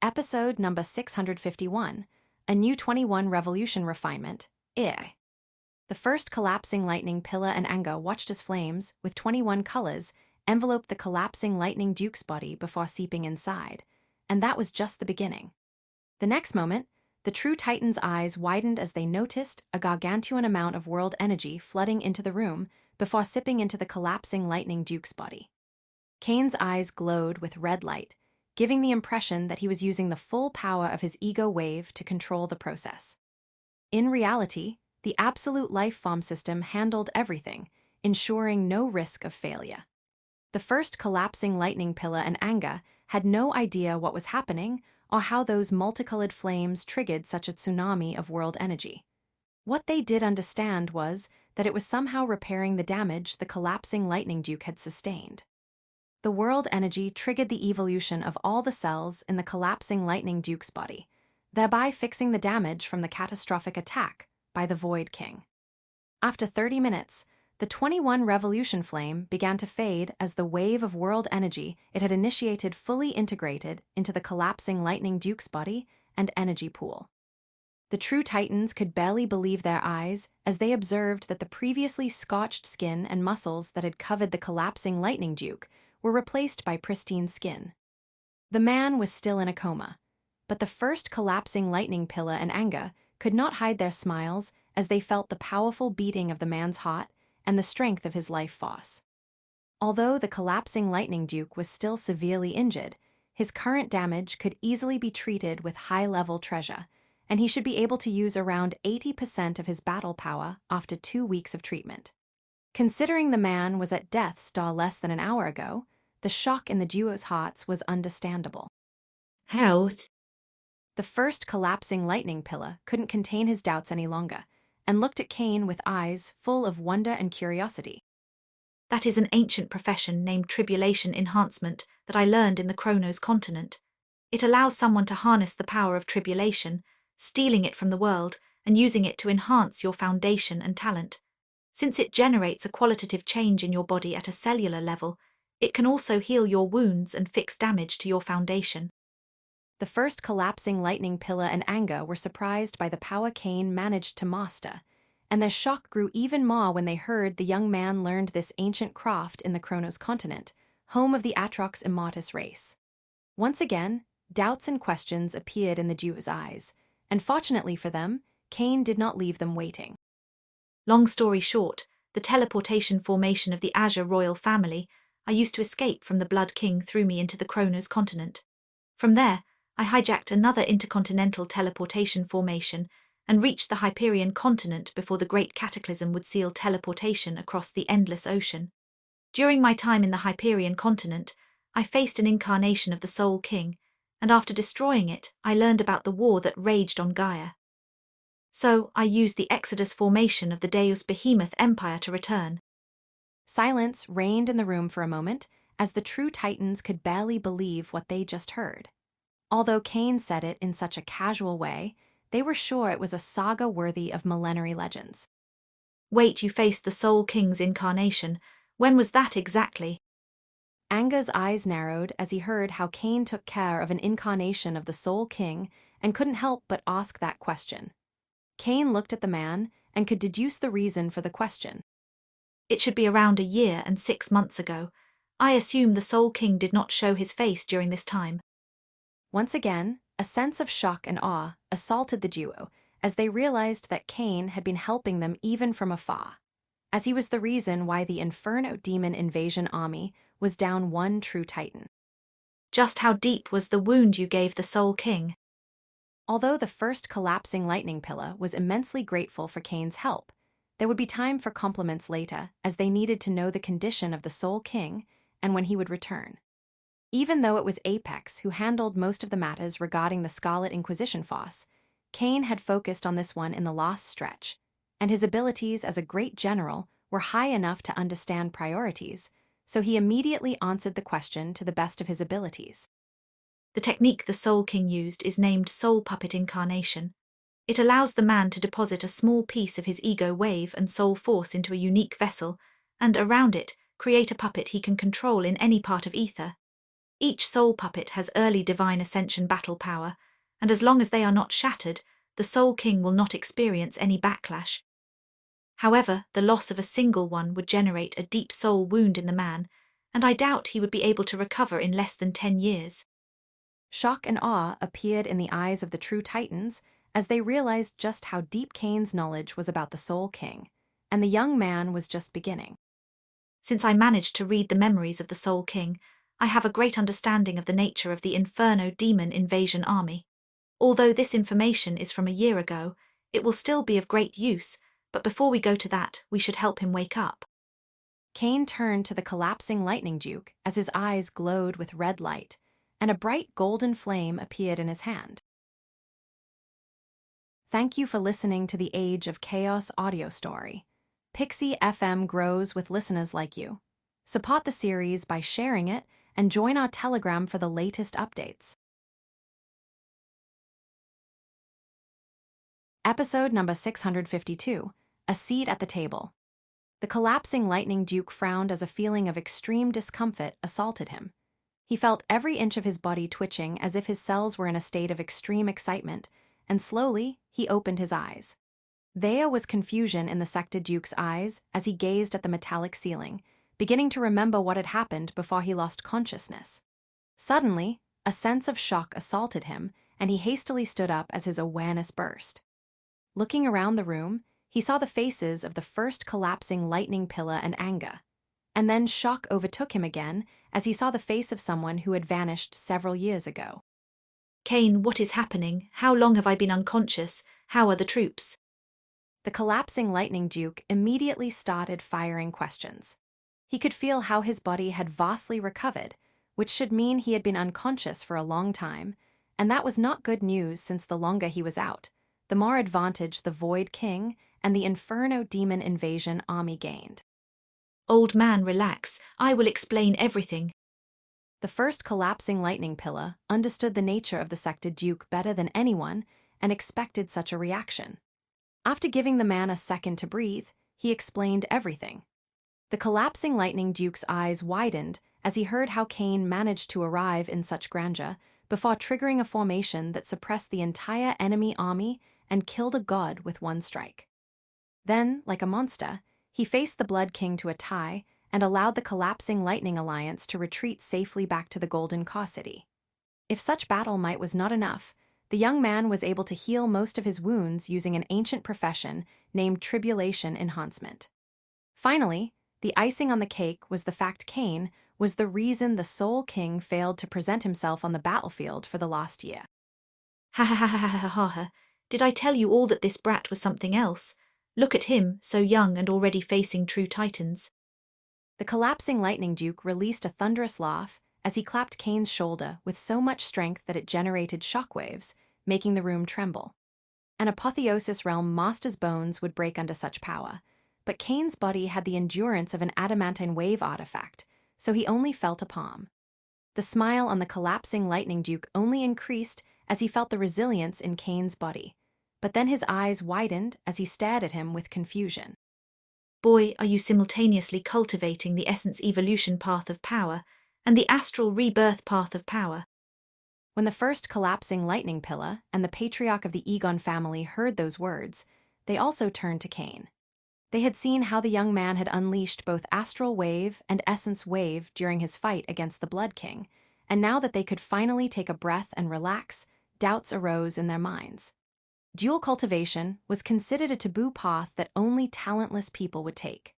Episode number 651, A New 21 Revolution Refinement, I. The first collapsing lightning Pilla and Anga watched as flames, with 21 colors, enveloped the collapsing lightning duke's body before seeping inside, and that was just the beginning. The next moment, the true Titan's eyes widened as they noticed a gargantuan amount of world energy flooding into the room before sipping into the collapsing lightning duke's body. Kane's eyes glowed with red light, giving the impression that he was using the full power of his ego wave to control the process. In reality, the absolute life form system handled everything, ensuring no risk of failure. The first collapsing lightning Pilla and Anga had no idea what was happening or how those multicolored flames triggered such a tsunami of world energy. What they did understand was that it was somehow repairing the damage the collapsing lightning duke had sustained. The world energy triggered the evolution of all the cells in the collapsing lightning duke's body, thereby fixing the damage from the catastrophic attack by the Void King. After 30 minutes, the 21 revolution flame began to fade as the wave of world energy it had initiated fully integrated into the collapsing lightning duke's body and energy pool. The true Titans could barely believe their eyes as they observed that the previously scorched skin and muscles that had covered the collapsing lightning duke were replaced by pristine skin. The man was still in a coma, but the first collapsing lightning Pilla and Anga could not hide their smiles as they felt the powerful beating of the man's heart and the strength of his life force. Although the collapsing lightning duke was still severely injured, his current damage could easily be treated with high-level treasure, and he should be able to use around 80% of his battle power after 2 weeks of treatment. Considering the man was at death's door less than an hour ago, the shock in the duo's hearts was understandable. Howd. The first collapsing lightning Pilla couldn't contain his doubts any longer, and looked at Kane with eyes full of wonder and curiosity. That is an ancient profession named tribulation enhancement that I learned in the Chronos continent. It allows someone to harness the power of tribulation, stealing it from the world and using it to enhance your foundation and talent. Since it generates a qualitative change in your body at a cellular level, it can also heal your wounds and fix damage to your foundation. The first collapsing lightning Pilla and Anga were surprised by the power Kane managed to master, and their shock grew even more when they heard the young man learned this ancient craft in the Chronos continent, home of the Atrox Immortus race. Once again, doubts and questions appeared in the duo's eyes, and fortunately for them, Kane did not leave them waiting. Long story short, the teleportation formation of the Azure royal family, I used to escape from the Blood King threw me into the Chronos continent. From there, I hijacked another intercontinental teleportation formation and reached the Hyperion continent before the Great Cataclysm would seal teleportation across the endless ocean. During my time in the Hyperion continent, I faced an incarnation of the Soul King, and after destroying it, I learned about the war that raged on Gaia. So I used the Exodus formation of the Deus Behemoth Empire to return. Silence reigned in the room for a moment as the true Titans could barely believe what they just heard. Although Kane said it in such a casual way, they were sure it was a saga worthy of millenary legends. Wait, you faced the Soul King's incarnation. When was that exactly? Anga's eyes narrowed as he heard how Kane took care of an incarnation of the Soul King and couldn't help but ask that question. Kane looked at the man and could deduce the reason for the question. It should be around a year and 6 months ago. I assume the Soul King did not show his face during this time. Once again, a sense of shock and awe assaulted the duo as they realized that Kane had been helping them even from afar, as he was the reason why the Inferno Demon Invasion army was down one true Titan. Just how deep was the wound you gave the Soul King? Although the first collapsing lightning Pilla was immensely grateful for Kane's help, there would be time for compliments later as they needed to know the condition of the Soul King and when he would return. Even though it was Apex who handled most of the matters regarding the Scarlet Inquisition Force, Kane had focused on this one in the last stretch, and his abilities as a great general were high enough to understand priorities, so he immediately answered the question to the best of his abilities. The technique the Soul King used is named Soul Puppet Incarnation. It allows the man to deposit a small piece of his ego wave and soul force into a unique vessel, and around it, create a puppet he can control in any part of ether. Each soul puppet has early divine ascension battle power, and as long as they are not shattered, the Soul King will not experience any backlash. However, the loss of a single one would generate a deep soul wound in the man, and I doubt he would be able to recover in less than 10 years. Shock and awe appeared in the eyes of the true Titans as they realized just how deep Cain's knowledge was about the Soul King, and the young man was just beginning. Since I managed to read the memories of the Soul King, I have a great understanding of the nature of the Inferno demon invasion army. Although this information is from a year ago, it will still be of great use, but before we go to that, we should help him wake up. Cain turned to the collapsing lightning Duke as his eyes glowed with red light, and a bright golden flame appeared in his hand. Thank you for listening to the Age of Chaos audio story. Pixie FM grows with listeners like you. Support the series by sharing it and join our Telegram for the latest updates. Episode number 652, A Seat at the Table. The collapsing lightning Duke frowned as a feeling of extreme discomfort assaulted him. He felt every inch of his body twitching as if his cells were in a state of extreme excitement, and slowly he opened his eyes. There was confusion in the Sector Duke's eyes as he gazed at the metallic ceiling, beginning to remember what had happened before he lost consciousness. Suddenly, a sense of shock assaulted him, and he hastily stood up as his awareness burst. Looking around the room, he saw the faces of the first collapsing lightning Pilla and Anga. And then shock overtook him again as he saw the face of someone who had vanished several years ago. Cain, what is happening? How long have I been unconscious? How are the troops? The collapsing lightning Duke immediately started firing questions. He could feel how his body had vastly recovered, which should mean he had been unconscious for a long time, and that was not good news since the longer he was out, the more advantage the Void King and the Inferno demon invasion army gained. Old man, relax. I will explain everything. The first collapsing lightning Pilla understood the nature of the Sector Duke better than anyone and expected such a reaction. After giving the man a second to breathe, he explained everything. The collapsing lightning Duke's eyes widened as he heard how Cain managed to arrive in such grandeur before triggering a formation that suppressed the entire enemy army and killed a god with one strike. Then, like a monster, he faced the Blood King to a tie and allowed the collapsing lightning alliance to retreat safely back to the Golden Caw City. If such battle might was not enough, the young man was able to heal most of his wounds using an ancient profession named Tribulation Enhancement. Finally, the icing on the cake was the fact Cain was the reason the Soul King failed to present himself on the battlefield for the last year. Ha ha ha ha ha ha ha. Did I tell you all that this brat was something else? Look at him, so young and already facing true titans. The collapsing lightning Duke released a thunderous laugh as he clapped Cain's shoulder with so much strength that it generated shockwaves, making the room tremble. An Apotheosis Realm master's bones would break under such power, but Cain's body had the endurance of an adamantine wave artifact, so he only felt a palm. The smile on the collapsing lightning Duke only increased as he felt the resilience in Cain's body, but then his eyes widened as he stared at him with confusion. Boy, are you simultaneously cultivating the essence evolution path of power and the astral rebirth path of power. When the first collapsing lightning Pilla and the patriarch of the Egon family heard those words, they also turned to Cain. They had seen how the young man had unleashed both astral wave and essence wave during his fight against the Blood King, and now that they could finally take a breath and relax, doubts arose in their minds. Dual cultivation was considered a taboo path that only talentless people would take.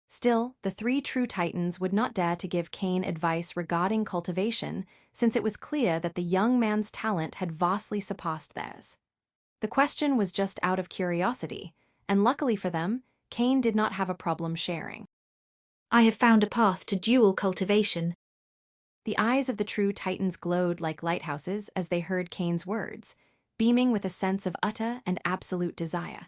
Still, the three true titans would not dare to give Cain advice regarding cultivation since it was clear that the young man's talent had vastly surpassed theirs. The question was just out of curiosity, and luckily for them, Cain did not have a problem sharing. I have found a path to dual cultivation. The eyes of the true titans glowed like lighthouses as they heard Cain's words, beaming with a sense of utter and absolute desire.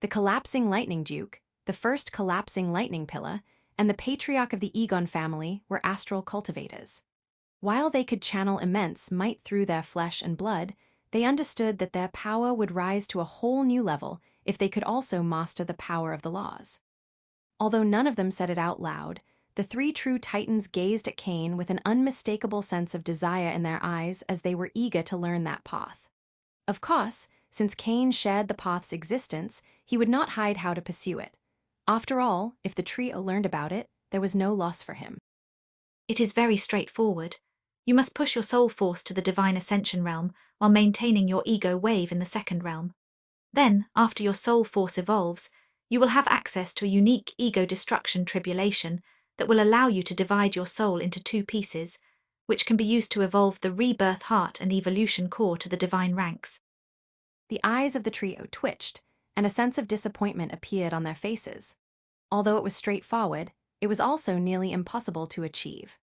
The collapsing lightning Duke, the first collapsing lightning Pilla, and the patriarch of the Egon family were astral cultivators. While they could channel immense might through their flesh and blood, they understood that their power would rise to a whole new level if they could also master the power of the laws. Although none of them said it out loud, The three true Titans gazed at Cain with an unmistakable sense of desire in their eyes as they were eager to learn that path. Of course, since Cain shared the path's existence, he would not hide how to pursue it. After all, if the trio learned about it, there was no loss for him. It is very straightforward. You must push your soul force to the divine ascension realm while maintaining your ego wave in the second realm. Then, after your soul force evolves, you will have access to a unique ego destruction tribulation that will allow you to divide your soul into two pieces, which can be used to evolve the rebirth heart and evolution core to the divine ranks. The eyes of the trio twitched, and a sense of disappointment appeared on their faces. Although it was straightforward, it was also nearly impossible to achieve.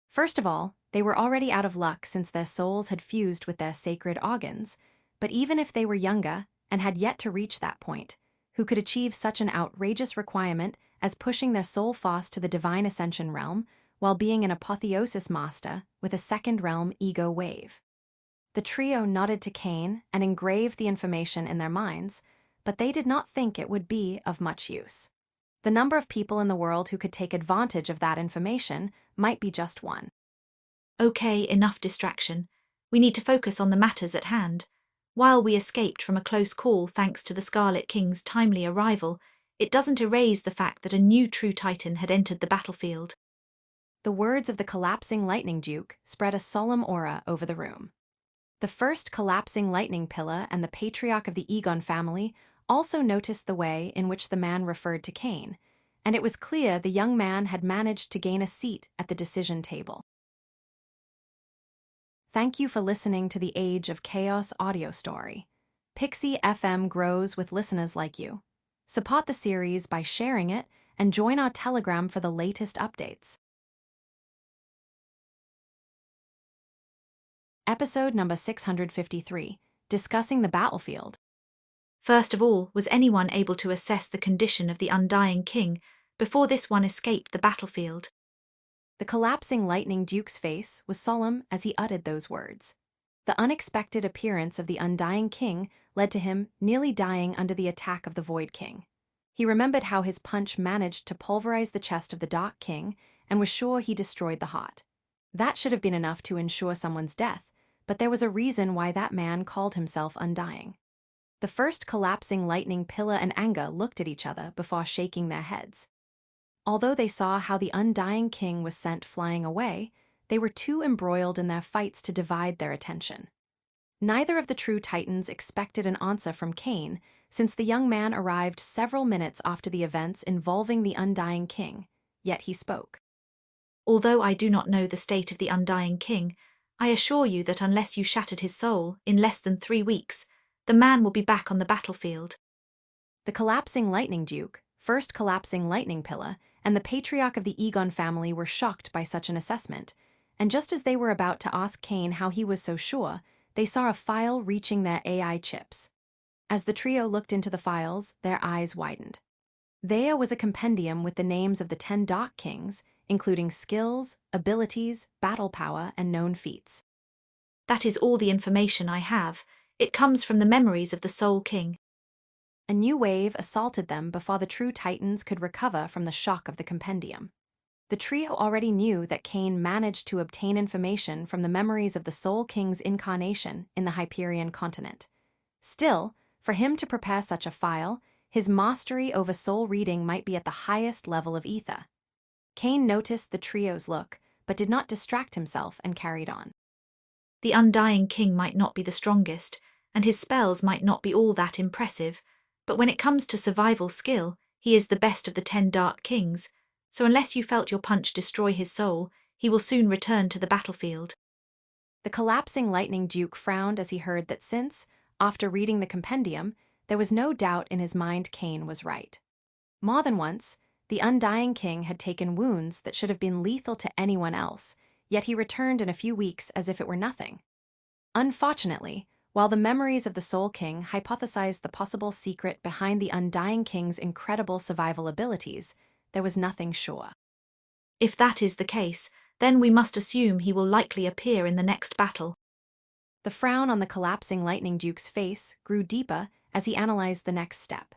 First of all, they were already out of luck since their souls had fused with their sacred organs, but even if they were younger and had yet to reach that point, who could achieve such an outrageous requirement as pushing their soul force to the divine ascension realm while being an apotheosis master with a second realm ego wave? The trio nodded to Cain and engraved the information in their minds, but they did not think it would be of much use. The number of people in the world who could take advantage of that information might be just one. Okay, enough distraction. We need to focus on the matters at hand. While we escaped from a close call thanks to the Scarlet King's timely arrival, it doesn't erase the fact that a new true Titan had entered the battlefield. The words of the collapsing lightning duke spread a solemn aura over the room. The first collapsing lightning pillar and the patriarch of the Egon family also noticed the way in which the man referred to Cain, and it was clear the young man had managed to gain a seat at the decision table. Thank you for listening to the Age of Chaos audio story. Pixie FM grows with listeners like you. Support the series by sharing it and join our Telegram for the latest updates. Episode number 653, Discussing the Battlefield. First of all, was anyone able to assess the condition of the Undying King before this one escaped the battlefield? The collapsing lightning duke's face was solemn as he uttered those words. The unexpected appearance of the Undying King led to him nearly dying under the attack of the Void King. He remembered how his punch managed to pulverize the chest of the Dark King and was sure he destroyed the heart. That should have been enough to ensure someone's death, but there was a reason why that man called himself Undying. The first collapsing lightning pillar and Anga looked at each other before shaking their heads. Although they saw how the Undying King was sent flying away, they were too embroiled in their fights to divide their attention. Neither of the true Titans expected an answer from Cain, since the young man arrived several minutes after the events involving the Undying King, yet he spoke. Although I do not know the state of the Undying King, I assure you that unless you shattered his soul in less than 3 weeks, the man will be back on the battlefield. The collapsing lightning duke, first collapsing lightning pillar, and the patriarch of the Egon family were shocked by such an assessment, and just as they were about to ask Cain how he was so sure, they saw a file reaching their AI chips. As the trio looked into the files, their eyes widened. There was a compendium with the names of the 10 Dark Kings, including skills, abilities, battle power, and known feats. That is all the information I have. It comes from the memories of the Soul King. A new wave assaulted them before the true Titans could recover from the shock of the compendium. The trio already knew that Cain managed to obtain information from the memories of the Soul King's incarnation in the Hyperion continent. Still, for him to prepare such a file, his mastery over soul reading might be at the highest level of ether. Cain noticed the trio's look, but did not distract himself and carried on. The Undying King might not be the strongest, and his spells might not be all that impressive, but when it comes to survival skill, he is the best of the 10 Dark Kings, so unless you felt your punch destroy his soul, he will soon return to the battlefield. The collapsing lightning duke frowned as he heard that since, after reading the compendium, there was no doubt in his mind Cain was right. More than once, the Undying King had taken wounds that should have been lethal to anyone else, yet he returned in a few weeks as if it were nothing. Unfortunately, while the memories of the Soul King hypothesized the possible secret behind the Undying King's incredible survival abilities, there was nothing sure. If that is the case, then we must assume he will likely appear in the next battle. The frown on the collapsing lightning duke's face grew deeper as he analyzed the next step.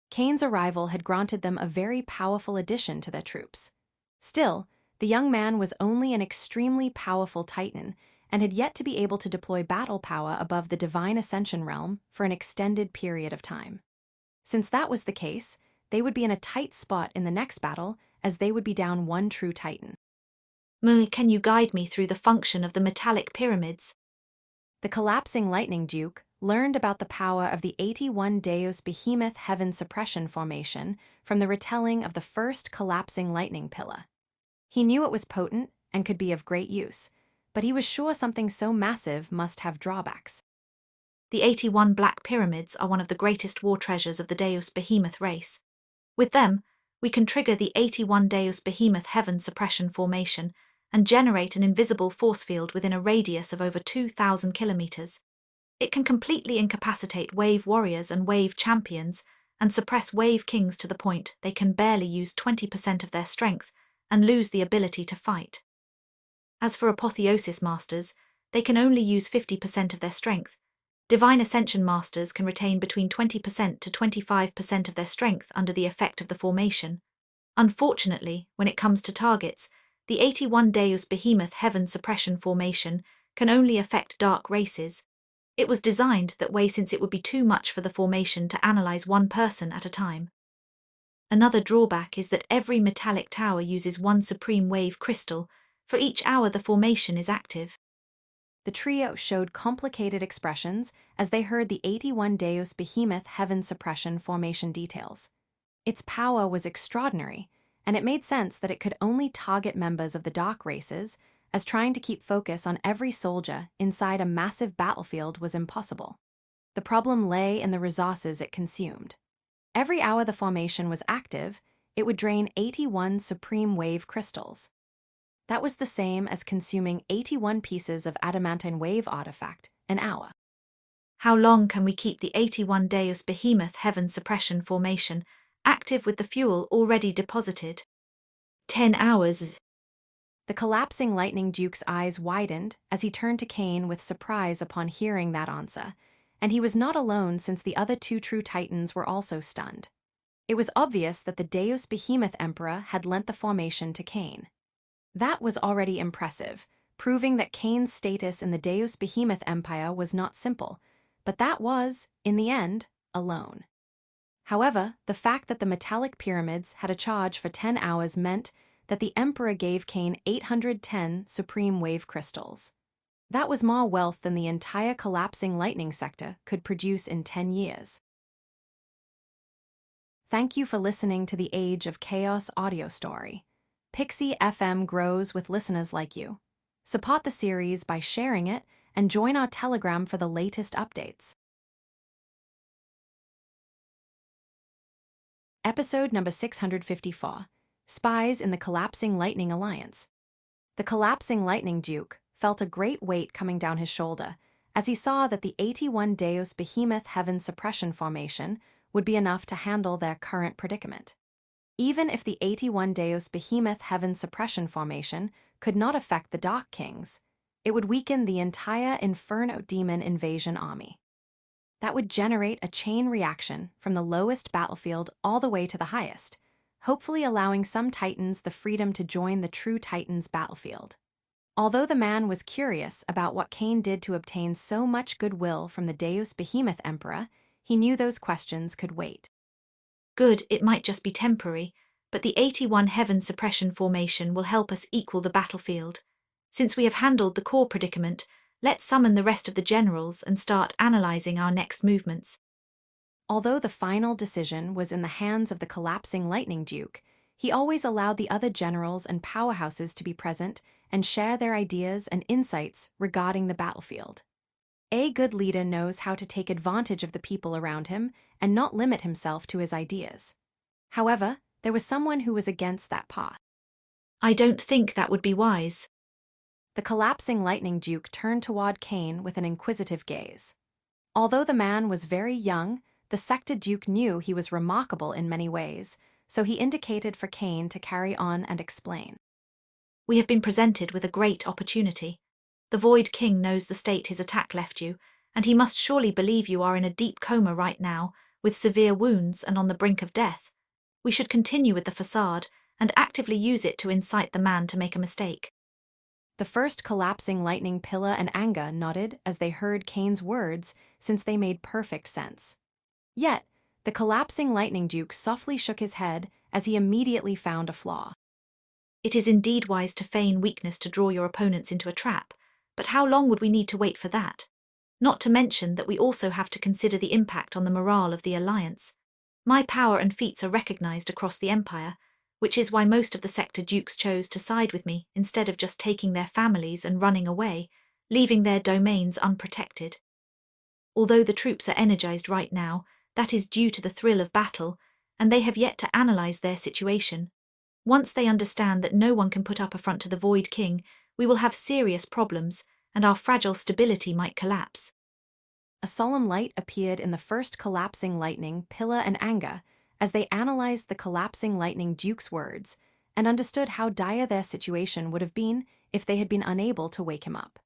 Cain's arrival had granted them a very powerful addition to their troops. Still, the young man was only an extremely powerful Titan and had yet to be able to deploy battle power above the Divine Ascension realm for an extended period of time. Since that was the case, they would be in a tight spot in the next battle, as they would be down one true Titan. Can you guide me through the function of the metallic pyramids? The collapsing lightning duke learned about the power of the 81 Deus Behemoth Heaven Suppression Formation from the retelling of the first collapsing lightning pillar. He knew it was potent and could be of great use, but he was sure something so massive must have drawbacks. The 81 Black Pyramids are one of the greatest war treasures of the Deus Behemoth race. With them, we can trigger the 81 Deus Behemoth Heaven Suppression Formation and generate an invisible force field within a radius of over 2,000 kilometers. It can completely incapacitate wave warriors and wave champions and suppress wave kings to the point they can barely use 20% of their strength and lose the ability to fight. As for Apotheosis Masters, they can only use 50% of their strength. Divine Ascension Masters can retain between 20% to 25% of their strength under the effect of the formation. Unfortunately, when it comes to targets, the 81 Deus Behemoth Heaven Suppression Formation can only affect dark races. It was designed that way since it would be too much for the formation to analyze one person at a time. Another drawback is that every metallic tower uses one supreme wave crystal for each hour the formation is active. The trio showed complicated expressions as they heard the 81 Deus Behemoth Heaven Suppression Formation details. Its power was extraordinary, and it made sense that it could only target members of the dark races, as trying to keep focus on every soldier inside a massive battlefield was impossible. The problem lay in the resources it consumed. Every hour the formation was active, it would drain 81 supreme wave crystals. That was the same as consuming 81 pieces of adamantine wave artifact an hour. How long can we keep the 81 Deus Behemoth Heaven Suppression Formation active with the fuel already deposited? 10 hours. The collapsing lightning duke's eyes widened as he turned to Cain with surprise upon hearing that answer, and he was not alone since the other two true titans were also stunned. It was obvious that the Deus Behemoth Emperor had lent the formation to Cain. That was already impressive, proving that Cain's status in the Deus Behemoth Empire was not simple, but that was, in the end, alone. However, the fact that the metallic pyramids had a charge for 10 hours meant that the Emperor gave Cain 810 supreme wave crystals. That was more wealth than the entire collapsing lightning sector could produce in 10 years. Thank you for listening to the Age of Chaos audio story. Pixie FM grows with listeners like you. Support the series by sharing it and join our Telegram for the latest updates. Episode number 654, Spies in the Collapsing Lightning Alliance. The Collapsing Lightning Duke felt a great weight coming down his shoulder as he saw that the 81 Deus Behemoth Heaven Suppression Formation would be enough to handle their current predicament. Even if the 81 Deus Behemoth Heaven Suppression Formation could not affect the Dark Kings, it would weaken the entire Inferno Demon Invasion army. That would generate a chain reaction from the lowest battlefield all the way to the highest, hopefully allowing some Titans the freedom to join the true Titans' battlefield. Although the man was curious about what Cain did to obtain so much goodwill from the Deus Behemoth Emperor, he knew those questions could wait. Good, it might just be temporary, but the 81 Heaven Suppression Formation will help us equal the battlefield. Since we have handled the core predicament, let's summon the rest of the generals and start analyzing our next movements. Although the final decision was in the hands of the collapsing Lightning Duke, he always allowed the other generals and powerhouses to be present and share their ideas and insights regarding the battlefield. A good leader knows how to take advantage of the people around him and not limit himself to his ideas. However, there was someone who was against that path. I don't think that would be wise. The collapsing Lightning Duke turned toward Cain with an inquisitive gaze. Although the man was very young, the Sector Duke knew he was remarkable in many ways, so he indicated for Cain to carry on and explain. We have been presented with a great opportunity. The Void King knows the state his attack left you, and he must surely believe you are in a deep coma right now, with severe wounds and on the brink of death. We should continue with the facade and actively use it to incite the man to make a mistake. The first collapsing lightning Pilla and Anga nodded as they heard Kane's words, since they made perfect sense. Yet, the collapsing lightning duke softly shook his head as he immediately found a flaw. It is indeed wise to feign weakness to draw your opponents into a trap, but how long would we need to wait for that? Not to mention that we also have to consider the impact on the morale of the alliance. My power and feats are recognized across the empire, which is why most of the sector dukes chose to side with me instead of just taking their families and running away, leaving their domains unprotected. Although the troops are energized right now, that is due to the thrill of battle, and they have yet to analyze their situation. Once they understand that no one can put up a front to the Void King, we will have serious problems, and our fragile stability might collapse. A solemn light appeared in the first collapsing lightning Pilla and Anga as they analyzed the collapsing lightning duke's words and understood how dire their situation would have been if they had been unable to wake him up.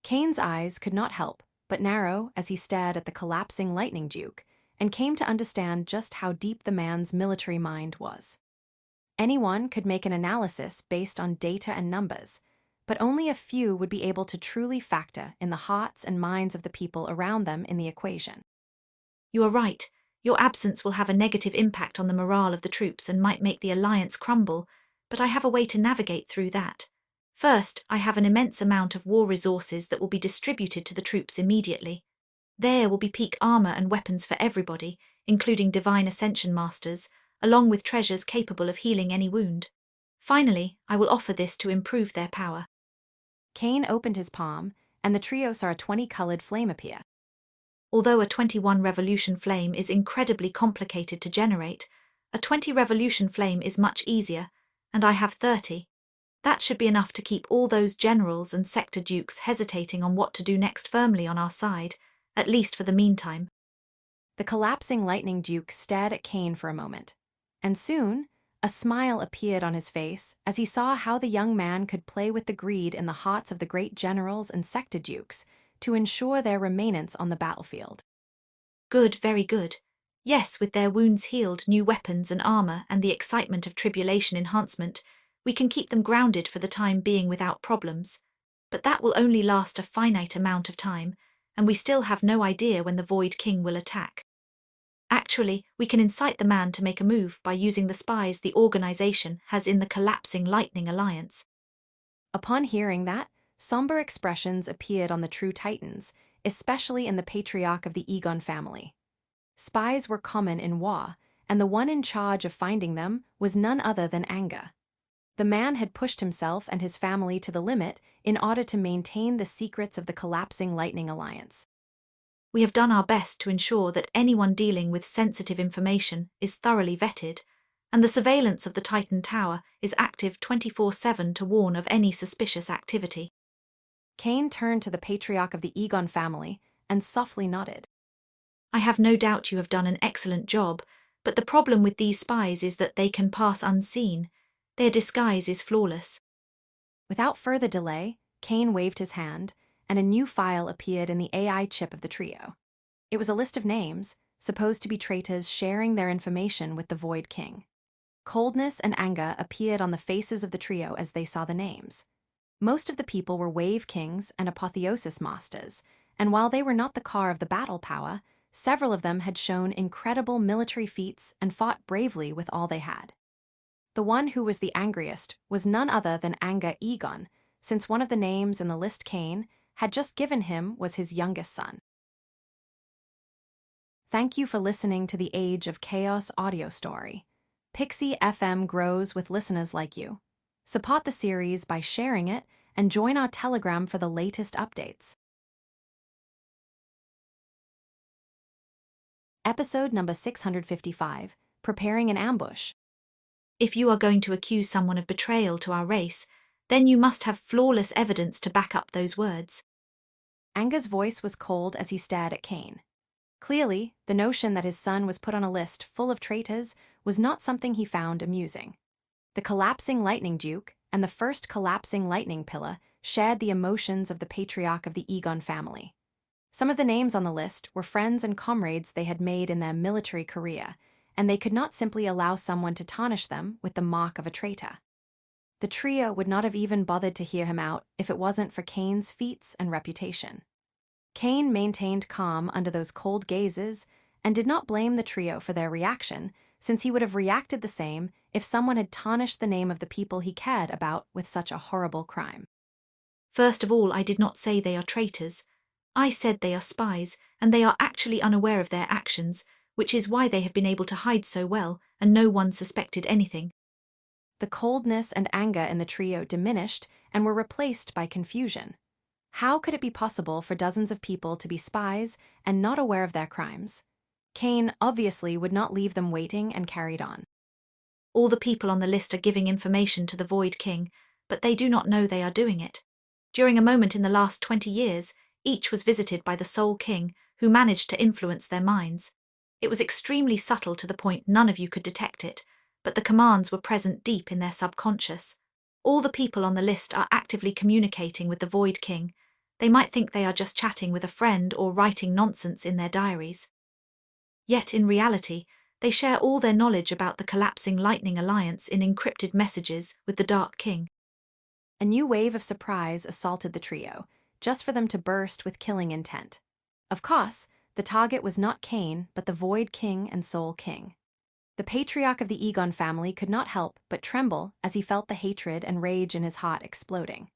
Kane's eyes could not help but narrow as he stared at the collapsing lightning duke and came to understand just how deep the man's military mind was. Anyone could make an analysis based on data and numbers, but only a few would be able to truly factor in the hearts and minds of the people around them in the equation. You are right. Your absence will have a negative impact on the morale of the troops and might make the alliance crumble, but I have a way to navigate through that. First, I have an immense amount of war resources that will be distributed to the troops immediately. There will be peak armor and weapons for everybody, including divine ascension masters, along with treasures capable of healing any wound. Finally, I will offer this to improve their power. Kane opened his palm, and the trio saw a 20-colored flame appear. Although a 21 revolution flame is incredibly complicated to generate, a 20 revolution flame is much easier, and I have 30. That should be enough to keep all those generals and sector dukes hesitating on what to do next firmly on our side, at least for the meantime. The collapsing lightning duke stared at Kane for a moment, and soon a smile appeared on his face as he saw how the young man could play with the greed in the hearts of the great generals and sector dukes to ensure their remainance on the battlefield. Good, very good. Yes, with their wounds healed, new weapons and armor, and the excitement of tribulation enhancement, we can keep them grounded for the time being without problems. But that will only last a finite amount of time, and we still have no idea when the Void King will attack. Actually, we can incite the man to make a move by using the spies the organization has in the collapsing Lightning Alliance. Upon hearing that, somber expressions appeared on the true Titans, especially in the patriarch of the Egon family. Spies were common in war, and the one in charge of finding them was none other than Anga. The man had pushed himself and his family to the limit in order to maintain the secrets of the collapsing Lightning Alliance. We have done our best to ensure that anyone dealing with sensitive information is thoroughly vetted, and the surveillance of the Titan Tower is active 24/7 to warn of any suspicious activity. Kane turned to the patriarch of the Egon family and softly nodded. I have no doubt you have done an excellent job, but the problem with these spies is that they can pass unseen. Their disguise is flawless. Without further delay, Kane waved his hand, and a new file appeared in the AI chip of the trio. It was a list of names, supposed to be traitors sharing their information with the Void King. Coldness and anger appeared on the faces of the trio as they saw the names. Most of the people were Wave Kings and Apotheosis Masters, and while they were not the car of the battle power, several of them had shown incredible military feats and fought bravely with all they had. The one who was the angriest was none other than Anga Egon, since one of the names in the list Kane had just given him was his youngest son. Thank you for listening to the Age of Chaos audio story. Pixie FM grows with listeners like you. Support the series by sharing it and join our Telegram for the latest updates. Episode number 655, Preparing an Ambush. If you are going to accuse someone of betrayal to our race, then you must have flawless evidence to back up those words. Anga's voice was cold as he stared at Kane. Clearly, the notion that his son was put on a list full of traitors was not something he found amusing. The collapsing Lightning Duke and the first collapsing Lightning Pilla shared the emotions of the patriarch of the Egon family. Some of the names on the list were friends and comrades they had made in their military career, and they could not simply allow someone to tarnish them with the mark of a traitor. The trio would not have even bothered to hear him out if it wasn't for Cain's feats and reputation. Cain maintained calm under those cold gazes and did not blame the trio for their reaction, since he would have reacted the same if someone had tarnished the name of the people he cared about with such a horrible crime. First of all, I did not say they are traitors. I said they are spies, and they are actually unaware of their actions, which is why they have been able to hide so well, and no one suspected anything. The coldness and anger in the trio diminished and were replaced by confusion. How could it be possible for dozens of people to be spies and not aware of their crimes? Cain obviously would not leave them waiting and carried on. All the people on the list are giving information to the Void King, but they do not know they are doing it. During a moment in the last 20 years, each was visited by the Soul King, who managed to influence their minds. It was extremely subtle to the point none of you could detect it, but the commands were present deep in their subconscious. All the people on the list are actively communicating with the Void King. They might think they are just chatting with a friend or writing nonsense in their diaries. Yet in reality, they share all their knowledge about the collapsing Lightning Alliance in encrypted messages with the Dark King. A new wave of surprise assaulted the trio, just for them to burst with killing intent. Of course, the target was not Cain, but the Void King and Soul King. The patriarch of the Egon family could not help but tremble as he felt the hatred and rage in his heart exploding.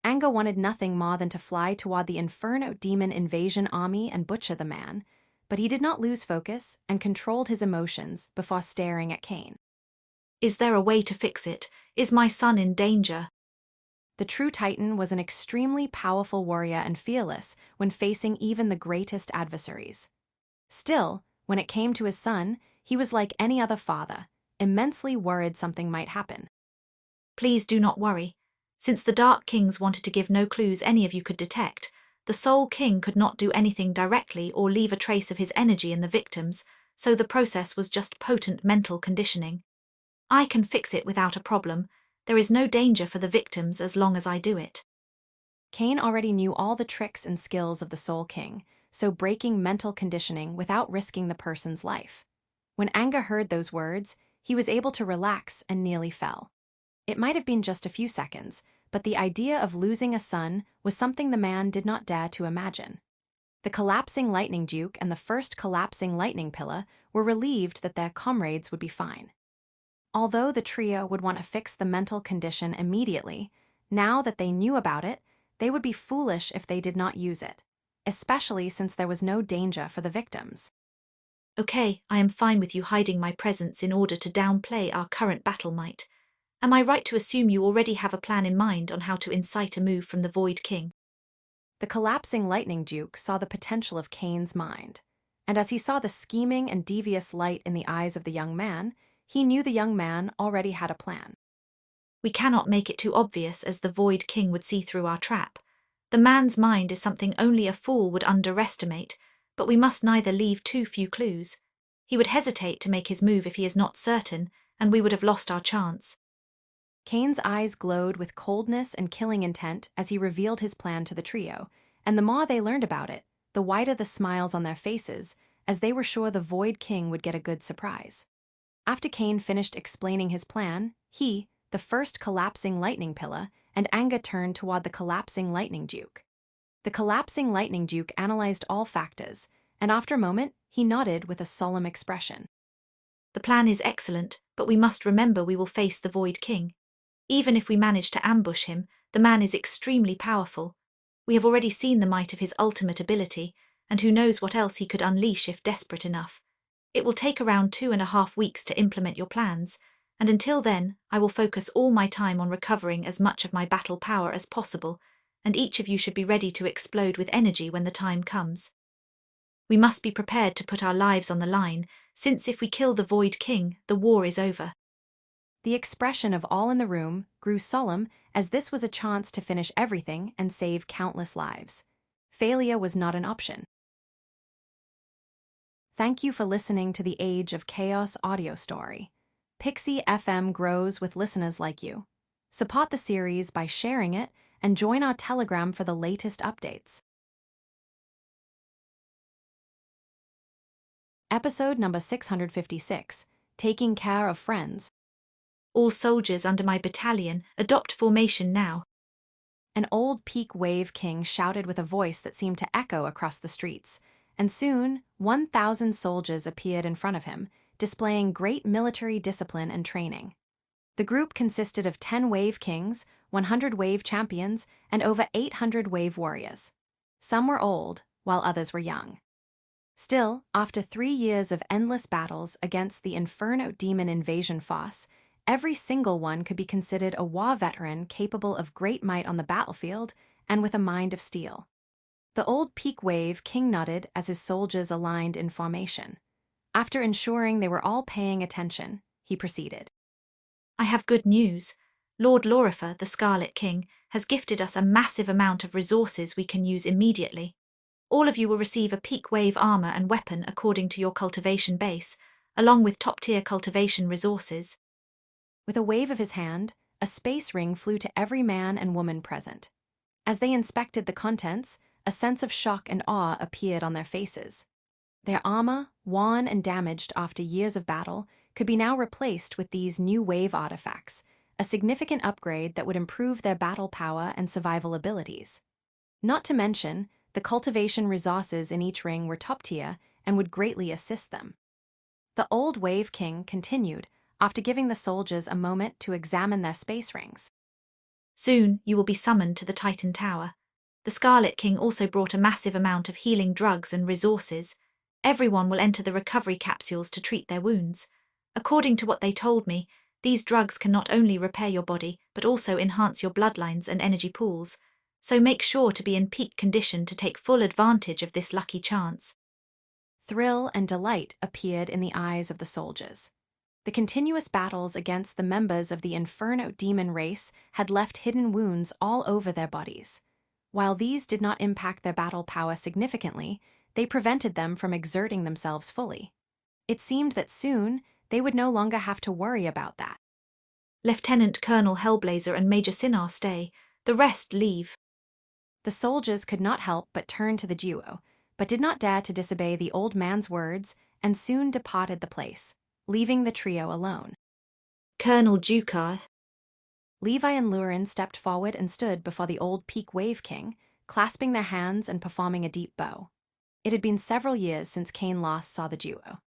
Anga wanted nothing more than to fly toward the Inferno demon invasion army and butcher the man, but he did not lose focus and controlled his emotions before staring at Cain. Is there a way to fix it? Is my son in danger? The true Titan was an extremely powerful warrior and fearless when facing even the greatest adversaries. Still, when it came to his son, he was like any other father, immensely worried something might happen. Please do not worry. Since the Dark Kings wanted to give no clues any of you could detect, the Soul King could not do anything directly or leave a trace of his energy in the victims, so the process was just potent mental conditioning. I can fix it without a problem. There is no danger for the victims as long as I do it. Cain already knew all the tricks and skills of the Soul King, so breaking mental conditioning without risking the person's life. When Anga heard those words, he was able to relax and nearly fell. It might have been just a few seconds, but the idea of losing a son was something the man did not dare to imagine. The collapsing Lightning Duke and the first collapsing Lightning Pillar were relieved that their comrades would be fine. Although the trio would want to fix the mental condition immediately, now that they knew about it, they would be foolish if they did not use it, especially since there was no danger for the victims. Okay, I am fine with you hiding my presence in order to downplay our current battle might. Am I right to assume you already have a plan in mind on how to incite a move from the Void King? The collapsing Lightning Duke saw the potential of Cain's mind, and as he saw the scheming and devious light in the eyes of the young man, he knew the young man already had a plan. We cannot make it too obvious, as the Void King would see through our trap. The man's mind is something only a fool would underestimate, but we must neither leave too few clues. He would hesitate to make his move if he is not certain, and we would have lost our chance. Cain's eyes glowed with coldness and killing intent as he revealed his plan to the trio, and the more they learned about it, the wider the smiles on their faces, as they were sure the Void King would get a good surprise. After Cain finished explaining his plan, he, the first collapsing Lightning Pillar, and Anga turned toward the collapsing Lightning Duke. The collapsing Lightning Duke analyzed all factors, and after a moment, he nodded with a solemn expression. The plan is excellent, but we must remember we will face the Void King. Even if we manage to ambush him, the man is extremely powerful. We have already seen the might of his ultimate ability, and who knows what else he could unleash if desperate enough. It will take around 2.5 weeks to implement your plans, and until then, I will focus all my time on recovering as much of my battle power as possible, and each of you should be ready to explode with energy when the time comes. We must be prepared to put our lives on the line, since if we kill the Void King, the war is over. The expression of all in the room grew solemn, as this was a chance to finish everything and save countless lives. Failure was not an option. Thank you for listening to the Age of Chaos audio story. Pixie FM grows with listeners like you. Support the series by sharing it and join our Telegram for the latest updates. Episode number 656, Taking Care of Friends. All soldiers under my battalion, adopt formation now. An old peak wave king shouted with a voice that seemed to echo across the streets, and soon 1,000 soldiers appeared in front of him, displaying great military discipline and training. The group consisted of 10 wave kings, 100 wave champions, and over 800 wave warriors. Some were old, while others were young. Still, after 3 years of endless battles against the Inferno demon invasion force, every single one could be considered a war veteran capable of great might on the battlefield and with a mind of steel. The old peak wave king nodded as his soldiers aligned in formation. After ensuring they were all paying attention, he proceeded. I have good news. Lord Lorifer, the Scarlet King, has gifted us a massive amount of resources we can use immediately. All of you will receive a peak wave armor and weapon according to your cultivation base, along with top-tier cultivation resources. With a wave of his hand, a space ring flew to every man and woman present. As they inspected the contents, a sense of shock and awe appeared on their faces. Their armor, worn and damaged after years of battle, could be now replaced with these new wave artifacts, a significant upgrade that would improve their battle power and survival abilities. Not to mention, the cultivation resources in each ring were top tier and would greatly assist them. The old Wave King continued, after giving the soldiers a moment to examine their space rings. Soon you will be summoned to the Titan Tower. The Scarlet King also brought a massive amount of healing drugs and resources. Everyone will enter the recovery capsules to treat their wounds. According to what they told me, these drugs can not only repair your body, but also enhance your bloodlines and energy pools, so make sure to be in peak condition to take full advantage of this lucky chance. Thrill and delight appeared in the eyes of the soldiers. The continuous battles against the members of the Inferno demon race had left hidden wounds all over their bodies. While these did not impact their battle power significantly, they prevented them from exerting themselves fully. It seemed that soon they would no longer have to worry about that. Lieutenant Colonel Hellblazer and Major Sinar stay, the rest leave. The soldiers could not help but turn to the duo, but did not dare to disobey the old man's words and soon departed the place, leaving the trio alone. Colonel Jukar. Levi and Lurin stepped forward and stood before the old Peak Wave King, clasping their hands and performing a deep bow. It had been several years since Cain last saw the duo.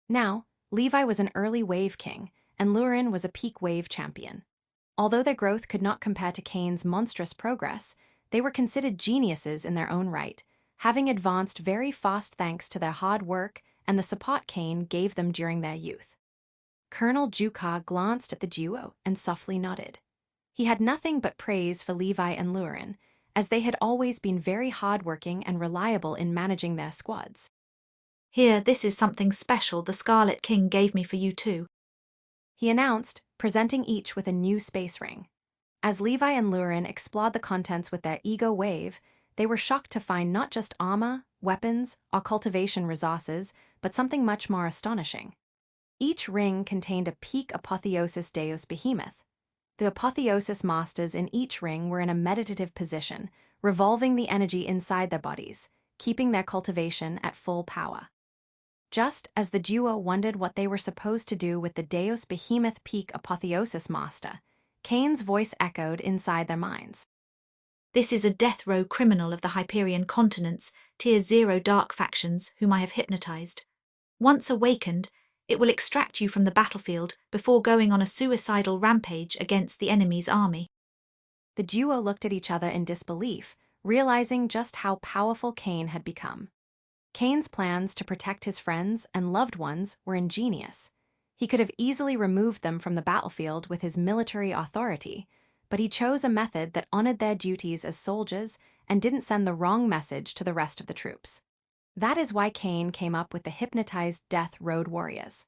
Now, Levi was an early Wave King, and Lurin was a Peak Wave champion. Although their growth could not compare to Cain's monstrous progress, they were considered geniuses in their own right, having advanced very fast thanks to their hard work and the support Cain gave them during their youth. Colonel Jukar glanced at the duo and softly nodded. He had nothing but praise for Levi and Lurin, as they had always been very hardworking and reliable in managing their squads. Here, this is something special the Scarlet King gave me for you too, he announced, presenting each with a new space ring. As Levi and Lurin explored the contents with their ego wave, they were shocked to find not just armor, weapons, or cultivation resources, but something much more astonishing. Each ring contained a peak apotheosis deus behemoth. The apotheosis masters in each ring were in a meditative position, revolving the energy inside their bodies, keeping their cultivation at full power. Just as the duo wondered what they were supposed to do with the Deus Behemoth Peak Apotheosis Master, Cain's voice echoed inside their minds. This is a death row criminal of the Hyperion continents, Tier 0 dark factions, whom I have hypnotized. Once awakened, it will extract you from the battlefield before going on a suicidal rampage against the enemy's army. The duo looked at each other in disbelief, realizing just how powerful Cain had become. Cain's plans to protect his friends and loved ones were ingenious. He could have easily removed them from the battlefield with his military authority, but he chose a method that honored their duties as soldiers and didn't send the wrong message to the rest of the troops. That is why Cain came up with the hypnotized death road warriors.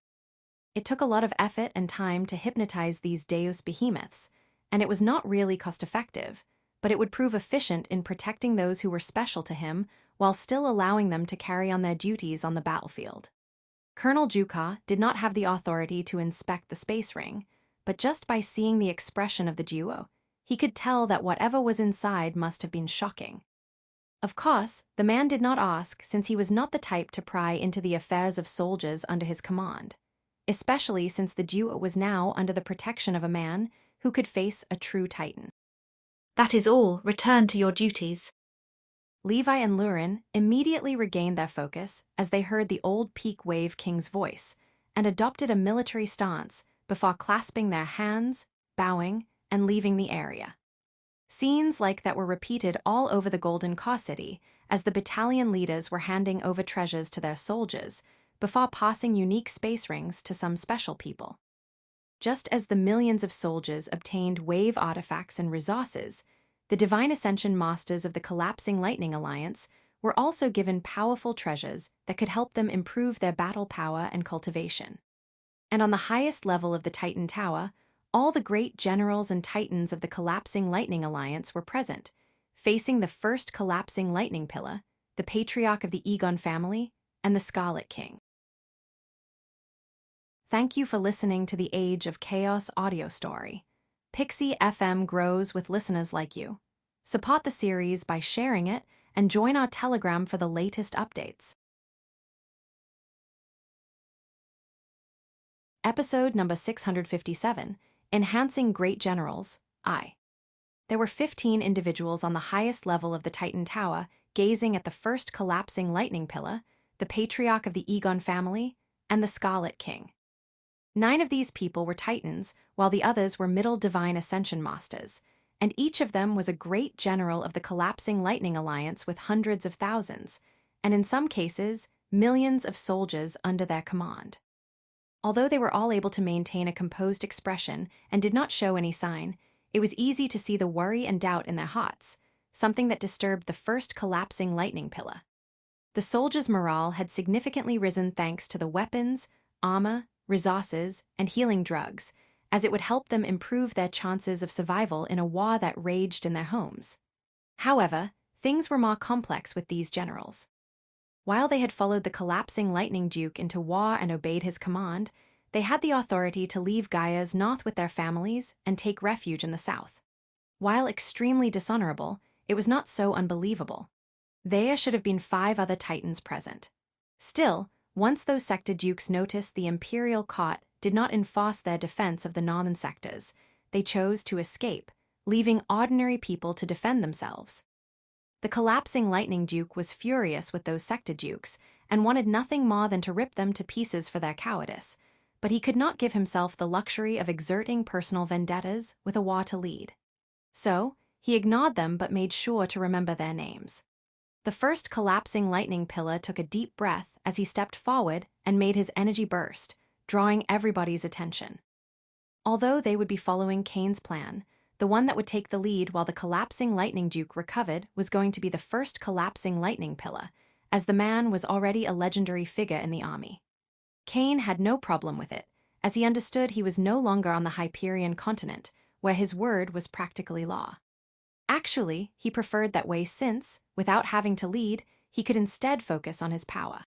It took a lot of effort and time to hypnotize these Deus behemoths, and it was not really cost-effective, but it would prove efficient in protecting those who were special to him while still allowing them to carry on their duties on the battlefield. Colonel Jukar did not have the authority to inspect the space ring, but just by seeing the expression of the duo, he could tell that whatever was inside must have been shocking. Of course, the man did not ask, since he was not the type to pry into the affairs of soldiers under his command, especially since the duo was now under the protection of a man who could face a true titan. That is all. Return to your duties. Levi and Lurin immediately regained their focus as they heard the old Peak Wave King's voice and adopted a military stance before clasping their hands, bowing, and leaving the area. Scenes like that were repeated all over the Golden Car City as the battalion leaders were handing over treasures to their soldiers before passing unique space rings to some special people. Just as the millions of soldiers obtained wave artifacts and resources, the Divine Ascension Masters of the Collapsing Lightning Alliance were also given powerful treasures that could help them improve their battle power and cultivation. And on the highest level of the Titan Tower, all the great generals and titans of the Collapsing Lightning Alliance were present, facing the first Collapsing Lightning Pillar, the Patriarch of the Egon family, and the Scarlet King. Thank you for listening to the Age of Chaos audio story. Pixie FM grows with listeners like you. Support the series by sharing it and join our Telegram for the latest updates. Episode number 657, Enhancing Great Generals, I. There were 15 individuals on the highest level of the Titan Tower gazing at the first Collapsing Lightning Pillar, the Patriarch of the Egon family, and the Scarlet King. 9 of these people were Titans, while the others were Middle Divine Ascension Masters, and each of them was a great general of the Collapsing Lightning Alliance with hundreds of thousands, and in some cases, millions of soldiers under their command. Although they were all able to maintain a composed expression and did not show any sign, it was easy to see the worry and doubt in their hearts, something that disturbed the first Collapsing Lightning Pillar. The soldiers' morale had significantly risen thanks to the weapons, armor, resources, and healing drugs, as it would help them improve their chances of survival in a war that raged in their homes. However, things were more complex with these generals. While they had followed the Collapsing Lightning Duke into war and obeyed his command, they had the authority to leave Gaia's north with their families and take refuge in the south. While extremely dishonorable, it was not so unbelievable. There should have been 5 other Titans present. Still, once those sector dukes noticed the Imperial Court did not enforce their defense of the northern sectors, they chose to escape, leaving ordinary people to defend themselves. The Collapsing Lightning Duke was furious with those sector dukes and wanted nothing more than to rip them to pieces for their cowardice, but he could not give himself the luxury of exerting personal vendettas with a war to lead. So, he ignored them but made sure to remember their names. The first Collapsing Lightning Pillar took a deep breath as he stepped forward and made his energy burst, drawing everybody's attention. Although they would be following Kane's plan, the one that would take the lead while the Collapsing Lightning Duke recovered was going to be the first Collapsing Lightning Pillar, as the man was already a legendary figure in the army. Kane had no problem with it, as he understood he was no longer on the Hyperion continent, where his word was practically law. Actually, he preferred that way since, without having to lead, he could instead focus on his power.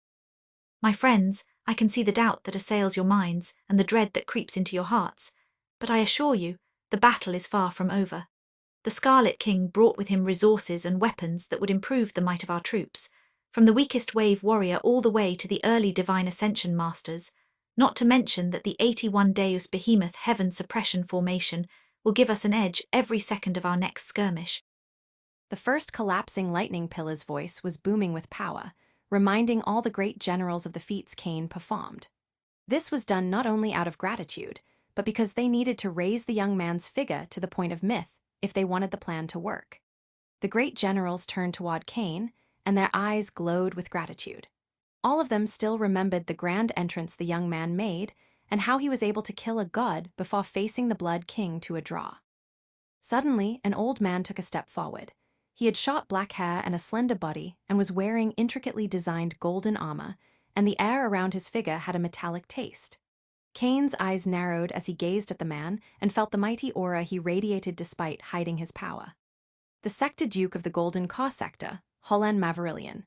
My friends, I can see the doubt that assails your minds and the dread that creeps into your hearts, but I assure you, the battle is far from over. The Scarlet King brought with him resources and weapons that would improve the might of our troops, from the weakest wave warrior all the way to the early Divine Ascension Masters, not to mention that the 81 Deus Behemoth Heaven Suppression Formation will give us an edge every second of our next skirmish. The first Collapsing Lightning Pillar's voice was booming with power, reminding all the great generals of the feats Kane performed. This was done not only out of gratitude, but because they needed to raise the young man's figure to the point of myth if they wanted the plan to work. The great generals turned toward Kane, and their eyes glowed with gratitude. All of them still remembered the grand entrance the young man made and how he was able to kill a god before facing the Blood King to a draw. Suddenly, an old man took a step forward. He had short black hair and a slender body and was wearing intricately designed golden armor, and the air around his figure had a metallic taste. Kane's eyes narrowed as he gazed at the man and felt the mighty aura he radiated despite hiding his power. The Sector Duke of the Golden Car Sector, Holland Mavarillion.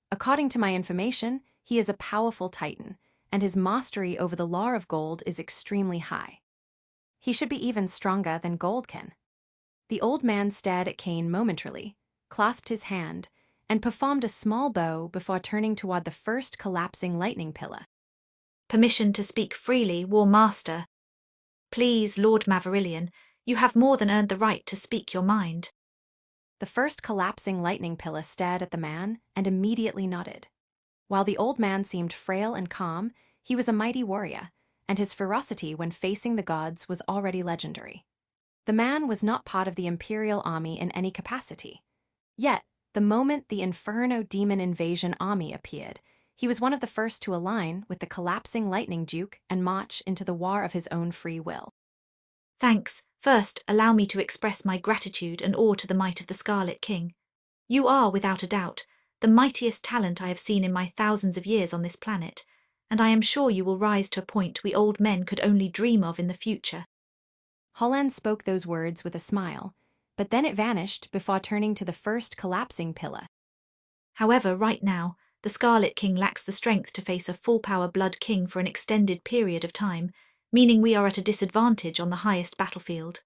According to my information, he is a powerful Titan, and his mastery over the law of gold is extremely high. He should be even stronger than Goldkin. The old man stared at Kane momentarily, clasped his hand, and performed a small bow before turning toward the first collapsing lightning pillar. Permission to speak freely, War Master. Please, Lord Maverillion, you have more than earned the right to speak your mind. The first collapsing lightning pillar stared at the man and immediately nodded. While the old man seemed frail and calm, he was a mighty warrior, and his ferocity when facing the gods was already legendary. The man was not part of the Imperial army in any capacity. Yet, the moment the Inferno Demon Invasion army appeared, he was one of the first to align with the collapsing Lightning Duke and march into the war of his own free will. Thanks. First, allow me to express my gratitude and awe to the might of the Scarlet King. You are, without a doubt, the mightiest talent I have seen in my thousands of years on this planet, and I am sure you will rise to a point we old men could only dream of in the future. Holland spoke those words with a smile, but then it vanished before turning to the first collapsing pillar. However, right now, the Scarlet King lacks the strength to face a full-power Blood King for an extended period of time, meaning we are at a disadvantage on the highest battlefield.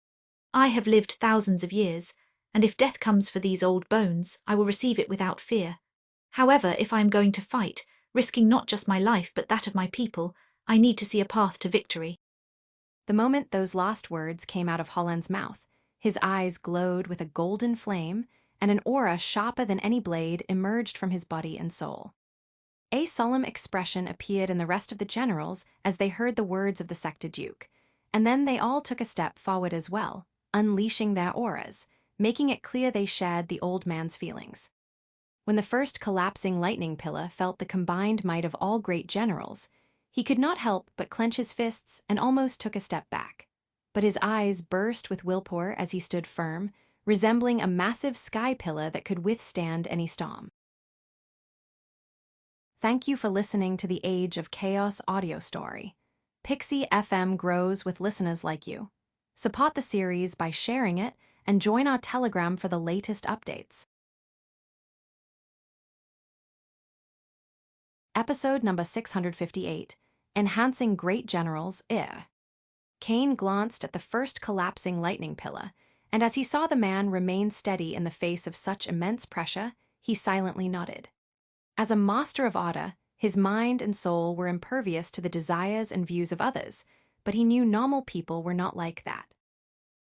I have lived thousands of years, and if death comes for these old bones, I will receive it without fear. However, if I am going to fight, risking not just my life but that of my people, I need to see a path to victory. The moment those last words came out of Holland's mouth, his eyes glowed with a golden flame, and an aura sharper than any blade emerged from his body and soul. A solemn expression appeared in the rest of the generals as they heard the words of the Sector Duke, and then they all took a step forward as well, unleashing their auras, making it clear they shared the old man's feelings. When the first collapsing lightning pillar felt the combined might of all great generals, he could not help but clench his fists and almost took a step back. But his eyes burst with willpower as he stood firm, resembling a massive sky pillar that could withstand any storm. Thank you for listening to the Age of Chaos audio story. Pixie FM grows with listeners like you. Support the series by sharing it and join our Telegram for the latest updates. Episode number 658, Enhancing Great Generals, Cain glanced at the first collapsing lightning pillar, and as he saw the man remain steady in the face of such immense pressure, he silently nodded. As a master of order, his mind and soul were impervious to the desires and views of others, but he knew normal people were not like that.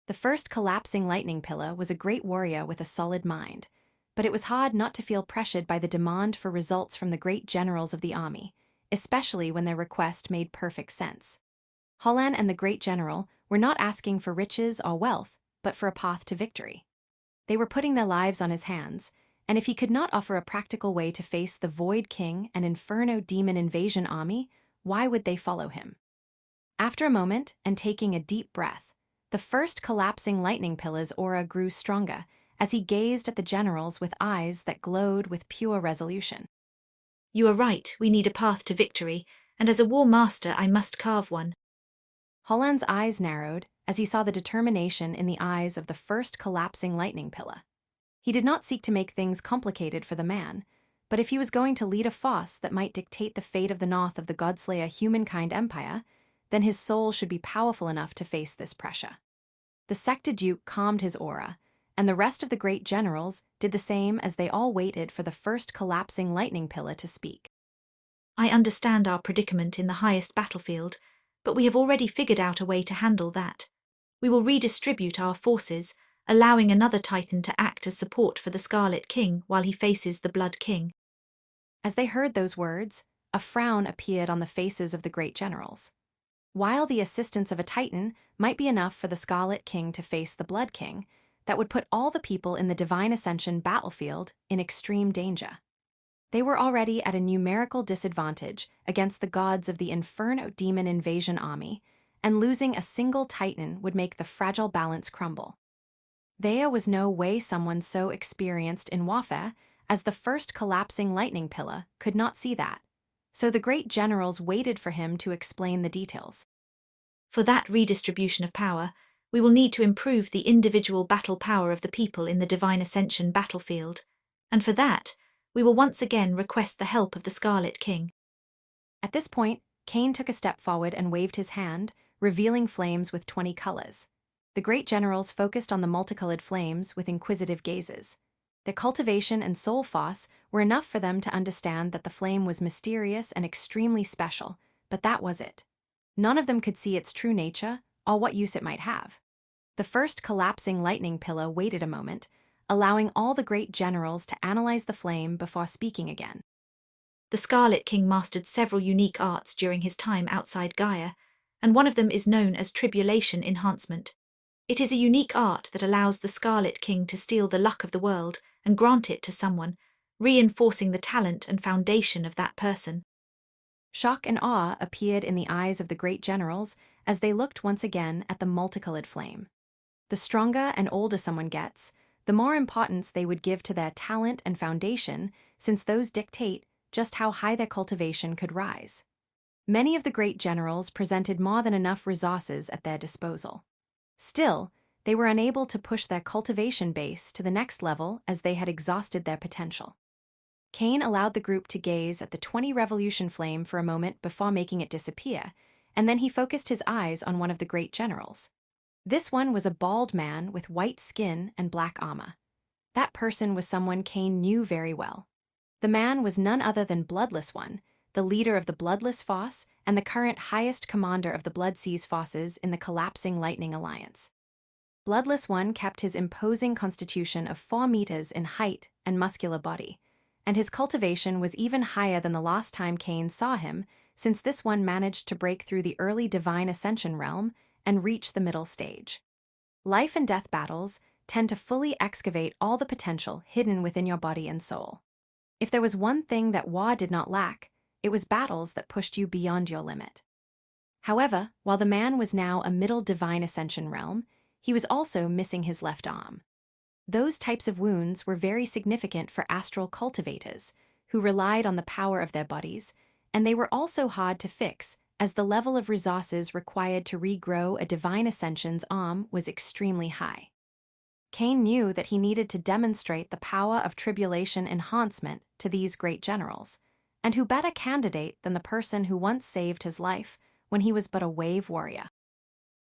The first collapsing lightning pillar was a great warrior with a solid mind, but it was hard not to feel pressured by the demand for results from the great generals of the army, especially when their request made perfect sense. Holland and the great general were not asking for riches or wealth, but for a path to victory. They were putting their lives on his hands, and if he could not offer a practical way to face the Void King and Inferno Demon Invasion army, why would they follow him? After a moment, and taking a deep breath, the first collapsing lightning pillar's aura grew stronger as he gazed at the generals with eyes that glowed with pure resolution. You are right, we need a path to victory, and as a war master I must carve one. Holland's eyes narrowed as he saw the determination in the eyes of the first collapsing lightning pillar. He did not seek to make things complicated for the man, but if he was going to lead a force that might dictate the fate of the north of the Godslayer humankind empire, then his soul should be powerful enough to face this pressure. The Sector Duke calmed his aura, and the rest of the great generals did the same as they all waited for the first collapsing lightning pillar to speak. I understand our predicament in the highest battlefield, but we have already figured out a way to handle that. We will redistribute our forces, allowing another Titan to act as support for the Scarlet King while he faces the Blood King. As they heard those words, a frown appeared on the faces of the great generals. While the assistance of a Titan might be enough for the Scarlet King to face the Blood King, that would put all the people in the Divine Ascension battlefield in extreme danger. They were already at a numerical disadvantage against the gods of the Inferno Demon Invasion army, and losing a single Titan would make the fragile balance crumble. There was no way someone so experienced in warfare as the first collapsing lightning pillar could not see that, so the great generals waited for him to explain the details. For that redistribution of power, we will need to improve the individual battle power of the people in the Divine Ascension battlefield, and for that, we will once again request the help of the Scarlet King. At this point, Cain took a step forward and waved his hand, revealing flames with 20 colors. The great generals focused on the multicolored flames with inquisitive gazes. Their cultivation and soul force were enough for them to understand that the flame was mysterious and extremely special, but that was it. None of them could see its true nature or what use it might have. The first collapsing lightning pillar waited a moment, allowing all the great generals to analyze the flame before speaking again. The Scarlet King mastered several unique arts during his time outside Gaia, and one of them is known as tribulation enhancement. It is a unique art that allows the Scarlet King to steal the luck of the world and grant it to someone, reinforcing the talent and foundation of that person. Shock and awe appeared in the eyes of the great generals as they looked once again at the multicolored flame. The stronger and older someone gets, the more importance they would give to their talent and foundation, since those dictate just how high their cultivation could rise. Many of the great generals presented more than enough resources at their disposal. Still, they were unable to push their cultivation base to the next level as they had exhausted their potential. Cain allowed the group to gaze at the 20 revolution flame for a moment before making it disappear, and then he focused his eyes on one of the great generals. This one was a bald man with white skin and black armor. That person was someone Cain knew very well. The man was none other than Bloodless One, the leader of the Bloodless Force and the current highest commander of the Blood Seas forces in the collapsing Lightning Alliance. Bloodless One kept his imposing constitution of 4 meters in height and muscular body, and his cultivation was even higher than the last time Cain saw him, since this one managed to break through the early divine ascension realm and reach the middle stage. Life and death battles tend to fully excavate all the potential hidden within your body and soul. If there was one thing that Wa did not lack, it was battles that pushed you beyond your limit. However, while the man was now a middle divine ascension realm, he was also missing his left arm. Those types of wounds were very significant for astral cultivators, who relied on the power of their bodies, and they were also hard to fix, as the level of resources required to regrow a divine ascension's arm was extremely high. Cain knew that he needed to demonstrate the power of tribulation enhancement to these great generals, and who better candidate than the person who once saved his life when he was but a wave warrior.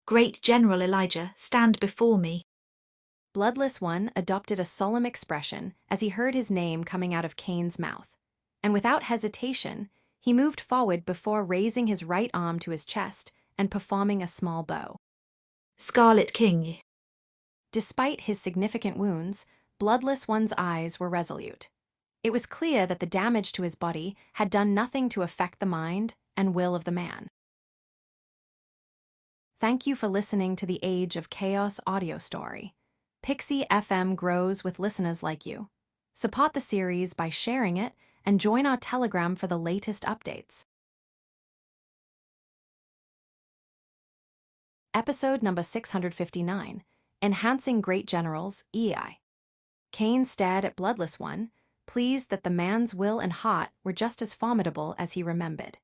Great General Elijah, stand before me. Bloodless One adopted a solemn expression as he heard his name coming out of Cain's mouth, and without hesitation, he moved forward before raising his right arm to his chest and performing a small bow. Scarlet King. Despite his significant wounds, Bloodless One's eyes were resolute. It was clear that the damage to his body had done nothing to affect the mind and will of the man. Thank you for listening to the Age of Chaos audio story. Pixie FM grows with listeners like you. Support the series by sharing it and join our Telegram for the latest updates. Episode number 659, Enhancing Great Generals, EI. Cain stared at Bloodless One, pleased that the man's will and heart were just as formidable as he remembered.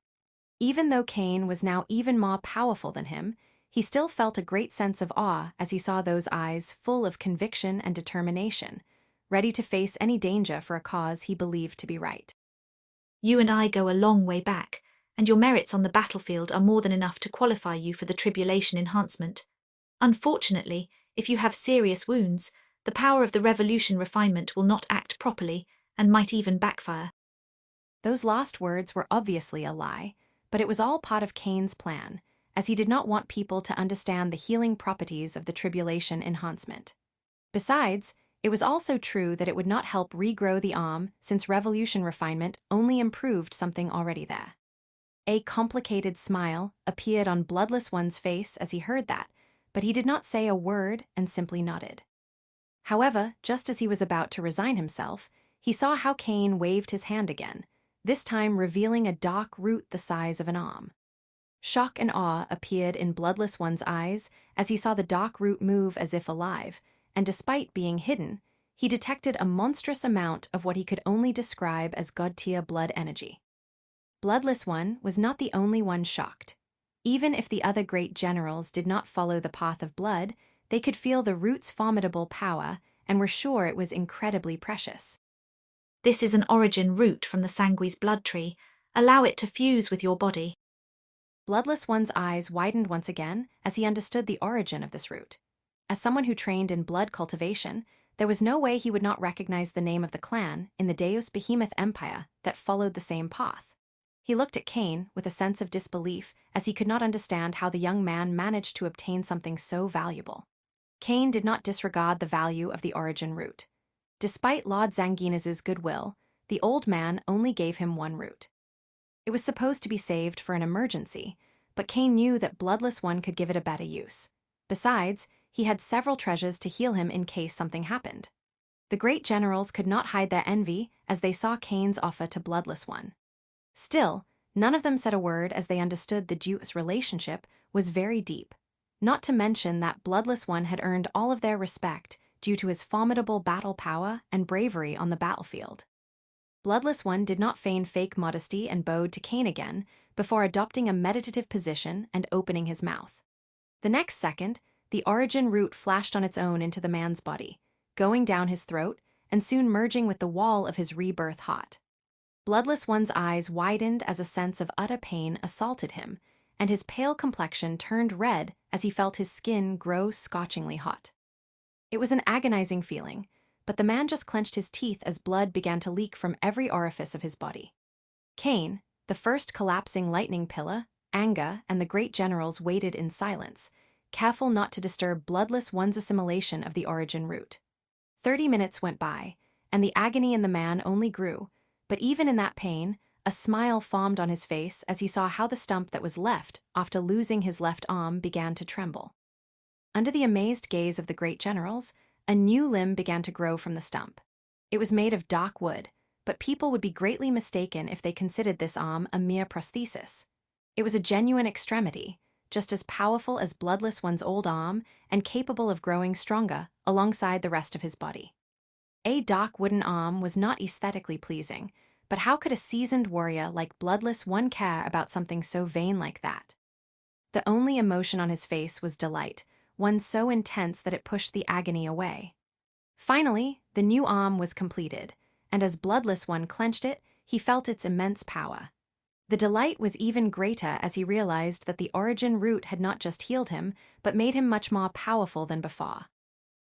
Even though Cain was now even more powerful than him, he still felt a great sense of awe as he saw those eyes full of conviction and determination, ready to face any danger for a cause he believed to be right. You and I go a long way back, and your merits on the battlefield are more than enough to qualify you for the tribulation enhancement. Unfortunately, if you have serious wounds, the power of the revolution refinement will not act properly and might even backfire. Those last words were obviously a lie, but it was all part of Cain's plan, as he did not want people to understand the healing properties of the tribulation enhancement. Besides, it was also true that it would not help regrow the arm, since revolution refinement only improved something already there. A complicated smile appeared on Bloodless One's face as he heard that, but he did not say a word and simply nodded. However, just as he was about to resign himself, he saw how Cain waved his hand again, this time revealing a dark root the size of an arm. Shock and awe appeared in Bloodless One's eyes as he saw the dark root move as if alive, and despite being hidden, he detected a monstrous amount of what he could only describe as God-tier blood energy. Bloodless One was not the only one shocked. Even if the other great generals did not follow the path of blood, they could feel the root's formidable power and were sure it was incredibly precious. This is an origin root from the Sanguis blood tree. Allow it to fuse with your body. Bloodless One's eyes widened once again as he understood the origin of this root. As someone who trained in blood cultivation, There was no way he would not recognize the name of the clan in the Deus Behemoth Empire that followed the same path. He looked at Cain with a sense of disbelief as he could not understand how the young man managed to obtain something so valuable. Cain did not disregard the value of the origin root. Despite Lord Zanguinaz's goodwill, the old man only gave him one root. It was supposed to be saved for an emergency, but Cain knew that Bloodless One could give it a better use. Besides, he had several treasures to heal him in case something happened. The great generals could not hide their envy as they saw Cain's offer to Bloodless One. Still, none of them said a word as they understood the duo's relationship was very deep, not to mention that Bloodless One had earned all of their respect due to his formidable battle power and bravery on the battlefield. Bloodless One did not feign fake modesty and bowed to Cain again before adopting a meditative position and opening his mouth. The next second, the origin root flashed on its own into the man's body, going down his throat and soon merging with the wall of his rebirth heart. Bloodless One's eyes widened as a sense of utter pain assaulted him, and his pale complexion turned red as he felt his skin grow scorchingly hot. It was an agonizing feeling, but the man just clenched his teeth as blood began to leak from every orifice of his body. Cain, the first collapsing lightning pillar, Anga, and the great generals waited in silence, careful not to disturb Bloodless One's assimilation of the origin root. 30 minutes went by, and the agony in the man only grew, but even in that pain, a smile formed on his face as he saw how the stump that was left after losing his left arm began to tremble. Under the amazed gaze of the great generals, a new limb began to grow from the stump. It was made of dark wood, but people would be greatly mistaken if they considered this arm a mere prosthesis. It was a genuine extremity, just as powerful as Bloodless One's old arm and capable of growing stronger alongside the rest of his body. A dark wooden arm was not aesthetically pleasing, but how could a seasoned warrior like Bloodless One care about something so vain like that? The only emotion on his face was delight, one so intense that it pushed the agony away. Finally, the new arm was completed, and as Bloodless One clenched it, he felt its immense power. The delight was even greater as he realized that the origin root had not just healed him, but made him much more powerful than before.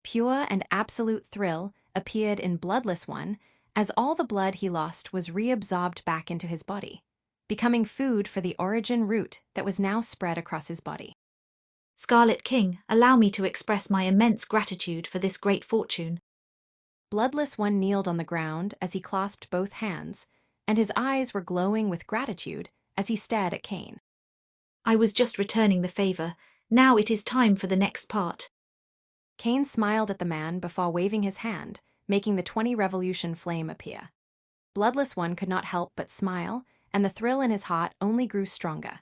Pure and absolute thrill appeared in Bloodless One as all the blood he lost was reabsorbed back into his body, becoming food for the origin root that was now spread across his body. Scarlet King, allow me to express my immense gratitude for this great fortune. Bloodless One kneeled on the ground as he clasped both hands, and his eyes were glowing with gratitude as he stared at Cain. I was just returning the favor. Now it is time for the next part. Cain smiled at the man before waving his hand, making the 20 revolution flame appear. Bloodless One could not help but smile, and the thrill in his heart only grew stronger.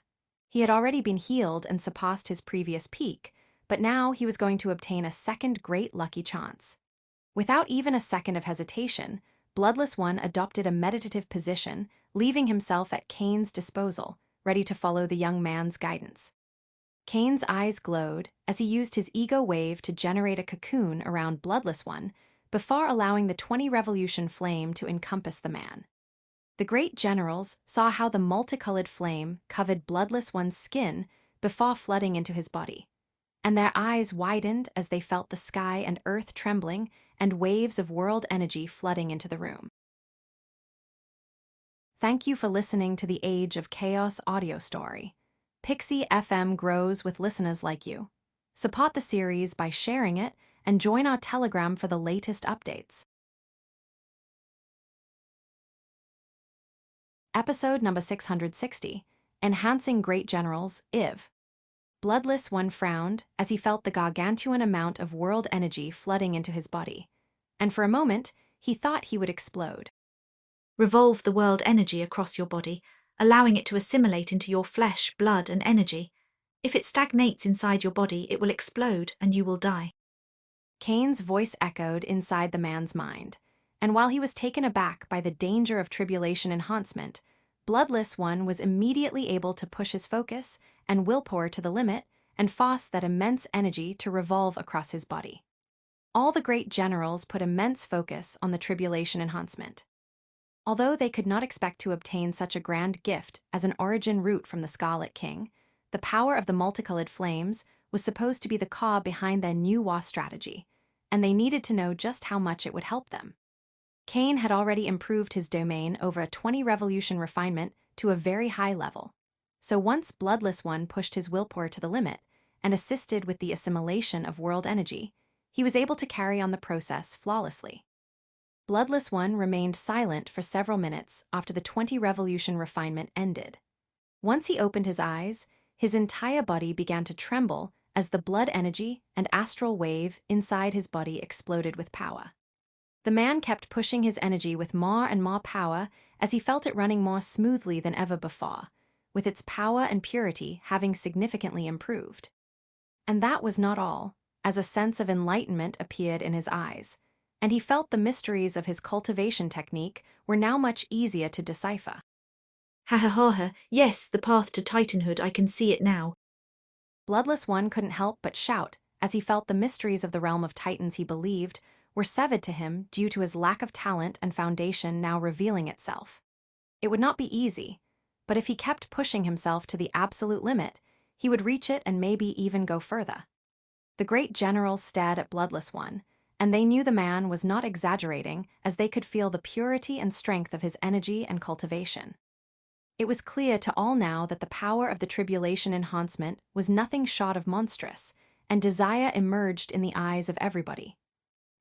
He had already been healed and surpassed his previous peak, but now he was going to obtain a second great lucky chance. Without even a second of hesitation, Bloodless One adopted a meditative position, leaving himself at Cain's disposal, ready to follow the young man's guidance. Cain's eyes glowed as he used his ego wave to generate a cocoon around Bloodless One before allowing the 20 revolution flame to encompass the man. The great generals saw how the multicolored flame covered Bloodless One's skin before flooding into his body, and their eyes widened as they felt the sky and earth trembling and waves of world energy flooding into the room. Thank you for listening to the Age of Chaos audio story. Pixie FM grows with listeners like you. Support the series by sharing it and join our Telegram for the latest updates. Episode number 660, Enhancing Great Generals, IV. Bloodless One frowned as he felt the gargantuan amount of world energy flooding into his body, and for a moment, he thought he would explode. Revolve the world energy across your body, allowing it to assimilate into your flesh, blood, and energy. If it stagnates inside your body, it will explode and you will die. Cain's voice echoed inside the man's mind, and while he was taken aback by the danger of tribulation enhancement, Bloodless One was immediately able to push his focus and willpower to the limit and force that immense energy to revolve across his body. All the great generals put immense focus on the tribulation enhancement. Although they could not expect to obtain such a grand gift as an origin root from the Scarlet King, the power of the multicolored flames was supposed to be the core behind their new war strategy, and they needed to know just how much it would help them. Cain had already improved his domain over a 20 revolution refinement to a very high level. So once Bloodless One pushed his willpower to the limit and assisted with the assimilation of world energy, he was able to carry on the process flawlessly. Bloodless One remained silent for several minutes after the 20 revolution refinement ended. Once he opened his eyes, his entire body began to tremble as the blood energy and astral wave inside his body exploded with power. The man kept pushing his energy with more and more power as he felt it running more smoothly than ever before, with its power and purity having significantly improved. And that was not all, as a sense of enlightenment appeared in his eyes, and he felt the mysteries of his cultivation technique were now much easier to decipher. Ha ha ha ha, yes, the path to titanhood, I can see it now. Bloodless One couldn't help but shout as he felt the mysteries of the realm of Titans he believed were severed to him due to his lack of talent and foundation now revealing itself. It would not be easy, but if he kept pushing himself to the absolute limit, he would reach it and maybe even go further. The great generals stared at Bloodless One, and they knew the man was not exaggerating as they could feel the purity and strength of his energy and cultivation. It was clear to all now that the power of the tribulation enhancement was nothing short of monstrous, and desire emerged in the eyes of everybody.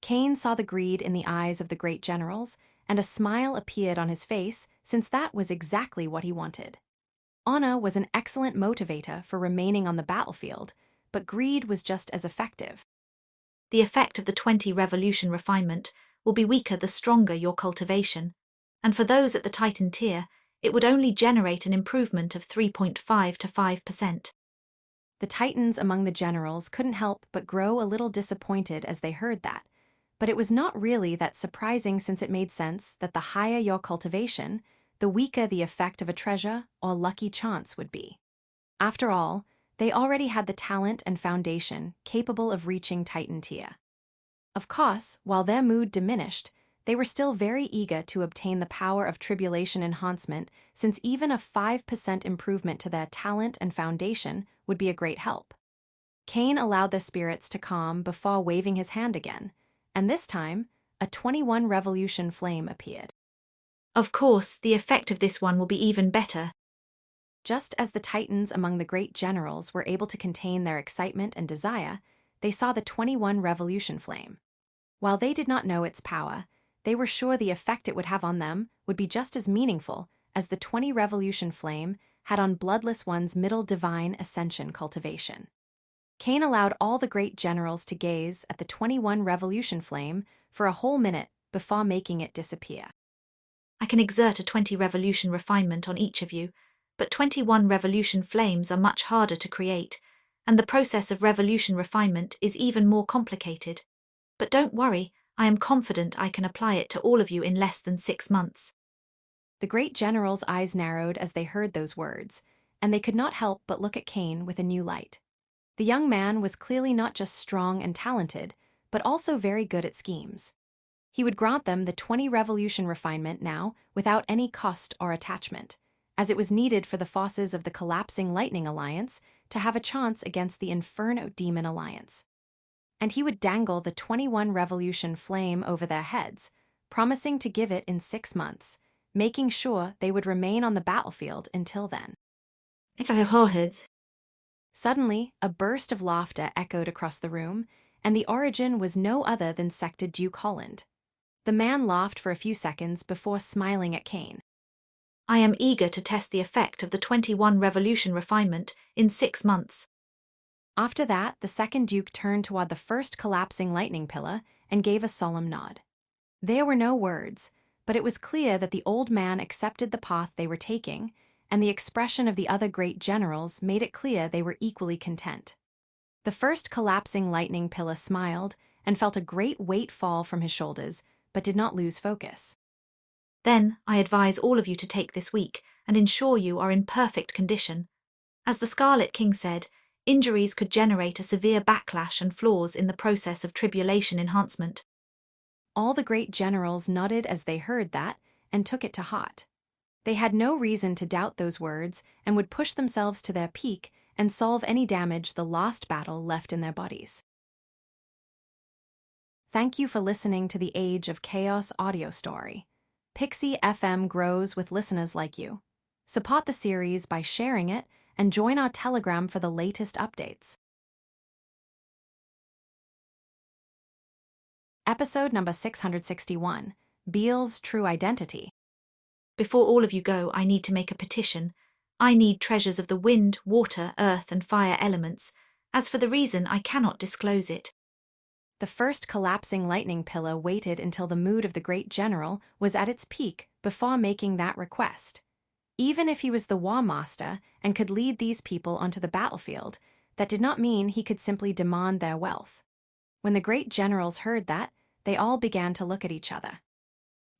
Cain saw the greed in the eyes of the great generals, and a smile appeared on his face since that was exactly what he wanted. Honor was an excellent motivator for remaining on the battlefield, but greed was just as effective. The effect of the 20 revolution refinement will be weaker the stronger your cultivation, and for those at the Titan tier, it would only generate an improvement of 3.5 to 5%. The Titans among the generals couldn't help but grow a little disappointed as they heard that, but it was not really that surprising since it made sense that the higher your cultivation, the weaker the effect of a treasure or lucky chance would be. After all, they already had the talent and foundation capable of reaching Titan tier. Of course, while their mood diminished, they were still very eager to obtain the power of tribulation enhancement, since even a 5% improvement to their talent and foundation would be a great help. Cain allowed their spirits to calm before waving his hand again, and this time, a 21 revolution flame appeared. Of course, the effect of this one will be even better. Just as the Titans among the great generals were able to contain their excitement and desire, they saw the 21 revolution flame. While they did not know its power, they were sure the effect it would have on them would be just as meaningful as the 20 revolution flame had on Bloodless One's middle divine ascension cultivation. Cain allowed all the great generals to gaze at the 21 revolution flame for a whole minute before making it disappear. I can exert a 20 revolution refinement on each of you, but 21 revolution flames are much harder to create, and the process of revolution refinement is even more complicated. But don't worry, I am confident I can apply it to all of you in less than 6 months. The great general's eyes narrowed as they heard those words, and they could not help but look at Cain with a new light. The young man was clearly not just strong and talented, but also very good at schemes. He would grant them the 20 revolution refinement now without any cost or attachment, as it was needed for the forces of the collapsing Lightning Alliance to have a chance against the Inferno Demon Alliance. And he would dangle the 21 revolution flame over their heads, promising to give it in 6 months, making sure they would remain on the battlefield until then. Suddenly, a burst of laughter echoed across the room, and the origin was no other than Sector Duke Holland. The man laughed for a few seconds before smiling at Cain. I am eager to test the effect of the 21 revolution refinement in 6 months. After that, the second Duke turned toward the first collapsing lightning pillar and gave a solemn nod. There were no words, but it was clear that the old man accepted the path they were taking, and the expression of the other great generals made it clear they were equally content. The first collapsing lightning pillar smiled and felt a great weight fall from his shoulders, but did not lose focus. Then I advise all of you to take this week and ensure you are in perfect condition. As the Scarlet King said, injuries could generate a severe backlash and flaws in the process of tribulation enhancement. All the great generals nodded as they heard that and took it to heart. They had no reason to doubt those words and would push themselves to their peak and solve any damage the lost battle left in their bodies. Thank you for listening to the Age of Chaos audio story. Pixie FM grows with listeners like you. Support the series by sharing it and join our Telegram for the latest updates. Episode number 661, Beale's True Identity. Before all of you go, I need to make a petition. I need treasures of the wind, water, earth, and fire elements. As for the reason, I cannot disclose it. The first collapsing lightning pillar waited until the mood of the great general was at its peak before making that request. Even if he was the war master and could lead these people onto the battlefield, that did not mean he could simply demand their wealth. When the great generals heard that, they all began to look at each other.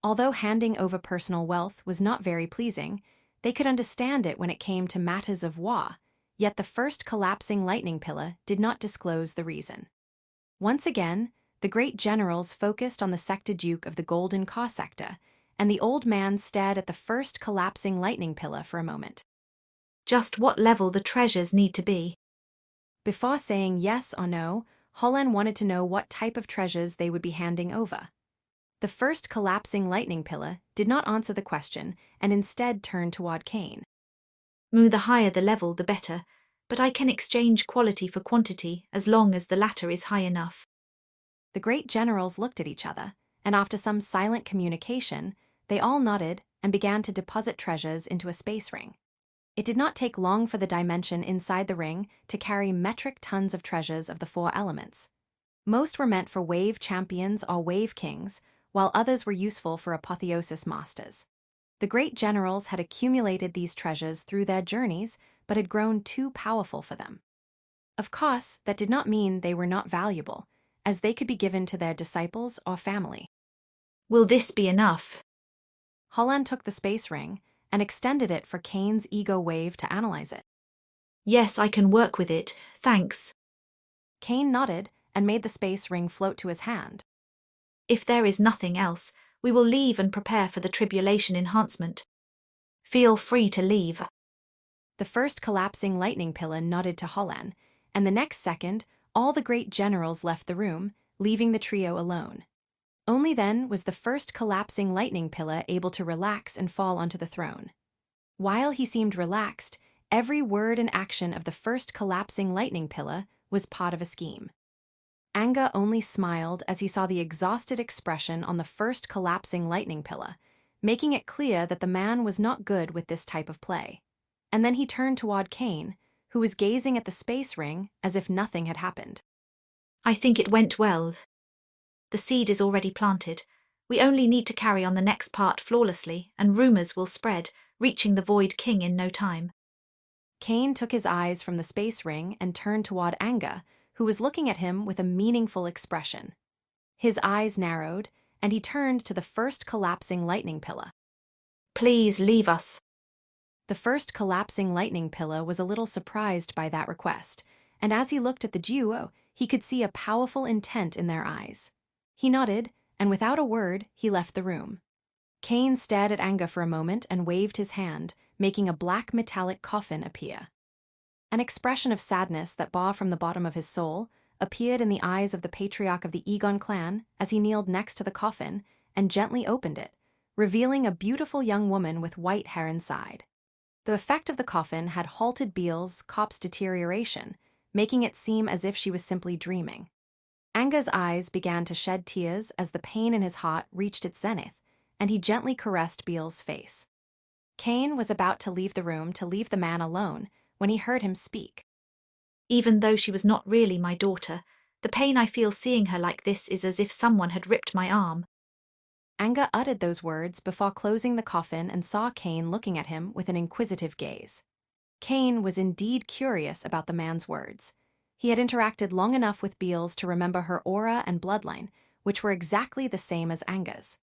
Although handing over personal wealth was not very pleasing, they could understand it when it came to matters of war, yet the first collapsing lightning pillar did not disclose the reason. Once again, the great generals focused on the sector duke of the Golden Car sector, and the old man stared at the first collapsing lightning pillar for a moment. Just what level the treasures need to be. Before saying yes or no, Holland wanted to know what type of treasures they would be handing over. The first collapsing lightning pillar did not answer the question and instead turned toward Kane. The higher the level, the better, but I can exchange quality for quantity as long as the latter is high enough. The great generals looked at each other, and after some silent communication, they all nodded and began to deposit treasures into a space ring. It did not take long for the dimension inside the ring to carry metric tons of treasures of the four elements. Most were meant for wave champions or wave kings, while others were useful for apotheosis masters. The great generals had accumulated these treasures through their journeys, but had grown too powerful for them. Of course, that did not mean they were not valuable, as they could be given to their disciples or family. Will this be enough? Holland took the space ring and extended it for Kane's ego wave to analyze it. Yes, I can work with it, thanks. Kane nodded and made the space ring float to his hand. If there is nothing else, we will leave and prepare for the tribulation enhancement. Feel free to leave. The first collapsing lightning pillar nodded to Holland, and the next second, all the great generals left the room, leaving the trio alone. Only then was the first collapsing lightning pillar able to relax and fall onto the throne. While he seemed relaxed, every word and action of the first collapsing lightning pillar was part of a scheme. Anga only smiled as he saw the exhausted expression on the first collapsing lightning pillar, making it clear that the man was not good with this type of play. And then he turned toward Kane, who was gazing at the space ring as if nothing had happened. I think it went well. The seed is already planted. We only need to carry on the next part flawlessly, and rumors will spread, reaching the Void King in no time. Kane took his eyes from the space ring and turned toward Anga, who was looking at him with a meaningful expression. His eyes narrowed, and he turned to the first collapsing lightning pillar. Please leave us. The first collapsing lightning pillar was a little surprised by that request, and as he looked at the duo, he could see a powerful intent in their eyes. He nodded, and without a word, he left the room. Kane stared at Anga for a moment and waved his hand, making a black metallic coffin appear. An expression of sadness that bore from the bottom of his soul appeared in the eyes of the patriarch of the Egon clan as he kneeled next to the coffin and gently opened it, revealing a beautiful young woman with white hair inside. The effect of the coffin had halted Beale's corpse deterioration, making it seem as if she was simply dreaming. Anga's eyes began to shed tears as the pain in his heart reached its zenith, and he gently caressed Beale's face. Kane was about to leave the room to leave the man alone when he heard him speak. Even though she was not really my daughter, the pain I feel seeing her like this is as if someone had ripped my arm. Anga uttered those words before closing the coffin and saw Kane looking at him with an inquisitive gaze. Kane was indeed curious about the man's words. He had interacted long enough with Beale's to remember her aura and bloodline, which were exactly the same as Anga's.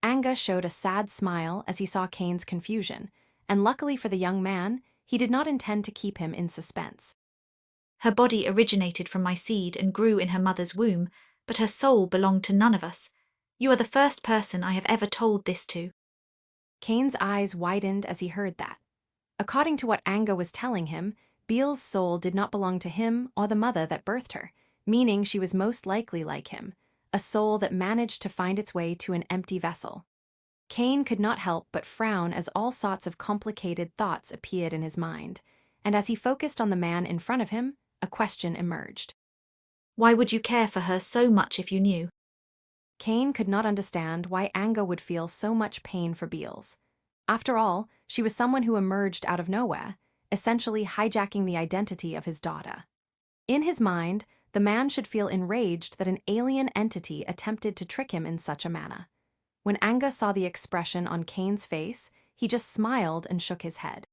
Anga showed a sad smile as he saw Kane's confusion, and luckily for the young man, he did not intend to keep him in suspense. Her body originated from my seed and grew in her mother's womb, but her soul belonged to none of us. You are the first person I have ever told this to. Kane's eyes widened as he heard that. According to what Anga was telling him, Beale's soul did not belong to him or the mother that birthed her, meaning she was most likely like him, a soul that managed to find its way to an empty vessel. Cain could not help but frown as all sorts of complicated thoughts appeared in his mind, and as he focused on the man in front of him, a question emerged. Why would you care for her so much if you knew? Cain could not understand why Anga would feel so much pain for Beals. After all, she was someone who emerged out of nowhere, essentially hijacking the identity of his daughter. In his mind, the man should feel enraged that an alien entity attempted to trick him in such a manner. When Anga saw the expression on Cain's face, he just smiled and shook his head.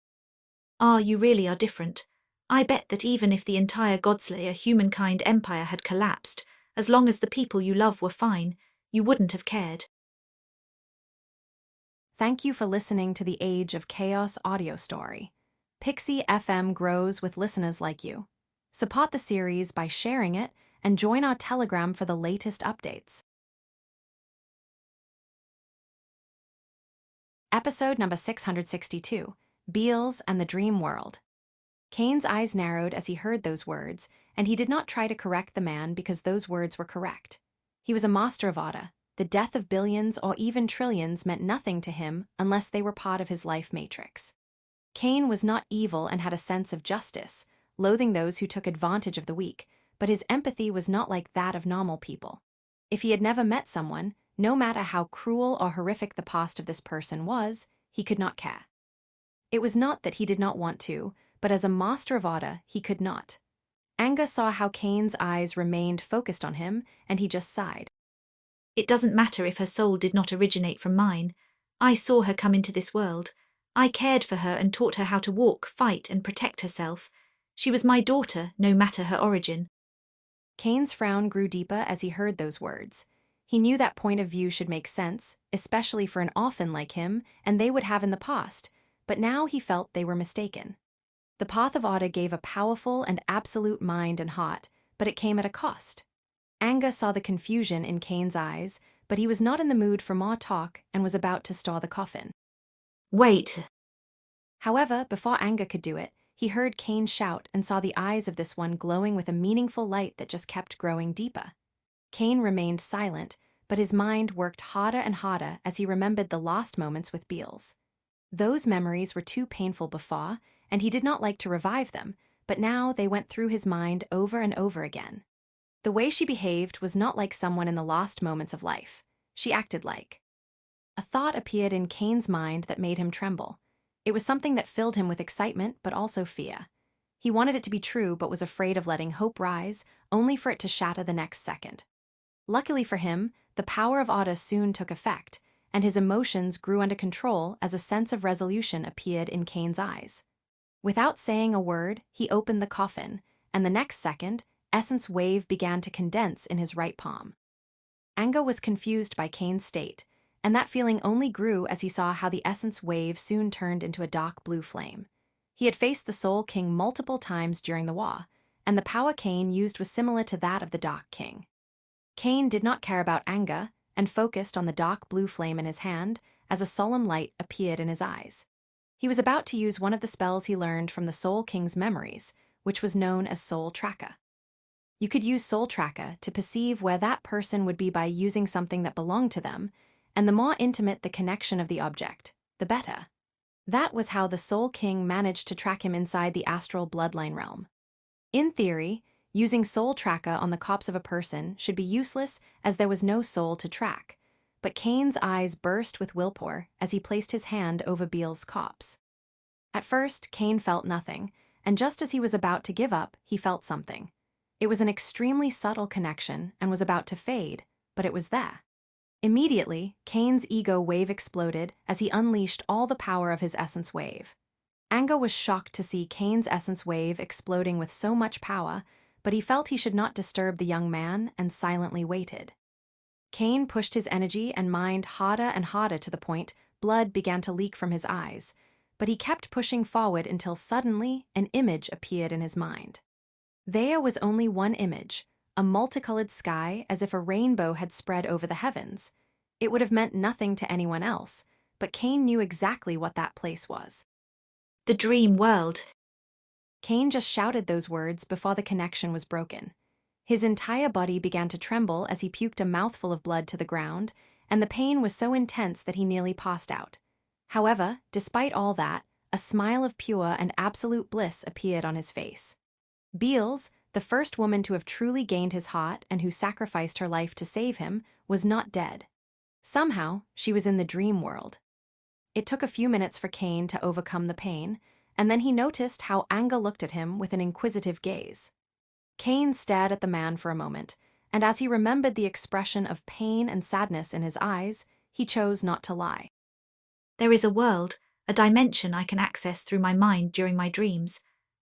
Ah, you really are different. I bet that even if the entire Godslayer humankind empire had collapsed, as long as the people you love were fine, you wouldn't have cared. Thank you for listening to the Age of Chaos audio story. Pixie FM grows with listeners like you. Support the series by sharing it and join our Telegram for the latest updates. Episode number 662, Beals and the Dream World. Cain's eyes narrowed as he heard those words, and he did not try to correct the man because those words were correct. He was a master of order. The death of billions or even trillions meant nothing to him unless they were part of his life matrix. Cain was not evil and had a sense of justice, loathing those who took advantage of the weak, but his empathy was not like that of normal people. If he had never met someone, no matter how cruel or horrific the past of this person was, he could not care. It was not that he did not want to, but as a master of order, he could not. Anga saw how Cain's eyes remained focused on him, and he just sighed. It doesn't matter if her soul did not originate from mine. I saw her come into this world. I cared for her and taught her how to walk, fight, and protect herself. She was my daughter, no matter her origin. Cain's frown grew deeper as he heard those words. He knew that point of view should make sense, especially for an orphan like him, and they would have in the past, but now he felt they were mistaken. The path of order gave a powerful and absolute mind and heart, but it came at a cost. Anga saw the confusion in Cain's eyes, but he was not in the mood for more talk and was about to store the coffin. Wait. However, before Anga could do it, he heard Cain shout and saw the eyes of this one glowing with a meaningful light that just kept growing deeper. Cain remained silent, but his mind worked harder and harder as he remembered the lost moments with Beals. Those memories were too painful before, and he did not like to revive them, but now they went through his mind over and over again. The way she behaved was not like someone in the lost moments of life. She acted like. A thought appeared in Cain's mind that made him tremble. It was something that filled him with excitement but also fear. He wanted it to be true but was afraid of letting hope rise, only for it to shatter the next second. Luckily for him, the power of Otta soon took effect, and his emotions grew under control as a sense of resolution appeared in Cain's eyes. Without saying a word, he opened the coffin, and the next second, Essence Wave began to condense in his right palm. Anga was confused by Cain's state, and that feeling only grew as he saw how the Essence Wave soon turned into a dark blue flame. He had faced the Soul King multiple times during the war, and the power Cain used was similar to that of the Dark King. Cain did not care about Anga and focused on the dark blue flame in his hand as a solemn light appeared in his eyes. He was about to use one of the spells he learned from the Soul King's memories, which was known as Soul Tracker. You could use Soul Tracker to perceive where that person would be by using something that belonged to them, and the more intimate the connection of the object, the better. That was how the Soul King managed to track him inside the astral bloodline realm. In theory, using Soul Tracker on the corpse of a person should be useless as there was no soul to track, but Cain's eyes burst with willpower as he placed his hand over Beals' corpse. At first, Cain felt nothing, and just as he was about to give up, he felt something. It was an extremely subtle connection and was about to fade, but it was there. Immediately, Cain's ego wave exploded as he unleashed all the power of his essence wave. Anga was shocked to see Cain's essence wave exploding with so much power, but he felt he should not disturb the young man and silently waited. Cain pushed his energy and mind harder and harder to the point blood began to leak from his eyes, but he kept pushing forward until suddenly an image appeared in his mind. There was only one image, a multicolored sky as if a rainbow had spread over the heavens. It would have meant nothing to anyone else, but Cain knew exactly what that place was. The dream world. Cain just shouted those words before the connection was broken. His entire body began to tremble as he puked a mouthful of blood to the ground, and the pain was so intense that he nearly passed out. However, despite all that, a smile of pure and absolute bliss appeared on his face. Beals, the first woman to have truly gained his heart and who sacrificed her life to save him, was not dead. Somehow, she was in the dream world. It took a few minutes for Cain to overcome the pain, and then he noticed how Anga looked at him with an inquisitive gaze. Cain stared at the man for a moment, and as he remembered the expression of pain and sadness in his eyes, he chose not to lie. There is a world, a dimension I can access through my mind during my dreams.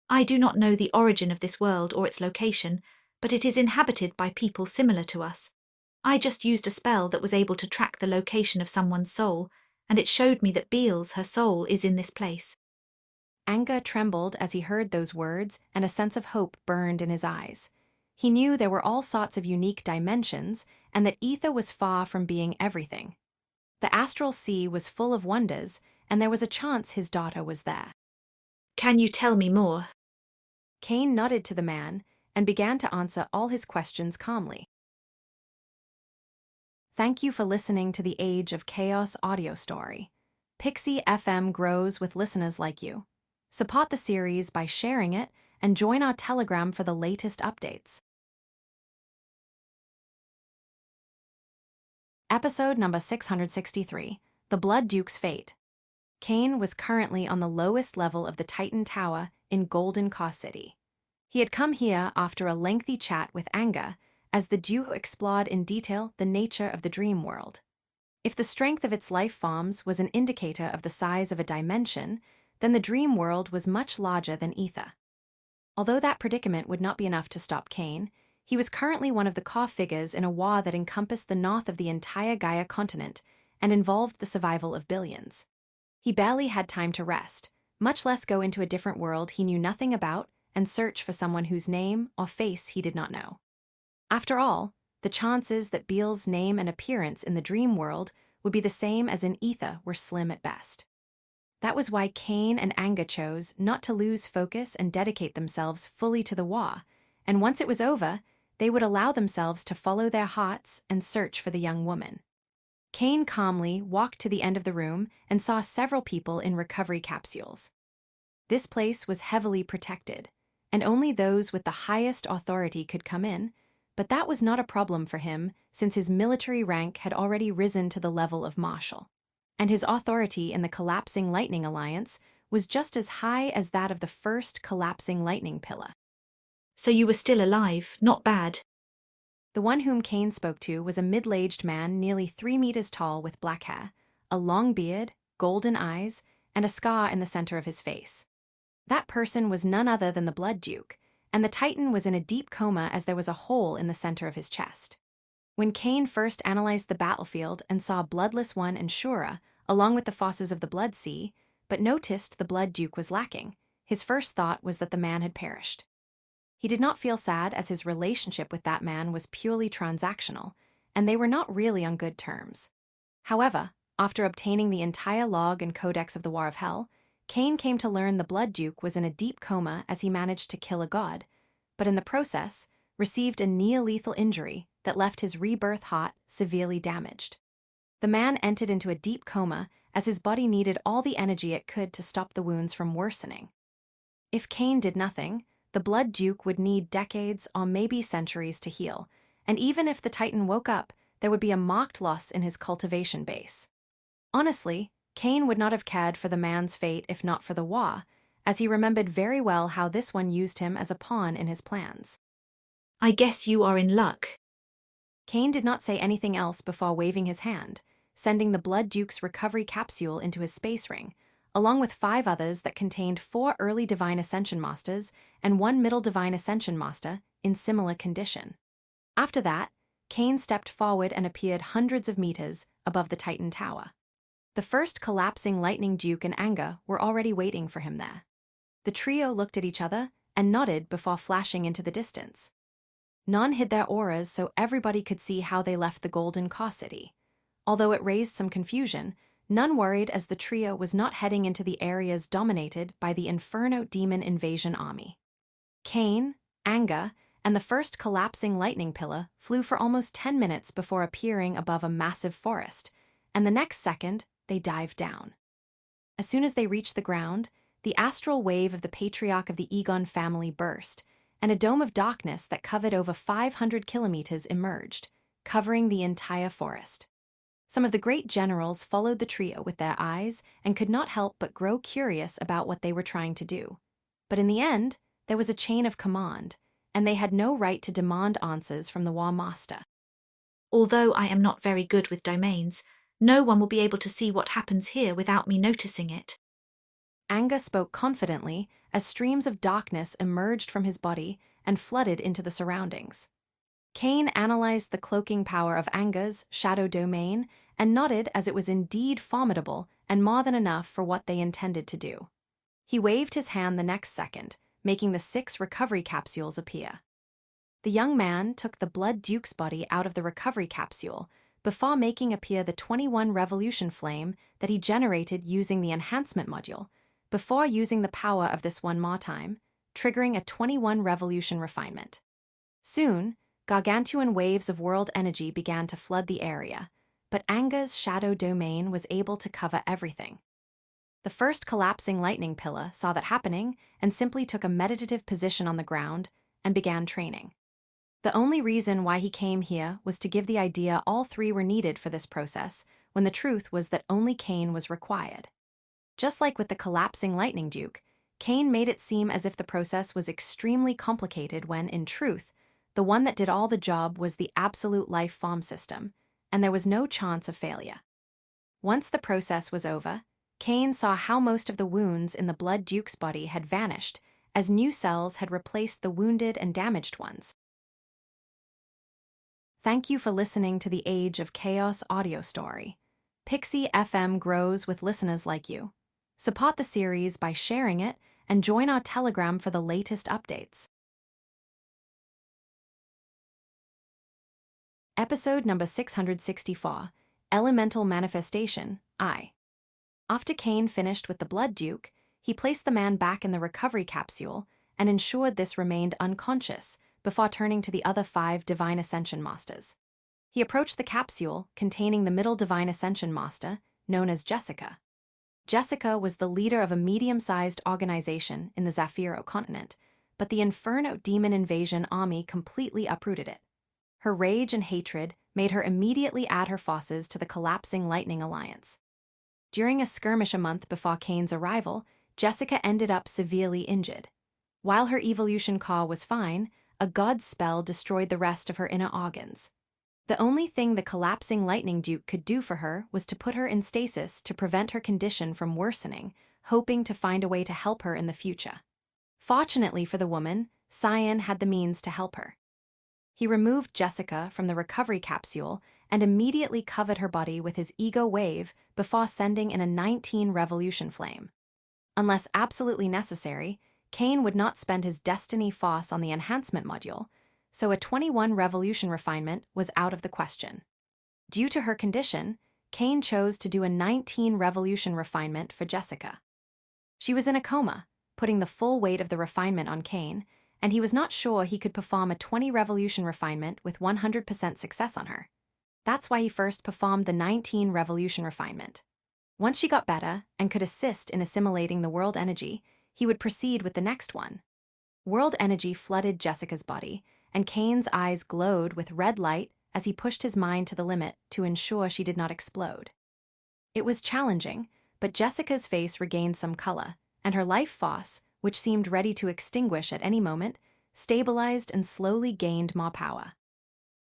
I do not know the origin of this world or its location, but it is inhabited by people similar to us. I just used a spell that was able to track the location of someone's soul, and it showed me that Beals, her soul, is in this place. Anga trembled as he heard those words, and a sense of hope burned in his eyes. He knew there were all sorts of unique dimensions, and that Ether was far from being everything. The astral sea was full of wonders, and there was a chance his daughter was there. Can you tell me more? Cain nodded to the man and began to answer all his questions calmly. Thank you for listening to the Age of Chaos audio story. Pixie FM grows with listeners like you. Support the series by sharing it and join our Telegram for the latest updates. Episode number 663, The Blood Duke's Fate. Cain was currently on the lowest level of the Titan Tower in Golden Car City. He had come here after a lengthy chat with Anga, as the Duke explored in detail the nature of the dream world. If the strength of its life forms was an indicator of the size of a dimension, then the dream world was much larger than Ether. Although that predicament would not be enough to stop Cain, he was currently one of the core figures in a war that encompassed the north of the entire Gaia continent and involved the survival of billions. He barely had time to rest, much less go into a different world he knew nothing about and search for someone whose name or face he did not know. After all, the chances that Beals' name and appearance in the dream world would be the same as in Ether were slim at best. That was why Cain and Anga chose not to lose focus and dedicate themselves fully to the war, and once it was over, they would allow themselves to follow their hearts and search for the young woman. Cain calmly walked to the end of the room and saw several people in recovery capsules. This place was heavily protected, and only those with the highest authority could come in, but that was not a problem for him since his military rank had already risen to the level of marshal, and his authority in the Collapsing Lightning Alliance was just as high as that of the first Collapsing Lightning Pillar. So you were still alive, not bad. The one whom Cain spoke to was a middle-aged man nearly 3 meters tall with black hair, a long beard, golden eyes, and a scar in the center of his face. That person was none other than the Blood Duke, and the Titan was in a deep coma as there was a hole in the center of his chest. When Cain first analyzed the battlefield and saw Bloodless One and Shura, along with the forces of the Blood Sea, but noticed the Blood Duke was lacking, his first thought was that the man had perished. He did not feel sad as his relationship with that man was purely transactional, and they were not really on good terms. However, after obtaining the entire log and codex of the War of Hell, Cain came to learn the Blood Duke was in a deep coma as he managed to kill a god, but in the process, received a near-lethal injury that left his rebirth heart severely damaged. The man entered into a deep coma as his body needed all the energy it could to stop the wounds from worsening. If Cain did nothing, the Blood Duke would need decades or maybe centuries to heal, and even if the Titan woke up, there would be a marked loss in his cultivation base. Honestly, Cain would not have cared for the man's fate if not for the Wa, as he remembered very well how this one used him as a pawn in his plans. I guess you are in luck. Cain did not say anything else before waving his hand, sending the Blood Duke's recovery capsule into his space ring, along with 5 others that contained 4 early Divine Ascension Masters and 1 Middle Divine Ascension Master in similar condition. After that, Cain stepped forward and appeared hundreds of meters above the Titan Tower. The first Collapsing Lightning Duke and Anga were already waiting for him there. The trio looked at each other and nodded before flashing into the distance. None hid their auras so everybody could see how they left the Golden Car City. Although it raised some confusion, none worried as the trio was not heading into the areas dominated by the Inferno Demon Invasion Army. Cain, Anga, and the first collapsing lightning pillar flew for almost 10 minutes before appearing above a massive forest, and the next second, they dived down. As soon as they reached the ground, the astral wave of the patriarch of the Egon family burst, and a dome of darkness that covered over 500 kilometers emerged, covering the entire forest. Some of the great generals followed the trio with their eyes and could not help but grow curious about what they were trying to do. But in the end, there was a chain of command, and they had no right to demand answers from the War Master. Although I am not very good with domains, no one will be able to see what happens here without me noticing it. Anga spoke confidently as streams of darkness emerged from his body and flooded into the surroundings. Kane analyzed the cloaking power of Anga's shadow domain and nodded as it was indeed formidable and more than enough for what they intended to do. He waved his hand the next second, making the 6 recovery capsules appear. The young man took the Blood Duke's body out of the recovery capsule before making appear the 21 revolution flame that he generated using the enhancement module, before using the power of this one more time, triggering a 21 revolution refinement. Soon, gargantuan waves of world energy began to flood the area, but Anga's shadow domain was able to cover everything. The first collapsing lightning pillar saw that happening and simply took a meditative position on the ground and began training. The only reason why he came here was to give the idea all 3 were needed for this process, when the truth was that only Kane was required. Just like with the collapsing lightning duke, Kane made it seem as if the process was extremely complicated when, in truth, the one that did all the job was the absolute life form system, and there was no chance of failure. Once the process was over, Kane saw how most of the wounds in the Blood Duke's body had vanished, as new cells had replaced the wounded and damaged ones. Thank you for listening to the Age of Chaos audio story. Pixie FM grows with listeners like you. Support the series by sharing it and join our Telegram for the latest updates. Episode number 664, Elemental Manifestation, I. After Kane finished with the Blood Duke, he placed the man back in the recovery capsule and ensured this remained unconscious before turning to the other 5 Divine Ascension Masters. He approached the capsule containing the middle Divine Ascension Master, known as Jessica. Jessica was the leader of a medium-sized organization in the Zafiro continent, but the Inferno demon invasion army completely uprooted it. Her rage and hatred made her immediately add her forces to the collapsing Lightning Alliance. During a skirmish a month before Kane's arrival, Jessica ended up severely injured. While her evolution core was fine, a god spell destroyed the rest of her inner organs. The only thing the collapsing Lightning Duke could do for her was to put her in stasis to prevent her condition from worsening, hoping to find a way to help her in the future. Fortunately for the woman, Cyan had the means to help her. He removed Jessica from the recovery capsule and immediately covered her body with his ego wave before sending in a 19 revolution flame. Unless absolutely necessary, Kane would not spend his destiny force on the enhancement module, so a 21 revolution refinement was out of the question. Due to her condition, Kane chose to do a 19 revolution refinement for Jessica. She was in a coma, putting the full weight of the refinement on Kane, and he was not sure he could perform a 20 revolution refinement with 100% success on her. That's why he first performed the 19 revolution refinement. Once she got better and could assist in assimilating the world energy, he would proceed with the next one. World energy flooded Jessica's body, and Kane's eyes glowed with red light as he pushed his mind to the limit to ensure she did not explode. It was challenging, but Jessica's face regained some color, and her life force, which seemed ready to extinguish at any moment, stabilized and slowly gained more power.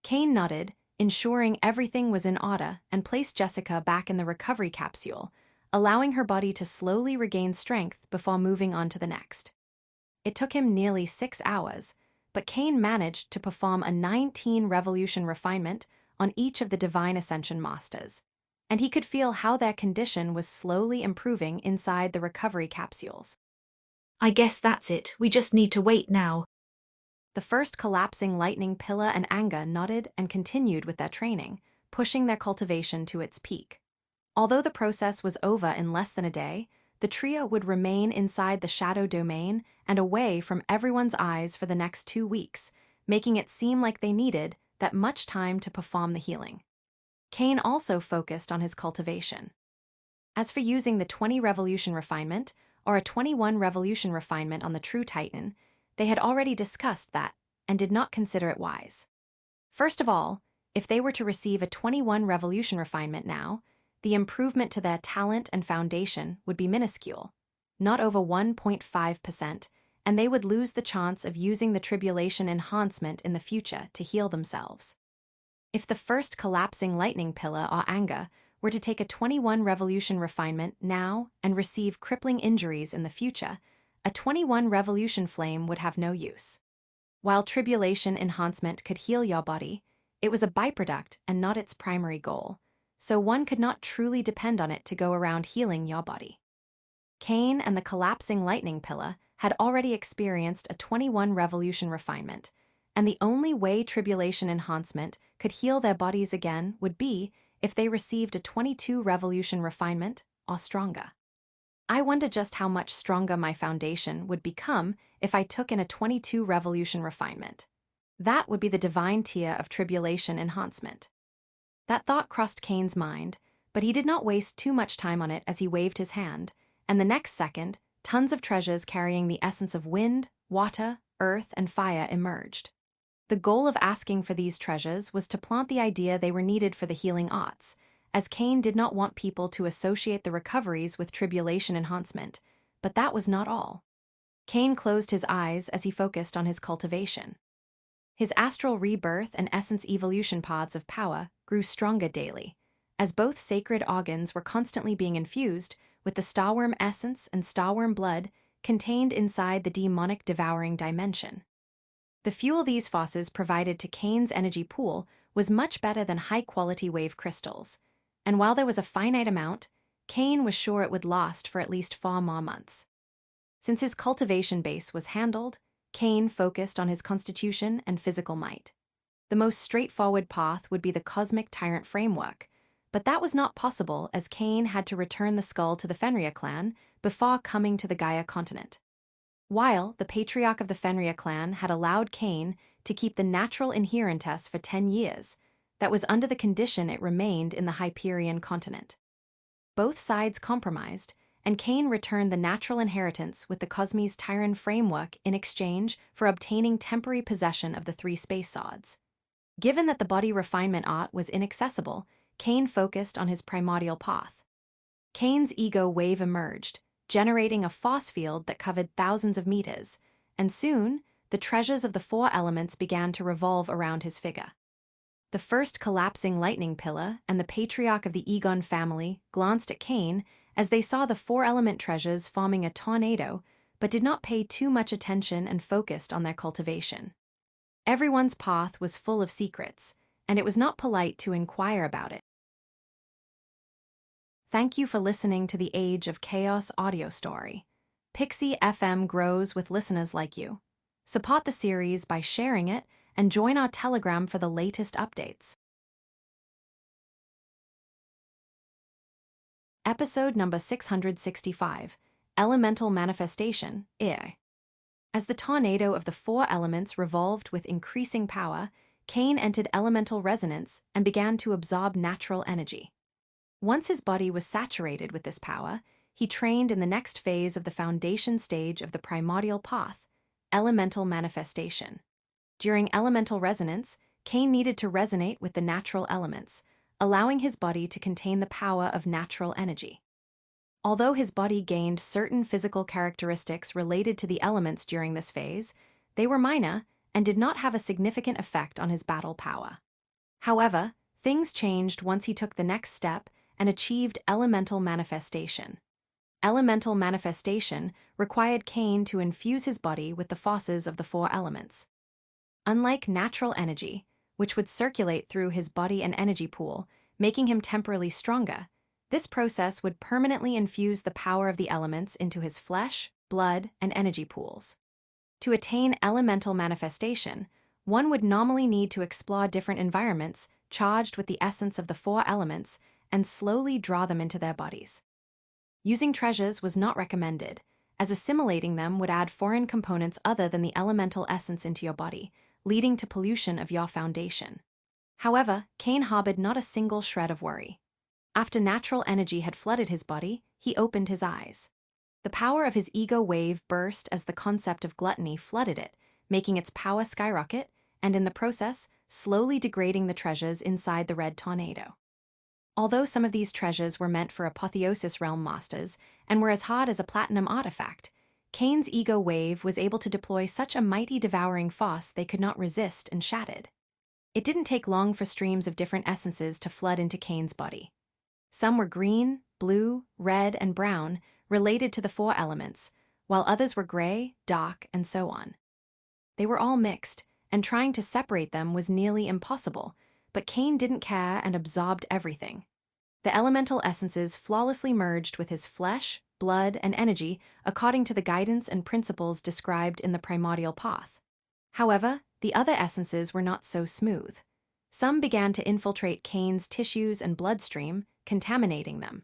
Kane nodded, ensuring everything was in order, and placed Jessica back in the recovery capsule, allowing her body to slowly regain strength before moving on to the next. It took him nearly 6 hours, but Kane managed to perform a 19 revolution refinement on each of the Divine Ascension Masters, and he could feel how their condition was slowly improving inside the recovery capsules. I guess that's it. We just need to wait now. The first collapsing lightning Pilla and Anga nodded and continued with their training, pushing their cultivation to its peak. Although the process was over in less than a day, the trio would remain inside the shadow domain and away from everyone's eyes for the next 2 weeks, making it seem like they needed that much time to perform the healing. Cain also focused on his cultivation. As for using the 20 revolution refinement or a 21 revolution refinement on the true Titan, they had already discussed that and did not consider it wise. First of all, if they were to receive a 21 revolution refinement now, the improvement to their talent and foundation would be minuscule, not over 1.5%, and they would lose the chance of using the tribulation enhancement in the future to heal themselves. If the first collapsing lightning pillar or Anga were to take a 21 revolution refinement now and receive crippling injuries in the future, a 21 revolution flame would have no use. While tribulation enhancement could heal your body, it was a byproduct and not its primary goal, so one could not truly depend on it to go around healing your body. Cain and the collapsing lightning pillar had already experienced a 21 revolution refinement, and the only way tribulation enhancement could heal their bodies again would be if they received a 22 revolution refinement or stronger. I wonder just how much stronger my foundation would become if I took in a 22 revolution refinement. That would be the divine tier of tribulation enhancement. That thought crossed Cain's mind, but he did not waste too much time on it as he waved his hand, and the next second, tons of treasures carrying the essence of wind, water, earth, and fire emerged. The goal of asking for these treasures was to plant the idea they were needed for the healing arts, as Cain did not want people to associate the recoveries with tribulation enhancement, but that was not all. Cain closed his eyes as he focused on his cultivation. His astral rebirth and essence evolution paths of power grew stronger daily, as both sacred organs were constantly being infused with the starworm essence and starworm blood contained inside the demonic devouring dimension. The fuel these forces provided to Cain's energy pool was much better than high-quality wave crystals, and while there was a finite amount, Cain was sure it would last for at least 4 more months. Since his cultivation base was handled, Cain focused on his constitution and physical might. The most straightforward path would be the cosmic tyrant framework, but that was not possible as Cain had to return the skull to the Fenrir clan before coming to the Gaia continent. While the patriarch of the Fenrir clan had allowed Cain to keep the natural inherentess for 10 years, that was under the condition it remained in the Hyperion continent. Both sides compromised, and Cain returned the natural inheritance with the Cosmi's Tyran framework in exchange for obtaining temporary possession of the 3 space swords. Given that the body refinement art was inaccessible, Cain focused on his primordial path. Cain's ego wave emerged, generating a force field that covered thousands of meters, and soon, the treasures of the 4 elements began to revolve around his figure. The first collapsing lightning pillar and the patriarch of the Egon family glanced at Cain as they saw the 4-element treasures forming a tornado, but did not pay too much attention and focused on their cultivation. Everyone's path was full of secrets, and it was not polite to inquire about it. Thank you for listening to the Age of Chaos audio story. Pixie FM grows with listeners like you. Support the series by sharing it and join our Telegram for the latest updates. Episode number 665, Elemental Manifestation, I. As the tornado of the 4 elements revolved with increasing power, Cain entered elemental resonance and began to absorb natural energy. Once his body was saturated with this power, he trained in the next phase of the foundation stage of the primordial path, elemental manifestation. During elemental resonance, Cain needed to resonate with the natural elements, allowing his body to contain the power of natural energy. Although his body gained certain physical characteristics related to the elements during this phase, they were minor and did not have a significant effect on his battle power. However, things changed once he took the next step and achieved elemental manifestation. Elemental manifestation required Cain to infuse his body with the forces of the 4 elements. Unlike natural energy, which would circulate through his body and energy pool, making him temporarily stronger, this process would permanently infuse the power of the elements into his flesh, blood, and energy pools. To attain elemental manifestation, one would normally need to explore different environments charged with the essence of the 4 elements and slowly draw them into their bodies. Using treasures was not recommended, as assimilating them would add foreign components other than the elemental essence into your body, leading to pollution of your foundation. However, Cain harbored not a single shred of worry. After natural energy had flooded his body, he opened his eyes. The power of his ego wave burst as the concept of gluttony flooded it, making its power skyrocket, and in the process, slowly degrading the treasures inside the red tornado. Although some of these treasures were meant for Apotheosis Realm masters and were as hard as a platinum artifact, Cain's ego wave was able to deploy such a mighty devouring force they could not resist and shattered. It didn't take long for streams of different essences to flood into Cain's body. Some were green, blue, red, and brown, related to the four elements, while others were gray, dark, and so on. They were all mixed, and trying to separate them was nearly impossible, but Cain didn't care and absorbed everything. The elemental essences flawlessly merged with his flesh, blood, and energy according to the guidance and principles described in the primordial path. However, the other essences were not so smooth. Some began to infiltrate Cain's tissues and bloodstream, contaminating them.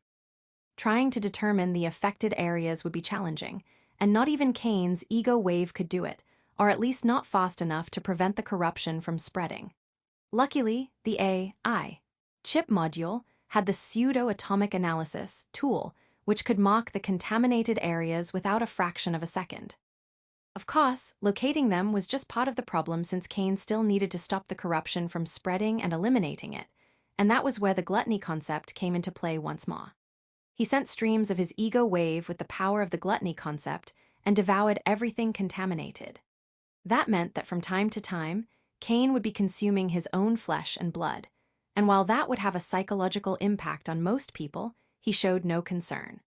Trying to determine the affected areas would be challenging, and not even Cain's ego wave could do it, or at least not fast enough to prevent the corruption from spreading. Luckily, the AI chip module had the pseudo-atomic analysis tool, which could mark the contaminated areas without a fraction of a second. Of course, locating them was just part of the problem since Cain still needed to stop the corruption from spreading and eliminating it, and that was where the gluttony concept came into play once more. He sent streams of his ego wave with the power of the gluttony concept and devoured everything contaminated. That meant that from time to time, Cain would be consuming his own flesh and blood, and while that would have a psychological impact on most people, he showed no concern.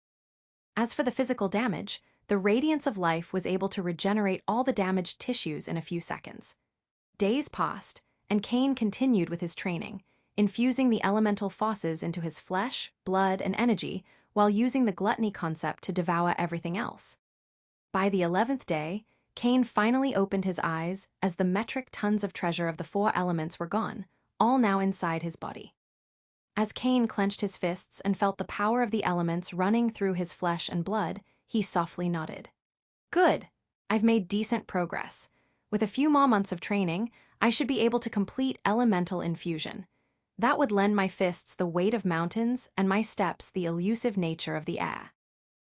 As for the physical damage, the radiance of life was able to regenerate all the damaged tissues in a few seconds. Days passed, and Cain continued with his training, infusing the elemental forces into his flesh, blood, and energy while using the gluttony concept to devour everything else. By the 11th day, Cain finally opened his eyes as the metric tons of treasure of the four elements were gone, all now inside his body. As Cain clenched his fists and felt the power of the elements running through his flesh and blood, he softly nodded. Good. I've made decent progress. With a few more months of training, I should be able to complete elemental infusion. That would lend my fists the weight of mountains and my steps the elusive nature of the air.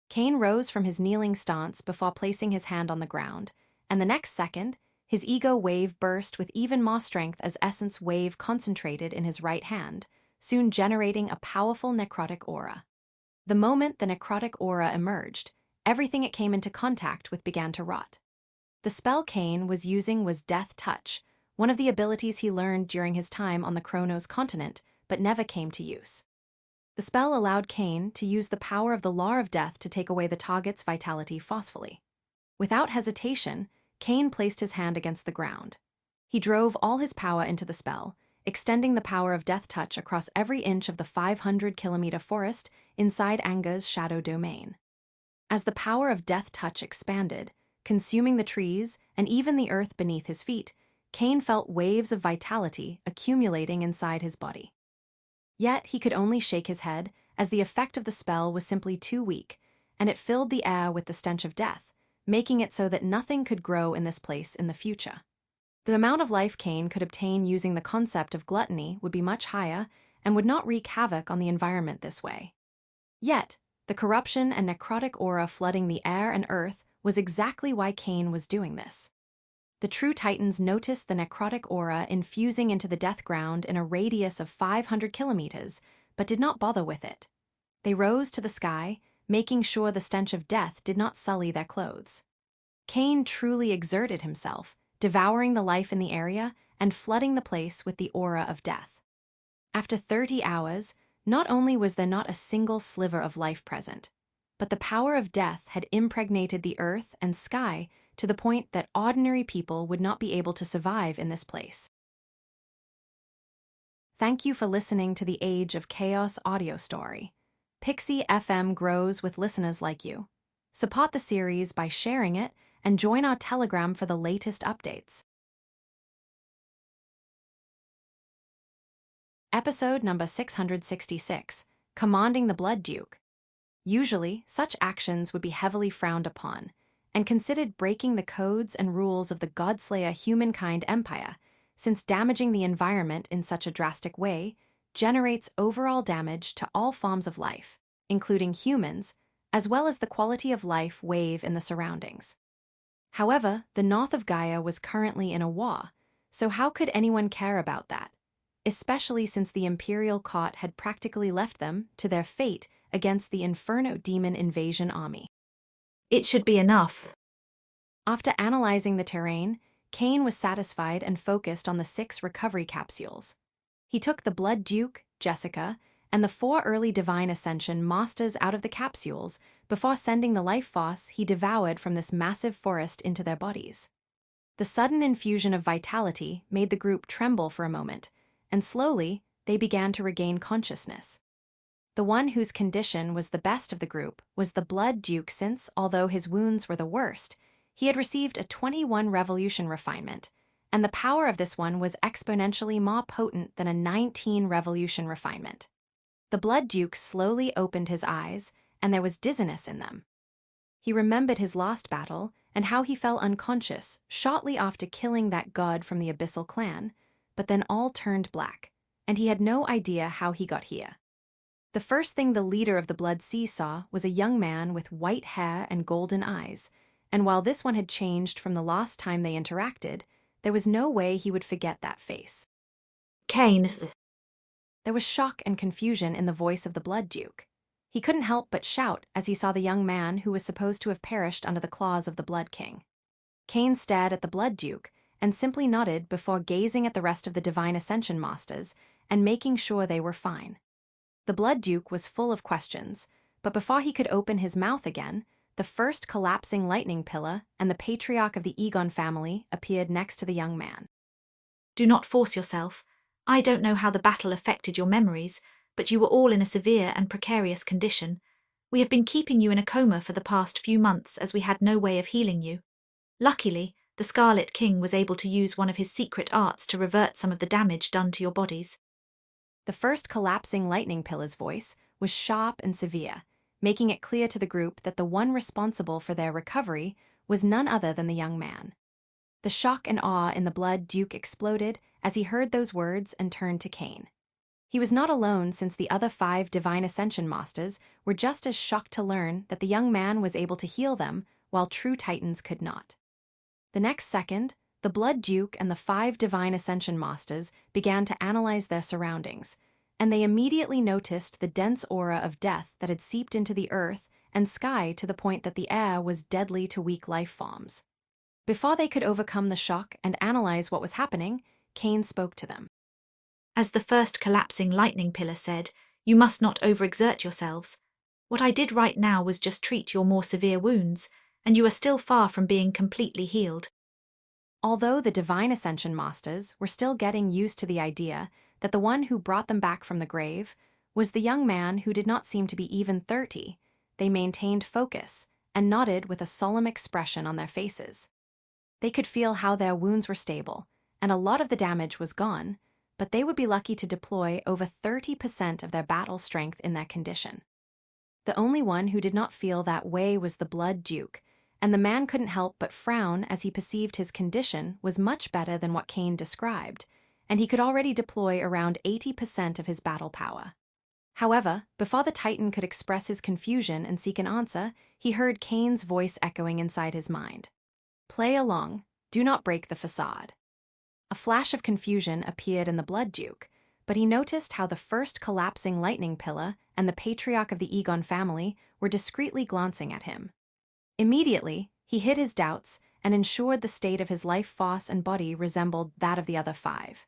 Cain rose from his kneeling stance before placing his hand on the ground, and the next second, his ego wave burst with even more strength as essence wave concentrated in his right hand, soon generating a powerful necrotic aura. The moment the necrotic aura emerged, everything it came into contact with began to rot. The spell Cain was using was Death Touch, one of the abilities he learned during his time on the Kronos continent, but never came to use. The spell allowed Cain to use the power of the Law of Death to take away the target's vitality forcefully. Without hesitation, Cain placed his hand against the ground. He drove all his power into the spell, extending the power of Death Touch across every inch of the 500-kilometer forest inside Anga's shadow domain. As the power of Death Touch expanded, consuming the trees and even the earth beneath his feet, Cain felt waves of vitality accumulating inside his body. Yet he could only shake his head, as the effect of the spell was simply too weak, and it filled the air with the stench of death, making it so that nothing could grow in this place in the future. The amount of life Cain could obtain using the concept of gluttony would be much higher and would not wreak havoc on the environment this way. Yet, the corruption and necrotic aura flooding the air and earth was exactly why Cain was doing this. The true Titans noticed the necrotic aura infusing into the death ground in a radius of 500 kilometers, but did not bother with it. They rose to the sky, making sure the stench of death did not sully their clothes. Cain truly exerted himself, devouring the life in the area and flooding the place with the aura of death. After 30 hours, not only was there not a single sliver of life present, but the power of death had impregnated the earth and sky to the point that ordinary people would not be able to survive in this place. Thank you for listening to the Age of Chaos audio story. Pixie FM grows with listeners like you. Support the series by sharing it and join our Telegram for the latest updates. Episode number 666, Commanding the Blood Duke. Usually, such actions would be heavily frowned upon, and considered breaking the codes and rules of the Godslayer humankind empire, since damaging the environment in such a drastic way generates overall damage to all forms of life, including humans, as well as the quality of life wave in the surroundings. However, the north of Gaia was currently in a war, so how could anyone care about that? Especially since the Imperial Court had practically left them to their fate against the Inferno Demon invasion army. It should be enough. After analyzing the terrain, Kane was satisfied and focused on the 6 recovery capsules. He took the Blood Duke, Jessica, and the 4 early Divine Ascension Masters out of the capsules before sending the life force he devoured from this massive forest into their bodies. The sudden infusion of vitality made the group tremble for a moment, and slowly they began to regain consciousness. The one whose condition was the best of the group was the Blood Duke since, although his wounds were the worst, he had received a 21 revolution refinement, and the power of this one was exponentially more potent than a 19 revolution refinement. The Blood Duke slowly opened his eyes, and there was dizziness in them. He remembered his last battle and how he fell unconscious shortly after killing that god from the Abyssal clan, but then all turned black, and he had no idea how he got here. The first thing the leader of the Blood Sea saw was a young man with white hair and golden eyes, and while this one had changed from the last time they interacted, there was no way he would forget that face. Kane. There was shock and confusion in the voice of the Blood Duke. He couldn't help but shout as he saw the young man who was supposed to have perished under the claws of the Blood King. Kane stared at the Blood Duke and simply nodded before gazing at the rest of the Divine Ascension Masters and making sure they were fine. The Blood Duke was full of questions, but before he could open his mouth again, the first collapsing lightning pillar and the patriarch of the Egon family appeared next to the young man. Do not force yourself. I don't know how the battle affected your memories, but you were all in a severe and precarious condition. We have been keeping you in a coma for the past few months as we had no way of healing you. Luckily, the Scarlet King was able to use one of his secret arts to revert some of the damage done to your bodies. The first collapsing lightning pillar's voice was sharp and severe, making it clear to the group that the one responsible for their recovery was none other than the young man. The shock and awe in the Blood Duke exploded as he heard those words and turned to Kane. He was not alone, since the other 5 Divine Ascension Masters were just as shocked to learn that the young man was able to heal them while true Titans could not. The next second, the Blood Duke and the 5 Divine Ascension Masters began to analyze their surroundings, and they immediately noticed the dense aura of death that had seeped into the earth and sky to the point that the air was deadly to weak life forms. Before they could overcome the shock and analyze what was happening, Kane spoke to them. As the first collapsing lightning pillar said, you must not overexert yourselves. What I did right now was just treat your more severe wounds, and you are still far from being completely healed. Although the Divine Ascension Masters were still getting used to the idea that the one who brought them back from the grave was the young man who did not seem to be even 30, they maintained focus and nodded with a solemn expression on their faces. They could feel how their wounds were stable, and a lot of the damage was gone, but they would be lucky to deploy over 30% of their battle strength in that condition. The only one who did not feel that way was the Blood Duke, and the man couldn't help but frown as he perceived his condition was much better than what Kane described, and he could already deploy around 80% of his battle power. However, before the Titan could express his confusion and seek an answer, he heard Kane's voice echoing inside his mind. Play along, do not break the facade. A flash of confusion appeared in the Blood Duke, but he noticed how the first collapsing lightning pillar and the patriarch of the Egon family were discreetly glancing at him. Immediately, he hid his doubts and ensured the state of his life force and body resembled that of the other 5.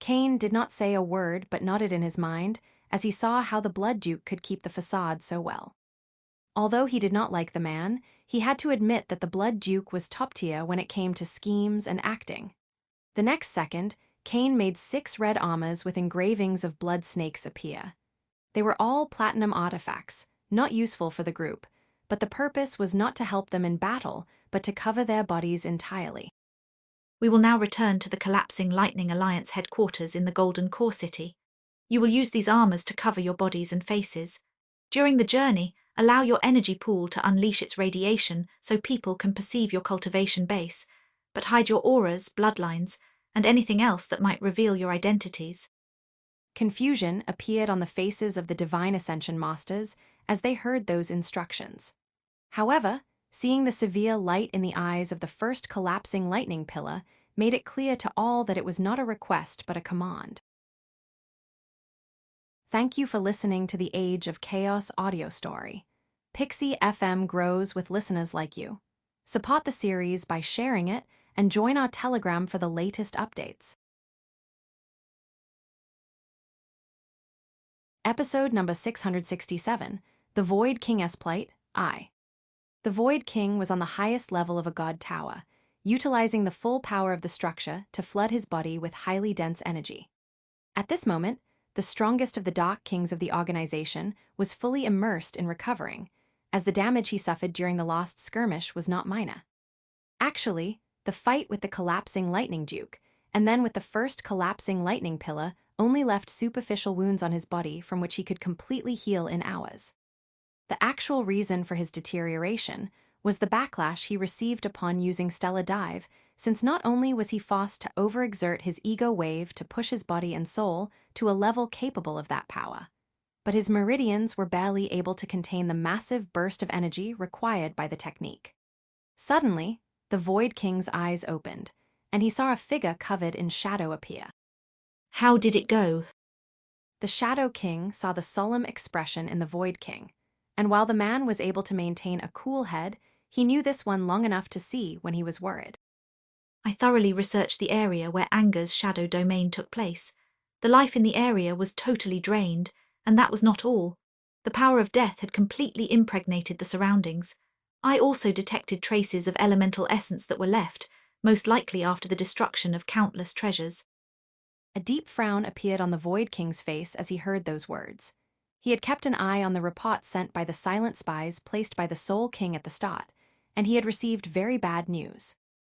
Kane did not say a word but nodded in his mind as he saw how the Blood Duke could keep the facade so well. Although he did not like the man, he had to admit that the Blood Duke was top tier when it came to schemes and acting. The next second, Kane made 6 red armors with engravings of blood snakes appear. They were all platinum artifacts, not useful for the group, but the purpose was not to help them in battle, but to cover their bodies entirely. We will now return to the collapsing Lightning Alliance headquarters in the Golden Core City. You will use these armors to cover your bodies and faces. During the journey, Allow your energy pool to unleash its radiation so people can perceive your cultivation base, but hide your auras, bloodlines, and anything else that might reveal your identities. Confusion appeared on the faces of the Divine Ascension Masters as they heard those instructions. However, seeing the severe light in the eyes of the first collapsing lightning pillar made it clear to all that it was not a request but a command. Thank you for listening to the Age of Chaos audio story. Pixie FM grows with listeners like you. Support the series by sharing it and join our Telegram for the latest updates. Episode number 667, The Void King Esplite, I. The Void King was on the highest level of a god tower, utilizing the full power of the structure to flood his body with highly dense energy. At this moment, the strongest of the Dark Kings of the organization was fully immersed in recovering, as the damage he suffered during the last skirmish was not minor. Actually, the fight with the collapsing Lightning Duke, and then with the first collapsing Lightning Pillar, only left superficial wounds on his body from which he could completely heal in hours. The actual reason for his deterioration was the backlash he received upon using Stellar Dive, since not only was he forced to overexert his ego wave to push his body and soul to a level capable of that power, but his meridians were barely able to contain the massive burst of energy required by the technique. Suddenly, the Void King's eyes opened, and he saw a figure covered in shadow appear. How did it go? The Shadow King saw the solemn expression in the Void King, and while the man was able to maintain a cool head, he knew this one long enough to see when he was worried. I thoroughly researched the area where Anger's shadow domain took place. The life in the area was totally drained, and that was not all. The power of death had completely impregnated the surroundings. I also detected traces of elemental essence that were left, most likely after the destruction of countless treasures. A deep frown appeared on the Void King's face as he heard those words. He had kept an eye on the report sent by the silent spies placed by the Soul King at the start, and he had received very bad news.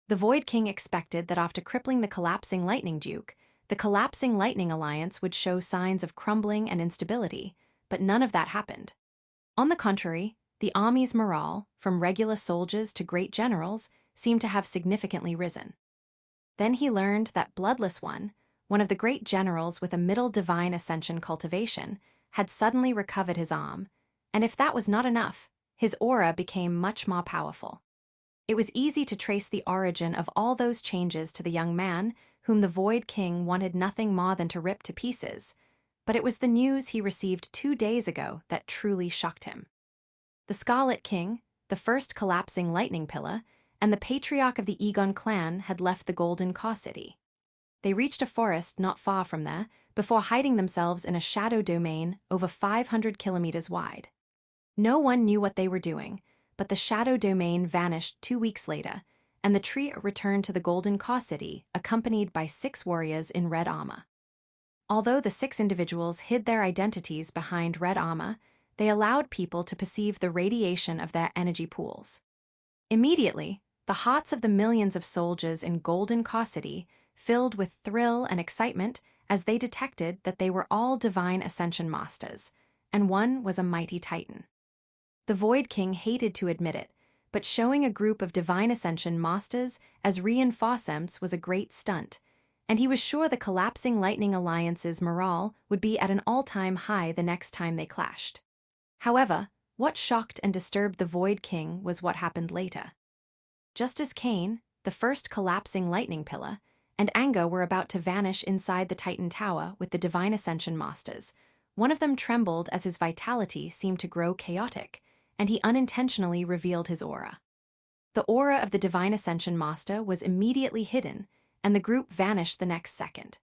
The Void King expected that after crippling the collapsing Lightning Duke, the collapsing Lightning Alliance would show signs of crumbling and instability, but none of that happened. On the contrary, the army's morale, from regular soldiers to great generals, seemed to have significantly risen. Then he learned that Bloodless one of the great generals with a middle divine ascension cultivation, had suddenly recovered his arm, and if that was not enough, his aura became much more powerful. It was easy to trace the origin of all those changes to the young man whom the Void King wanted nothing more than to rip to pieces, but it was the news he received 2 days ago that truly shocked him. The Scarlet King, the first collapsing Lightning Pillar, and the patriarch of the Egon clan had left the Golden Car City. They reached a forest not far from there before hiding themselves in a shadow domain over 500 kilometers wide. No one knew what they were doing, but the shadow domain vanished 2 weeks later, and the trio returned to the Golden Car City accompanied by 6 warriors in red armor. Although the 6 individuals hid their identities behind red armor, they allowed people to perceive the radiation of their energy pools. Immediately, the hearts of the millions of soldiers in Golden Car City filled with thrill and excitement as they detected that they were all Divine Ascension Masters, and one was a mighty Titan. The Void King hated to admit it, but showing a group of Divine Ascension Masters as reinforcements was a great stunt, and he was sure the collapsing Lightning Alliance's morale would be at an all-time high the next time they clashed. However, what shocked and disturbed the Void King was what happened later. Just as Cain, the first collapsing Lightning Pillar, and Anga were about to vanish inside the Titan Tower with the Divine Ascension Masters, one of them trembled as his vitality seemed to grow chaotic, and he unintentionally revealed his aura. The aura of the Divine Ascension Master was immediately hidden, and the group vanished the next second.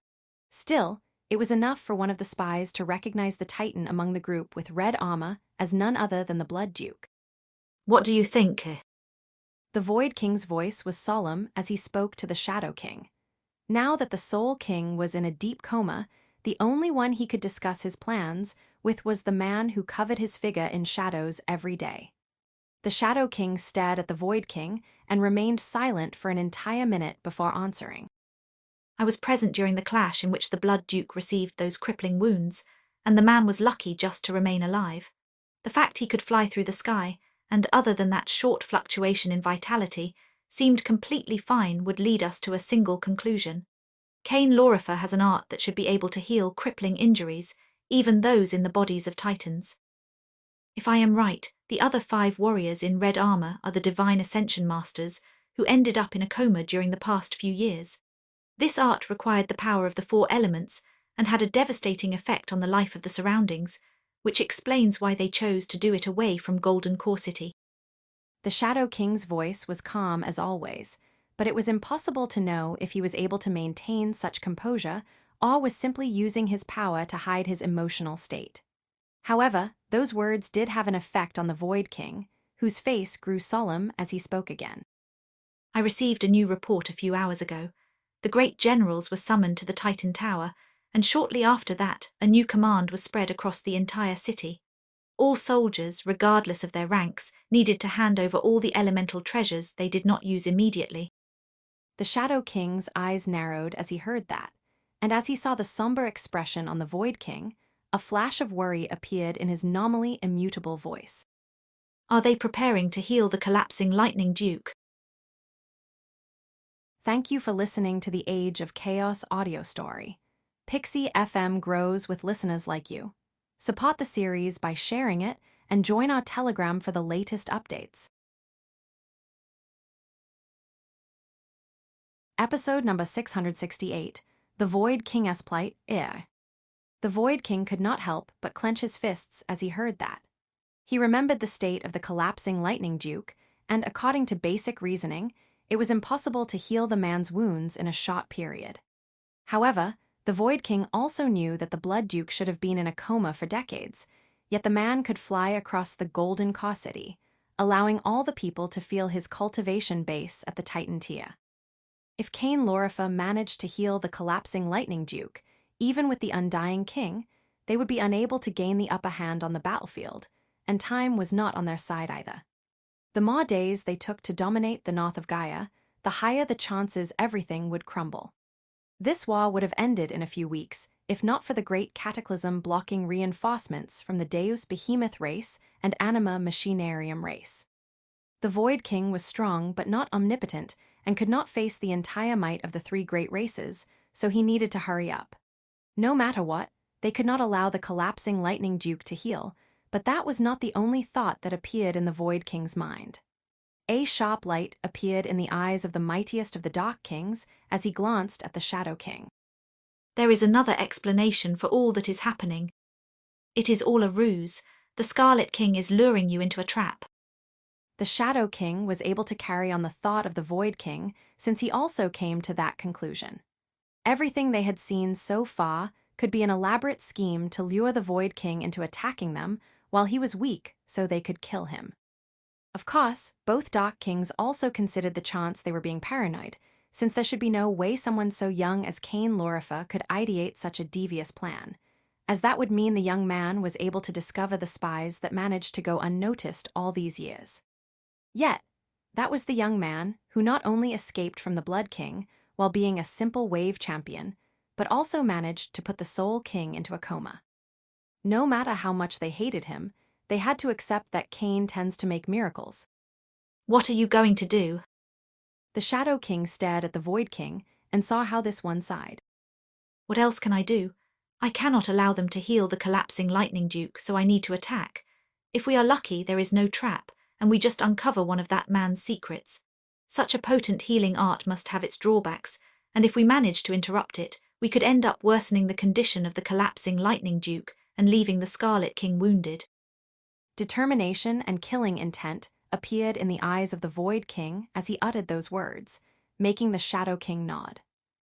Still, it was enough for one of the spies to recognize the Titan among the group with red armor as none other than the Blood Duke. What do you think? The Void King's voice was solemn as he spoke to the Shadow King. Now that the Soul King was in a deep coma, the only one he could discuss his plans with was the man who covered his figure in shadows every day. The Shadow King stared at the Void King and remained silent for an entire minute before answering. I was present during the clash in which the Blood Duke received those crippling wounds, and the man was lucky just to remain alive. The fact he could fly through the sky, and other than that short fluctuation in vitality, seemed completely fine would lead us to a single conclusion. Cain Lorifer has an art that should be able to heal crippling injuries, even those in the bodies of titans. If I am right, the other 5 warriors in red armor are the Divine Ascension Masters, who ended up in a coma during the past few years. This art required the power of the 4 elements and had a devastating effect on the life of the surroundings, which explains why they chose to do it away from Golden Core City. The Shadow King's voice was calm as always, but it was impossible to know if he was able to maintain such composure or was simply using his power to hide his emotional state. However, those words did have an effect on the Void King, whose face grew solemn as he spoke again. I received a new report a few hours ago. The great generals were summoned to the Titan Tower, and shortly after that, a new command was spread across the entire city. All soldiers, regardless of their ranks, needed to hand over all the elemental treasures they did not use immediately. The Shadow King's eyes narrowed as he heard that, and as he saw the somber expression on the Void King, a flash of worry appeared in his nominally immutable voice. Are they preparing to heal the collapsing Lightning Duke? Thank you for listening to the Age of Chaos audio story. Pixie FM grows with listeners like you. Support the series by sharing it and join our Telegram for the latest updates. Episode number 668, The Void King Esplite, The Void King could not help but clench his fists as he heard that. He remembered the state of the collapsing Lightning Duke, and according to basic reasoning, it was impossible to heal the man's wounds in a short period. However, the Void King also knew that the Blood Duke should have been in a coma for decades, yet the man could fly across the Golden Core City, allowing all the people to feel his cultivation base at the Titan tier. If Cain Lorifer managed to heal the collapsing Lightning Duke, even with the Undying King, they would be unable to gain the upper hand on the battlefield, and time was not on their side either. The more days they took to dominate the north of Gaia, the higher the chances everything would crumble. This war would have ended in a few weeks, if not for the great cataclysm blocking reinforcements from the Deus Behemoth race and Anima Machinarium race. The Void King was strong but not omnipotent and could not face the entire might of the 3 great races, so he needed to hurry up. No matter what, they could not allow the collapsing Lightning Duke to heal, but that was not the only thought that appeared in the Void King's mind. A sharp light appeared in the eyes of the mightiest of the Dark Kings as he glanced at the Shadow King. There is another explanation for all that is happening. It is all a ruse. The Scarlet King is luring you into a trap. The Shadow King was able to carry on the thought of the Void King since he also came to that conclusion. Everything they had seen so far could be an elaborate scheme to lure the Void King into attacking them while he was weak so they could kill him. Of course, both Dark Kings also considered the chance they were being paranoid, since there should be no way someone so young as Cain Lorifer could ideate such a devious plan, as that would mean the young man was able to discover the spies that managed to go unnoticed all these years. Yet, that was the young man who not only escaped from the Blood King while being a simple wave champion, but also managed to put the Soul King into a coma. No matter how much they hated him, they had to accept that Cain tends to make miracles. What are you going to do? The Shadow King stared at the Void King and saw how this one sighed. What else can I do? I cannot allow them to heal the collapsing Lightning Duke, so I need to attack. If we are lucky, there is no trap, and we just uncover one of that man's secrets. Such a potent healing art must have its drawbacks, and if we manage to interrupt it, we could end up worsening the condition of the collapsing Lightning Duke and leaving the Scarlet King wounded. Determination and killing intent appeared in the eyes of the Void King as he uttered those words, making the Shadow King nod.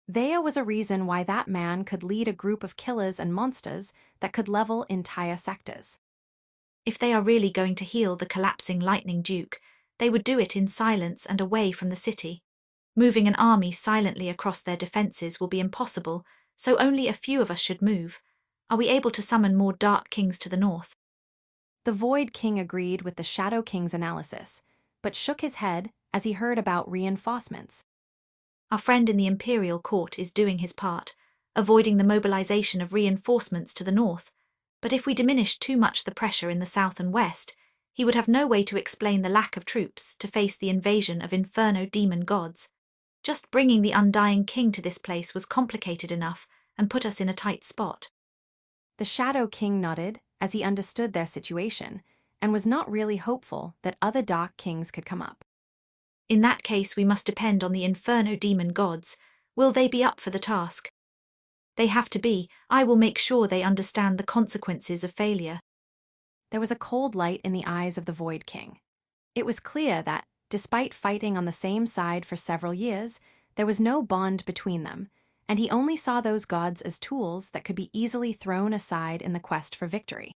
There was a reason why that man could lead a group of killers and monsters that could level entire sectors. If they are really going to heal the collapsing Lightning Duke, they would do it in silence and away from the city. Moving an army silently across their defenses will be impossible, so only a few of us should move. Are we able to summon more Dark Kings to the north? The Void King agreed with the Shadow King's analysis, but shook his head as he heard about reinforcements. Our friend in the Imperial Court is doing his part, avoiding the mobilization of reinforcements to the north, But if we diminished too much the pressure in the south and west, he would have no way to explain the lack of troops to face the invasion of Inferno demon gods. Just bringing the Undying King to this place was complicated enough and put us in a tight spot. The Shadow King nodded as he understood their situation and was not really hopeful that other Dark Kings could come up. In that case, we must depend on the Inferno demon gods. Will they be up for the task? They have to be. I will make sure they understand the consequences of failure. There was a cold light in the eyes of the Void King. It was clear that, despite fighting on the same side for several years, there was no bond between them, and he only saw those gods as tools that could be easily thrown aside in the quest for victory.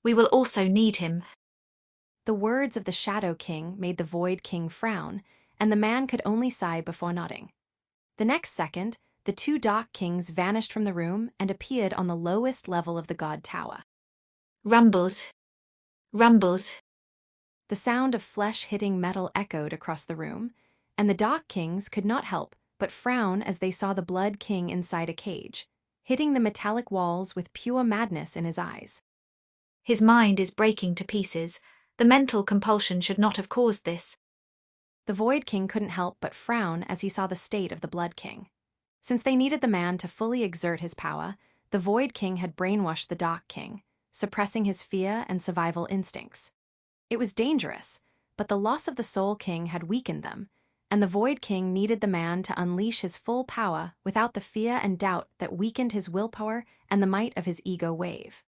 We will also need him. The words of the Shadow King made the Void King frown, and the man could only sigh before nodding. The next second, the two Dark Kings vanished from the room and appeared on the lowest level of the God Tower. Rumbles. Rumbles. The sound of flesh hitting metal echoed across the room, and the Dark Kings could not help but frown as they saw the Blood King inside a cage, hitting the metallic walls with pure madness in his eyes. His mind is breaking to pieces. The mental compulsion should not have caused this. The Void King couldn't help but frown as he saw the state of the Blood King. Since they needed the man to fully exert his power, the Void King had brainwashed the Dark King, suppressing his fear and survival instincts. It was dangerous, but the loss of the Soul King had weakened them, and the Void King needed the man to unleash his full power without the fear and doubt that weakened his willpower and the might of his ego wave.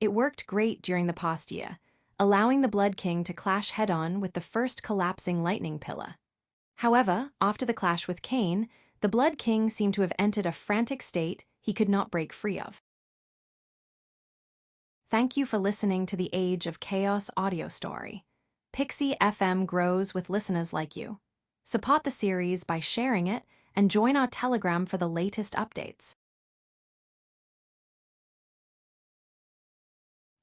It worked great during the past year, allowing the Blood King to clash head-on with the first collapsing lightning pillar. However, after the clash with Cain, the Blood King seemed to have entered a frantic state he could not break free of. Thank you for listening to the Age of Chaos audio story. Pixie FM grows with listeners like you. Support the series by sharing it and join our Telegram for the latest updates.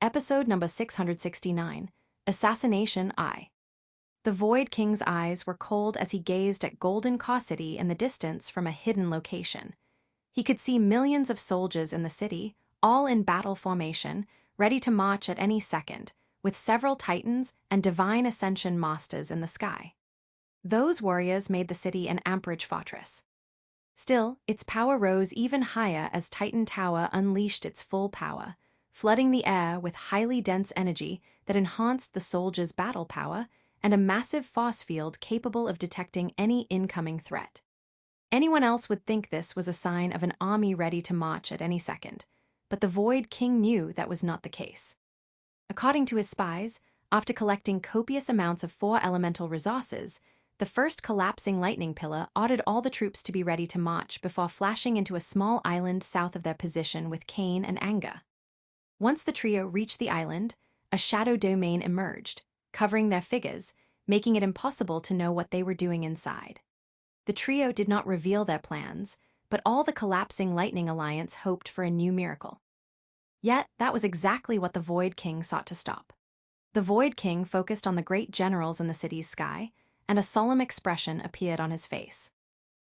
Episode number 669, Assassination I. The Void King's eyes were cold as he gazed at Golden Caw City in the distance from a hidden location. He could see millions of soldiers in the city, all in battle formation, ready to march at any second, with several Titans and Divine Ascension Masters in the sky. Those warriors made the city an amperage fortress. Still, its power rose even higher as Titan Tower unleashed its full power, flooding the air with highly dense energy that enhanced the soldiers' battle power and a massive force field capable of detecting any incoming threat. Anyone else would think this was a sign of an army ready to march at any second, but the Void King knew that was not the case. According to his spies, after collecting copious amounts of 4 elemental resources, the first collapsing lightning pillar ordered all the troops to be ready to march before flashing into a small island south of their position with Cain and Anga. Once the trio reached the island, a shadow domain emerged, covering their figures, making it impossible to know what they were doing inside. The trio did not reveal their plans, but all the collapsing Lightning Alliance hoped for a new miracle. Yet, that was exactly what the Void King sought to stop. The Void King focused on the great generals in the city's sky, and a solemn expression appeared on his face.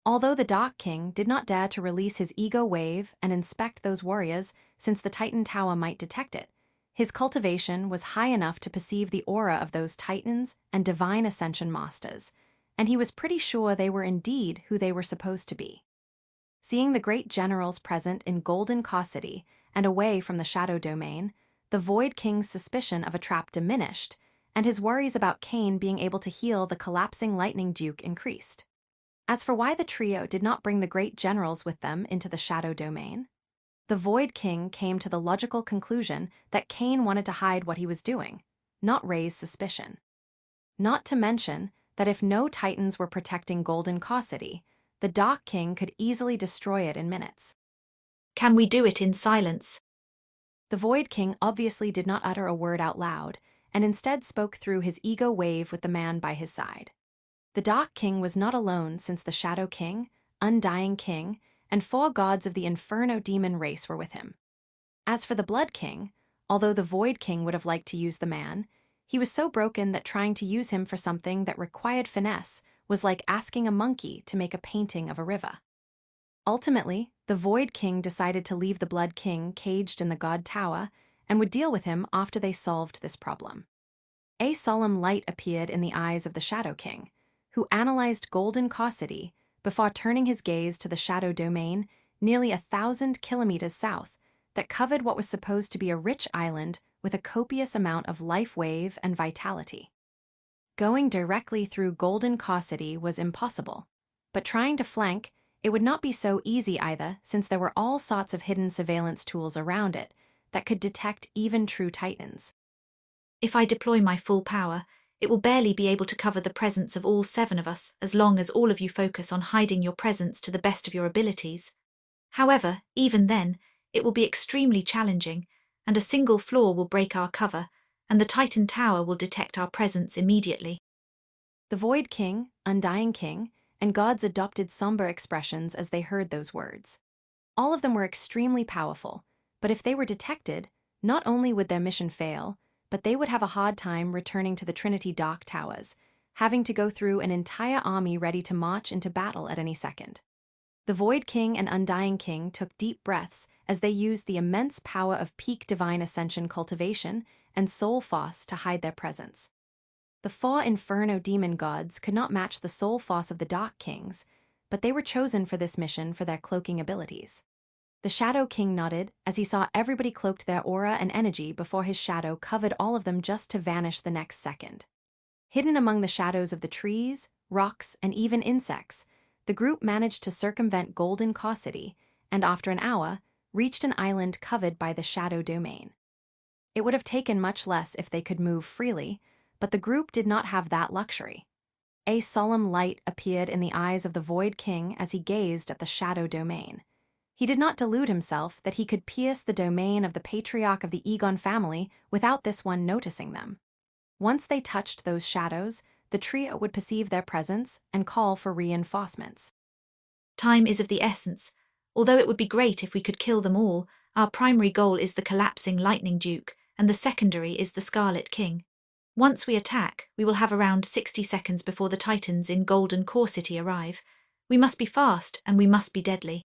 Although the Dark King did not dare to release his ego wave and inspect those warriors since the Titan Tower might detect it, his cultivation was high enough to perceive the aura of those Titans and Divine Ascension Masters, and he was pretty sure they were indeed who they were supposed to be. Seeing the great generals present in Golden Caw City and away from the Shadow Domain, the Void King's suspicion of a trap diminished, and his worries about Cain being able to heal the collapsing Lightning Duke increased. As for why the trio did not bring the great generals with them into the Shadow Domain, the Void King came to the logical conclusion that Cain wanted to hide what he was doing, not raise suspicion. Not to mention that if no Titans were protecting Golden Caw City, the Dark King could easily destroy it in minutes. Can we do it in silence? The Void King obviously did not utter a word out loud, and instead spoke through his ego wave with the man by his side. The Dark King was not alone since the Shadow King, Undying King, and 4 gods of the Inferno demon race were with him. As for the Blood King, although the Void King would have liked to use the man, he was so broken that trying to use him for something that required finesse was like asking a monkey to make a painting of a river. Ultimately, the Void King decided to leave the Blood King caged in the God Tower and would deal with him after they solved this problem. A solemn light appeared in the eyes of the Shadow King, who analyzed Golden Car City before turning his gaze to the Shadow Domain nearly 1,000 kilometers south that covered what was supposed to be a rich island with a copious amount of life wave and vitality. Going directly through Golden Car City was impossible, but trying to flank, it would not be so easy either, since there were all sorts of hidden surveillance tools around it that could detect even true Titans. If I deploy my full power, it will barely be able to cover the presence of all 7 of us, as long as all of you focus on hiding your presence to the best of your abilities. However, even then, it will be extremely challenging, and a single flaw will break our cover, and the Titan Tower will detect our presence immediately. The Void King, Undying King, and gods adopted somber expressions as they heard those words. All of them were extremely powerful, but if they were detected, not only would their mission fail, but they would have a hard time returning to the Trinity Dark Towers, having to go through an entire army ready to march into battle at any second. The Void King and Undying King took deep breaths as they used the immense power of peak divine ascension cultivation and soul force to hide their presence. The 4 Inferno demon gods could not match the soul force of the Dark Kings, but they were chosen for this mission for their cloaking abilities. The Shadow King nodded as he saw everybody cloaked their aura and energy before his shadow covered all of them just to vanish the next second. Hidden among the shadows of the trees, rocks, and even insects, the group managed to circumvent Golden Car City and, after an hour, reached an island covered by the Shadow Domain. It would have taken much less if they could move freely, but the group did not have that luxury. A solemn light appeared in the eyes of the Void King as he gazed at the Shadow Domain. He did not delude himself that he could pierce the domain of the patriarch of the Egon family without this one noticing them. Once they touched those shadows, the trio would perceive their presence and call for reinforcements. Time is of the essence. Although it would be great if we could kill them all, our primary goal is the collapsing Lightning Duke, and the secondary is the Scarlet King. Once we attack, we will have around 60 seconds before the Titans in Golden Core City arrive. We must be fast, and we must be deadly.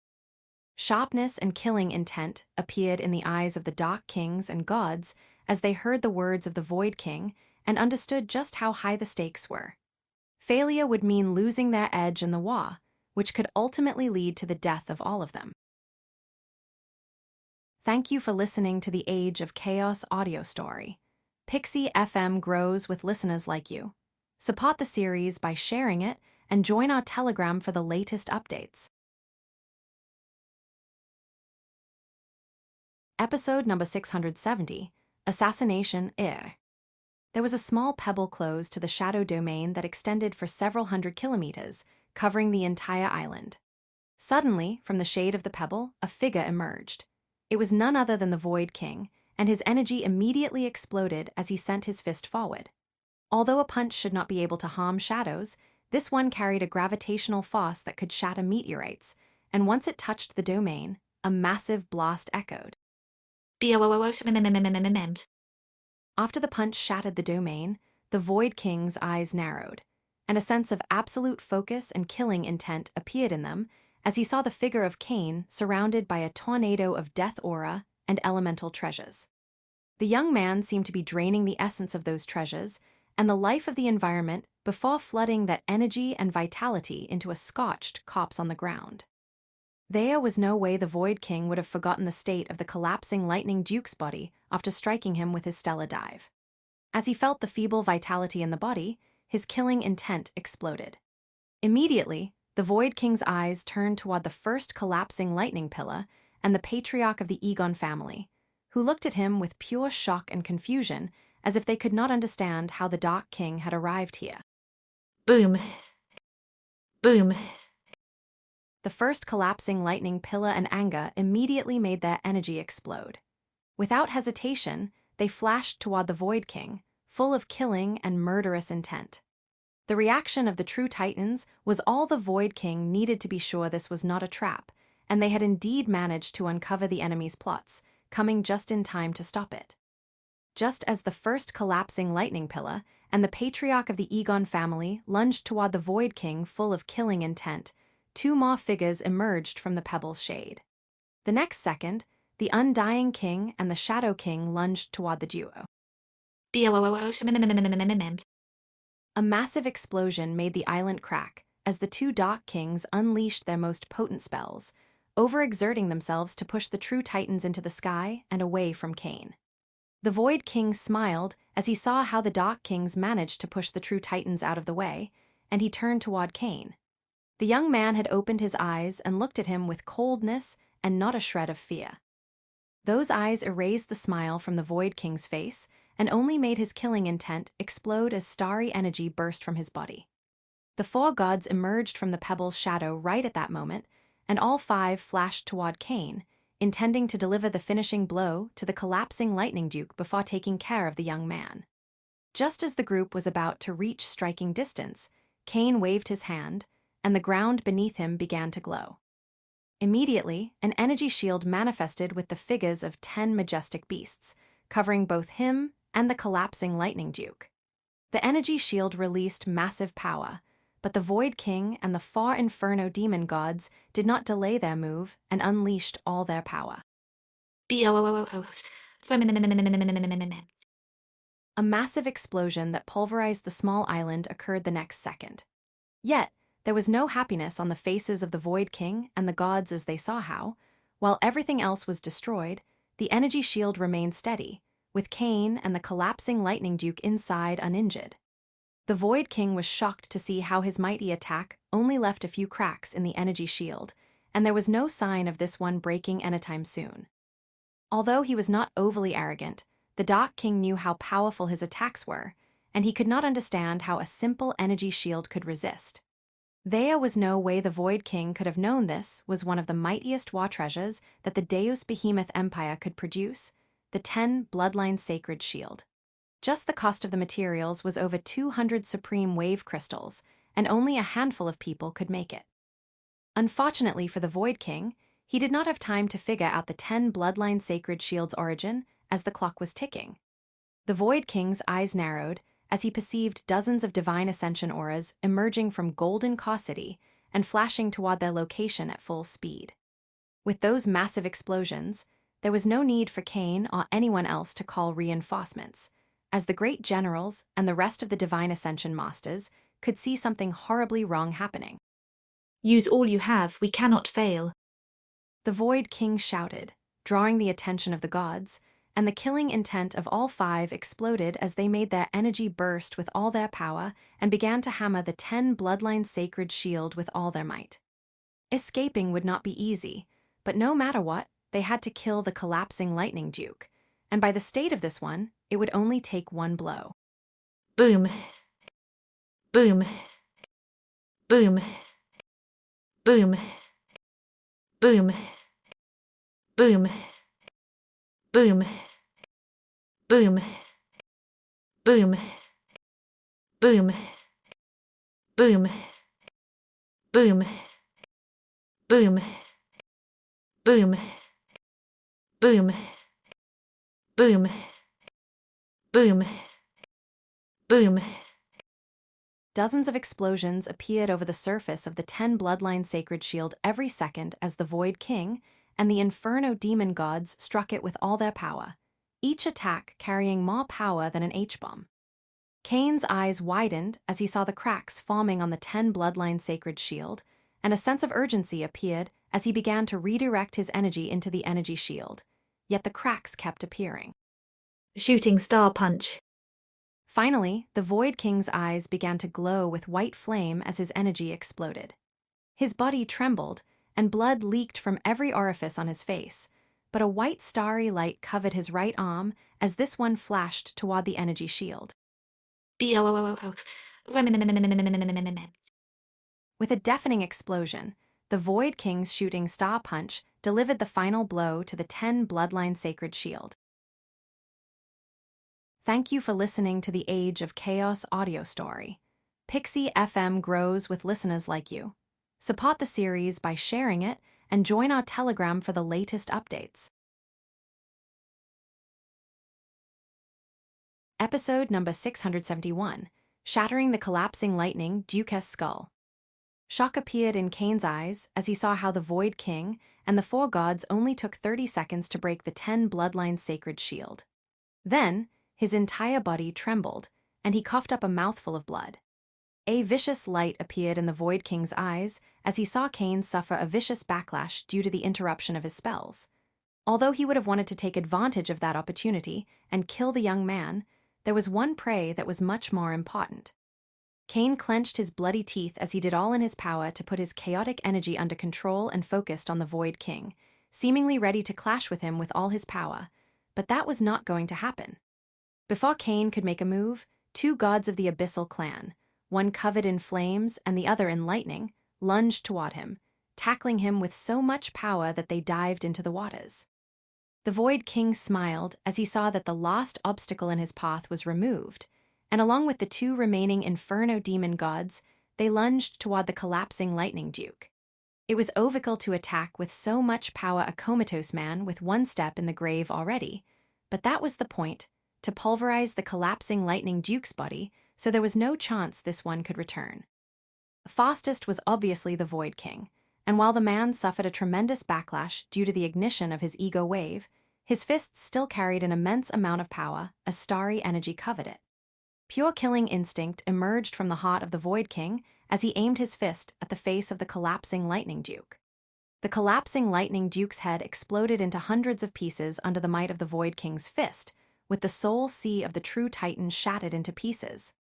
Sharpness and killing intent appeared in the eyes of the Dark Kings and gods as they heard the words of the Void King and understood just how high the stakes were. Failure would mean losing their edge in the war, which could ultimately lead to the death of all of them. Thank you for listening to the Age of Chaos audio story. Pixie FM grows with listeners like you. Support the series by sharing it and join our Telegram for the latest updates. Episode number 670, Assassination Air. There was a small pebble close to the Shadow Domain that extended for several hundred kilometers, covering the entire island. Suddenly, from the shade of the pebble, a figure emerged. It was none other than the Void King, and his energy immediately exploded as he sent his fist forward. Although a punch should not be able to harm shadows, this one carried a gravitational force that could shatter meteorites, and once it touched the domain, a massive blast echoed. After the punch shattered the domain, the Void King's eyes narrowed, and a sense of absolute focus and killing intent appeared in them as he saw the figure of Cain surrounded by a tornado of death aura and elemental treasures. The young man seemed to be draining the essence of those treasures and the life of the environment before flooding that energy and vitality into a scorched corpse on the ground. There was no way the Void King would have forgotten the state of the collapsing Lightning Duke's body after striking him with his stellar dive. As he felt the feeble vitality in the body, his killing intent exploded. Immediately, the Void King's eyes turned toward the first collapsing lightning pillar and the patriarch of the Egon family, who looked at him with pure shock and confusion as if they could not understand how the Dark King had arrived here. Boom. Boom. The first collapsing lightning pillar and anger immediately made their energy explode. Without hesitation, they flashed toward the Void King, full of killing and murderous intent. The reaction of the true Titans was all the Void King needed to be sure this was not a trap, and they had indeed managed to uncover the enemy's plots, coming just in time to stop it. Just as the first collapsing lightning pillar and the patriarch of the Egon family lunged toward the Void King full of killing intent, 2 more figures emerged from the pebble's shade. The next second, The Undying King and the Shadow King lunged toward the duo. A massive explosion made the island crack as the two Dark Kings unleashed their most potent spells, overexerting themselves to push the true Titans into the sky and away from Cain. The Void King smiled as he saw how the Dark Kings managed to push the true Titans out of the way, and he turned toward Cain. The young man had opened his eyes and looked at him with coldness and not a shred of fear. Those eyes erased the smile from the Void King's face and only made his killing intent explode as starry energy burst from his body. The four gods emerged from the pebble's shadow right at that moment, and all five flashed toward Cain, intending to deliver the finishing blow to the collapsing Lightning Duke before taking care of the young man. Just as the group was about to reach striking distance, Cain waved his hand, and the ground beneath him began to glow. Immediately, an energy shield manifested with the figures of 10 majestic beasts, covering both him and the collapsing Lightning Duke. The energy shield released massive power, but the Void King and the four Inferno demon gods did not delay their move and unleashed all their power. A massive explosion that pulverized the small island occurred the next second. Yet, there was no happiness on the faces of the Void King and the gods as they saw how, while everything else was destroyed, the energy shield remained steady, with Cain and the collapsing Lightning Duke inside uninjured. The Void King was shocked to see how his mighty attack only left a few cracks in the energy shield, and there was no sign of this one breaking anytime soon. Although he was not overly arrogant, the Dark King knew how powerful his attacks were, and he could not understand how a simple energy shield could resist. There was no way the Void King could have known this was one of the mightiest war treasures that the Deus Behemoth Empire could produce, the 10 Bloodline Sacred Shield. Just the cost of the materials was over 200 Supreme Wave Crystals, and only a handful of people could make it. Unfortunately for the Void King, he did not have time to figure out the 10 Bloodline Sacred Shield's origin as the clock was ticking. The Void King's eyes narrowed as he perceived dozens of Divine Ascension auras emerging from Golden Caw City and flashing toward their location at full speed. With those massive explosions, there was no need for Cain or anyone else to call reinforcements, as the great generals and the rest of the Divine Ascension Masters could see something horribly wrong happening. Use all you have, we cannot fail. The Void King shouted, drawing the attention of the gods, and the killing intent of all five exploded as they made their energy burst with all their power and began to hammer the 10 Bloodline Sacred Shield with all their might. Escaping would not be easy, but no matter what, they had to kill the collapsing Lightning Duke, and by the state of this one, it would only take one blow. Boom. Boom. Boom. Boom. Boom. Boom. Boom. Boom. Boom. Boom. Boom. Boom. Boom. Boom. Boom. Boom. Boom. Boom. Dozens of explosions appeared over the surface of the 10 Bloodline Sacred Shield every second as the Void King and the Inferno demon gods struck it with all their power, each attack carrying more power than an H-bomb. Cain's eyes widened as he saw the cracks forming on the 10 Bloodline Sacred Shield, and a sense of urgency appeared as he began to redirect his energy into the energy shield, yet the cracks kept appearing. Shooting star punch. Finally, the Void King's eyes began to glow with white flame as his energy exploded. His body trembled, and blood leaked from every orifice on his face, but a white starry light covered his right arm as this one flashed toward the energy shield. With a deafening explosion, the Void King's shooting star punch delivered the final blow to the 10 Bloodline Sacred Shield. Thank you for listening to the Age of Chaos audio story. Pixie FM grows with listeners like you. Support the series by sharing it and join our Telegram for the latest updates. Episode number 671, Shattering the Collapsing Lightning Duke's Skull. Shock appeared in Cain's eyes as he saw how the Void King and the four gods only took 30 seconds to break the 10 bloodline sacred shield. Then, his entire body trembled, and he coughed up a mouthful of blood. A vicious light appeared in the Void King's eyes as he saw Cain suffer a vicious backlash due to the interruption of his spells. Although he would have wanted to take advantage of that opportunity and kill the young man, there was one prey that was much more important. Cain clenched his bloody teeth as he did all in his power to put his chaotic energy under control and focused on the Void King, seemingly ready to clash with him with all his power, but that was not going to happen. Before Cain could make a move, two gods of the Abyssal clan, one covered in flames and the other in lightning, lunged toward him, tackling him with so much power that they dived into the waters. The Void King smiled as he saw that the last obstacle in his path was removed, and along with the two remaining Inferno demon gods, they lunged toward the collapsing Lightning Duke. It was overkill to attack with so much power a comatose man with one step in the grave already, but that was the point, to pulverize the collapsing Lightning Duke's body so there was no chance this one could return. The fastest was obviously the Void King, and while the man suffered a tremendous backlash due to the ignition of his ego wave, his fists still carried an immense amount of power as starry energy covered it. Pure killing instinct emerged from the heart of the Void King as he aimed his fist at the face of the collapsing Lightning Duke. The collapsing Lightning Duke's head exploded into hundreds of pieces under the might of the Void King's fist, with the soul sea of the true Titan shattered into pieces.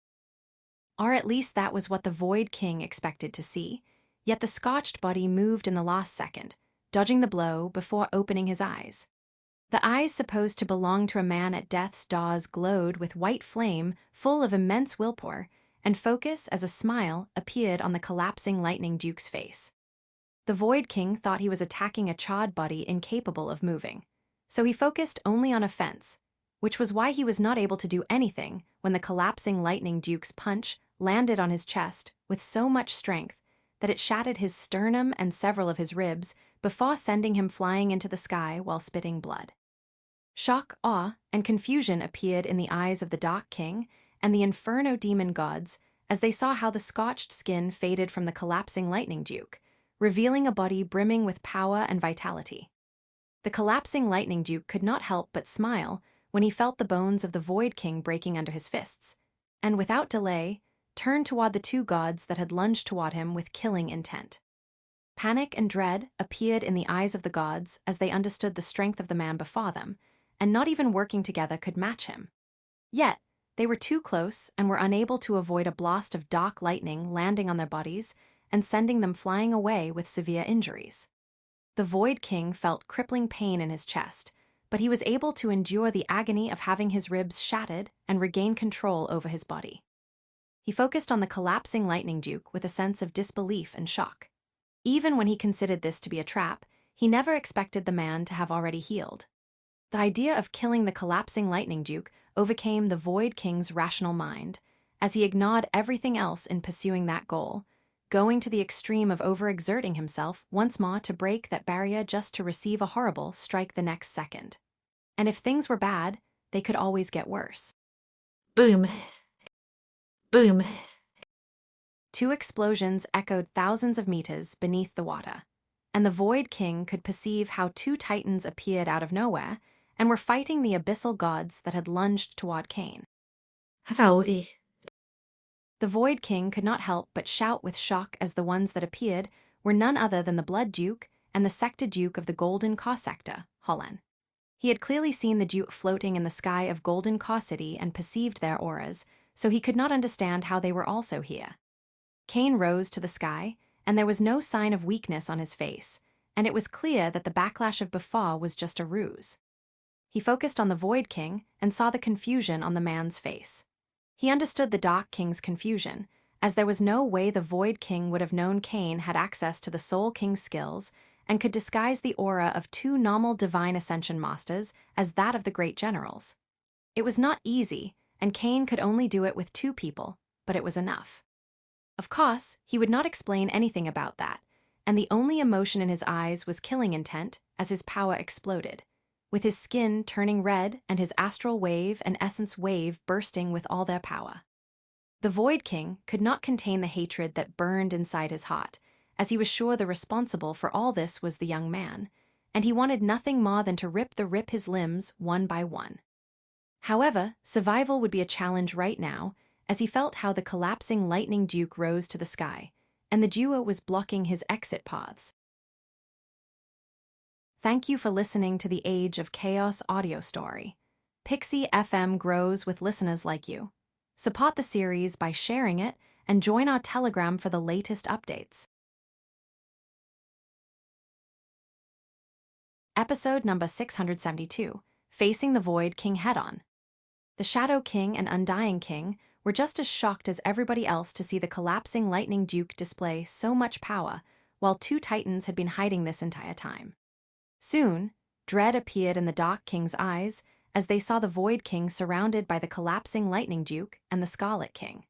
Or at least that was what the Void King expected to see, yet the scorched body moved in the last second, dodging the blow before opening his eyes. The eyes supposed to belong to a man at death's doors glowed with white flame full of immense willpower, and focus as a smile appeared on the collapsing Lightning Duke's face. The Void King thought he was attacking a charred body incapable of moving, so he focused only on offense, which was why he was not able to do anything when the collapsing Lightning Duke's punch landed on his chest with so much strength that it shattered his sternum and several of his ribs before sending him flying into the sky while spitting blood. Shock, awe, and confusion appeared in the eyes of the Dark King and the Inferno demon gods as they saw how the scorched skin faded from the collapsing Lightning Duke, revealing a body brimming with power and vitality. The collapsing Lightning Duke could not help but smile when he felt the bones of the Void King breaking under his fists, and without delay, turned toward the two gods that had lunged toward him with killing intent. Panic and dread appeared in the eyes of the gods as they understood the strength of the man before them, and not even working together could match him. Yet, they were too close and were unable to avoid a blast of dark lightning landing on their bodies and sending them flying away with severe injuries. The Void King felt crippling pain in his chest, but he was able to endure the agony of having his ribs shattered and regain control over his body. He focused on the collapsing Lightning Duke with a sense of disbelief and shock. Even when he considered this to be a trap, he never expected the man to have already healed. The idea of killing the collapsing Lightning Duke overcame the Void King's rational mind, as he ignored everything else in pursuing that goal, going to the extreme of overexerting himself once more to break that barrier just to receive a horrible strike the next second. And if things were bad, they could always get worse. Boom. Boom. Two explosions echoed thousands of meters beneath the water, and the Void King could perceive how two titans appeared out of nowhere and were fighting the abyssal gods that had lunged toward Cain. Howdy. The Void King could not help but shout with shock as the ones that appeared were none other than the Blood Duke and the Sector Duke of the Golden Caw sector, Holland. He had clearly seen the Duke floating in the sky of Golden Caw City and perceived their auras, so he could not understand how they were also here. Cain rose to the sky, and there was no sign of weakness on his face, and it was clear that the backlash of before was just a ruse. He focused on the Void King and saw the confusion on the man's face. He understood the Dark King's confusion, as there was no way the Void King would have known Cain had access to the Soul King's skills and could disguise the aura of two normal Divine Ascension Masters as that of the Great Generals. It was not easy, and Cain could only do it with two people, but it was enough. Of course, he would not explain anything about that, and the only emotion in his eyes was killing intent as his power exploded, with his skin turning red and his astral wave and essence wave bursting with all their power. The Void King could not contain the hatred that burned inside his heart, as he was sure the responsible for all this was the young man, and he wanted nothing more than to rip his limbs one by one. However, survival would be a challenge right now, as he felt how the collapsing Lightning Duke rose to the sky, and the duo was blocking his exit paths. Thank you for listening to the Age of Chaos audio story. Pixie FM grows with listeners like you. Support the series by sharing it and join our Telegram for the latest updates. Episode number 672, Facing the Void King Head-On. The Shadow King and Undying King were just as shocked as everybody else to see the collapsing Lightning Duke display so much power, while two titans had been hiding this entire time. Soon, dread appeared in the Dark King's eyes as they saw the Void King surrounded by the collapsing Lightning Duke and the Scarlet King.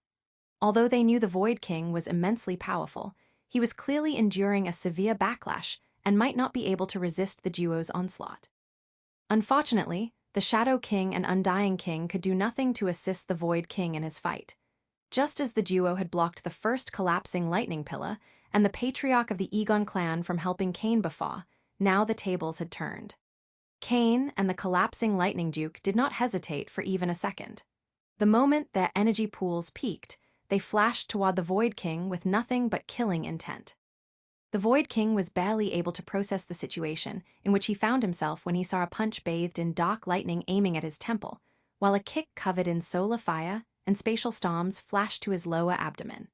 Although they knew the Void King was immensely powerful, he was clearly enduring a severe backlash and might not be able to resist the duo's onslaught. Unfortunately, the Shadow King and Undying King could do nothing to assist the Void King in his fight. Just as the duo had blocked the first collapsing lightning pillar and the patriarch of the Egon clan from helping Cain before, now the tables had turned. Cain and the collapsing Lightning Duke did not hesitate for even a second. The moment their energy pools peaked, they flashed toward the Void King with nothing but killing intent. The Void King was barely able to process the situation in which he found himself when he saw a punch bathed in dark lightning aiming at his temple, while a kick covered in solar fire and spatial storms flashed to his lower abdomen.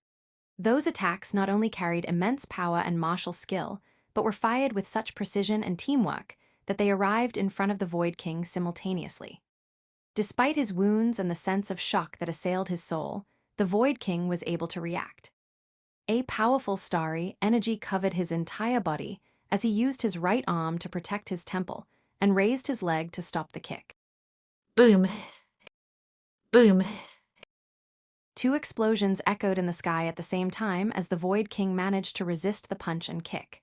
Those attacks not only carried immense power and martial skill, but were fired with such precision and teamwork that they arrived in front of the Void King simultaneously. Despite his wounds and the sense of shock that assailed his soul, the Void King was able to react. A powerful starry energy covered his entire body as he used his right arm to protect his temple and raised his leg to stop the kick. Boom. Boom. Two explosions echoed in the sky at the same time as the Void King managed to resist the punch and kick.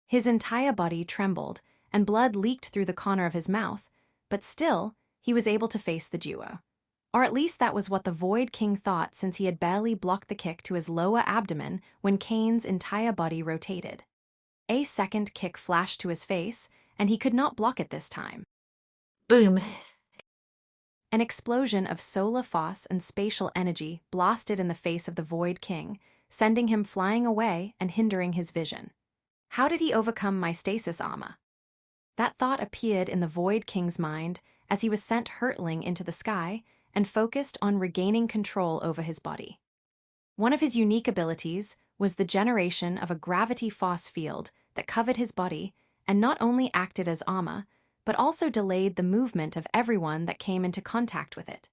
His entire body trembled, and blood leaked through the corner of his mouth, but still, he was able to face the duo. Or at least that was what the Void King thought, since he had barely blocked the kick to his lower abdomen when Cain's entire body rotated. A second kick flashed to his face, and he could not block it this time. Boom. An explosion of solar force and spatial energy blasted in the face of the Void King, sending him flying away and hindering his vision. How did he overcome my stasis armor? That thought appeared in the Void King's mind as he was sent hurtling into the sky and focused on regaining control over his body. One of his unique abilities was the generation of a gravity force field that covered his body and not only acted as armor, but also delayed the movement of everyone that came into contact with it.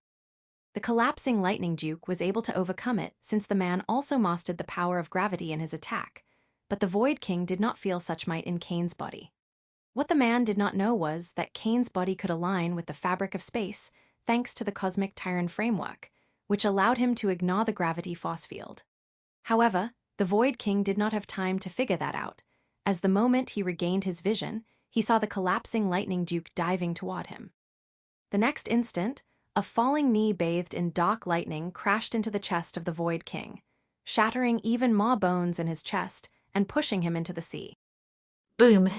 The collapsing Lightning Duke was able to overcome it since the man also mastered the power of gravity in his attack, but the Void King did not feel such might in Cain's body. What the man did not know was that Cain's body could align with the fabric of space thanks to the Cosmic Tyrant framework, which allowed him to ignore the gravity force field. However, the Void King did not have time to figure that out, as the moment he regained his vision, he saw the collapsing Lightning Duke diving toward him. The next instant, a falling knee bathed in dark lightning crashed into the chest of the Void King, shattering even more bones in his chest and pushing him into the sea. Boom.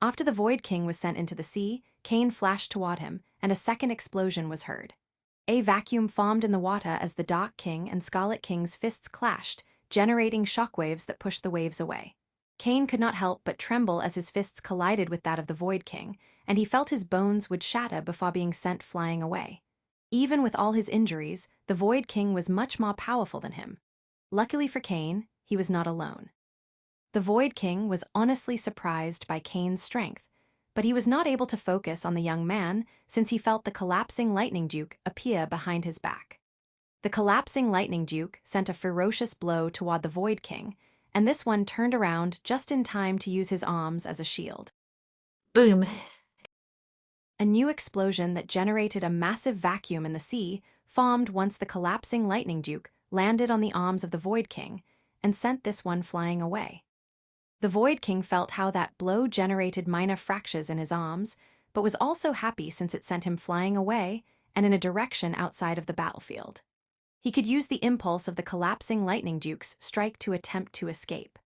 After the Void King was sent into the sea, Cain flashed toward him, and a second explosion was heard. A vacuum formed in the water as the Dark King and Scarlet King's fists clashed, generating shockwaves that pushed the waves away. Cain could not help but tremble as his fists collided with that of the Void King, and he felt his bones would shatter before being sent flying away. Even with all his injuries, the Void King was much more powerful than him. Luckily for Cain, he was not alone. The Void King was honestly surprised by Cain's strength, but he was not able to focus on the young man since he felt the collapsing Lightning Duke appear behind his back. The collapsing Lightning Duke sent a ferocious blow toward the Void King, and this one turned around just in time to use his arms as a shield. Boom. A new explosion that generated a massive vacuum in the sea formed once the collapsing Lightning Duke landed on the arms of the Void King and sent this one flying away. The Void King felt how that blow generated minor fractures in his arms, but was also happy since it sent him flying away and in a direction outside of the battlefield. He could use the impulse of the collapsing Lightning Duke's strike to attempt to escape.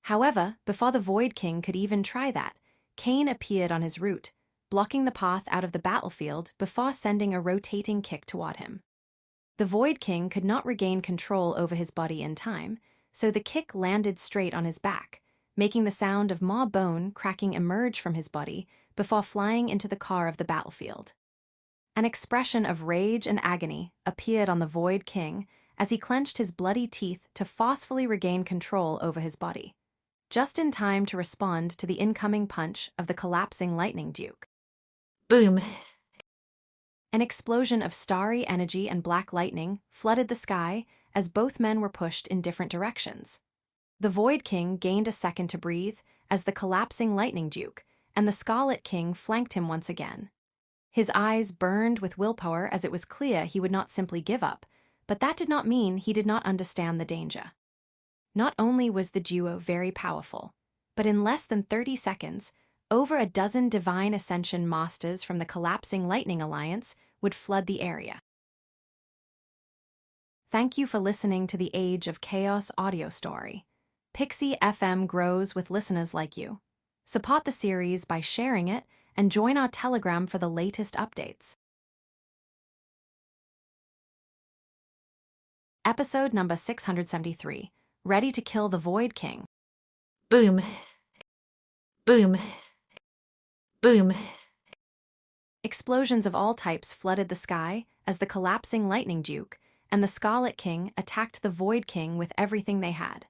However, before the Void King could even try that, Cain appeared on his route, blocking the path out of the battlefield before sending a rotating kick toward him. The Void King could not regain control over his body in time, so the kick landed straight on his back, making the sound of more bone cracking emerge from his body before flying into the car of the battlefield. An expression of rage and agony appeared on the Void King as he clenched his bloody teeth to forcefully regain control over his body, just in time to respond to the incoming punch of the collapsing Lightning Duke. Boom. An explosion of starry energy and black lightning flooded the sky as both men were pushed in different directions. The Void King gained a second to breathe as the collapsing Lightning Duke and the Scarlet King flanked him once again. His eyes burned with willpower as it was clear he would not simply give up, but that did not mean he did not understand the danger. Not only was the duo very powerful, but in less than 30 seconds, over a dozen Divine Ascension Masters from the Collapsing Lightning Alliance would flood the area. Thank you for listening to the Age of Chaos audio story. Pixie FM grows with listeners like you. Support the series by sharing it and join our Telegram for the latest updates. Episode number 673, Ready to Kill the Void King. Boom. Boom. Boom. Explosions of all types flooded the sky as the collapsing Lightning Duke and the Scarlet King attacked the Void King with everything they had.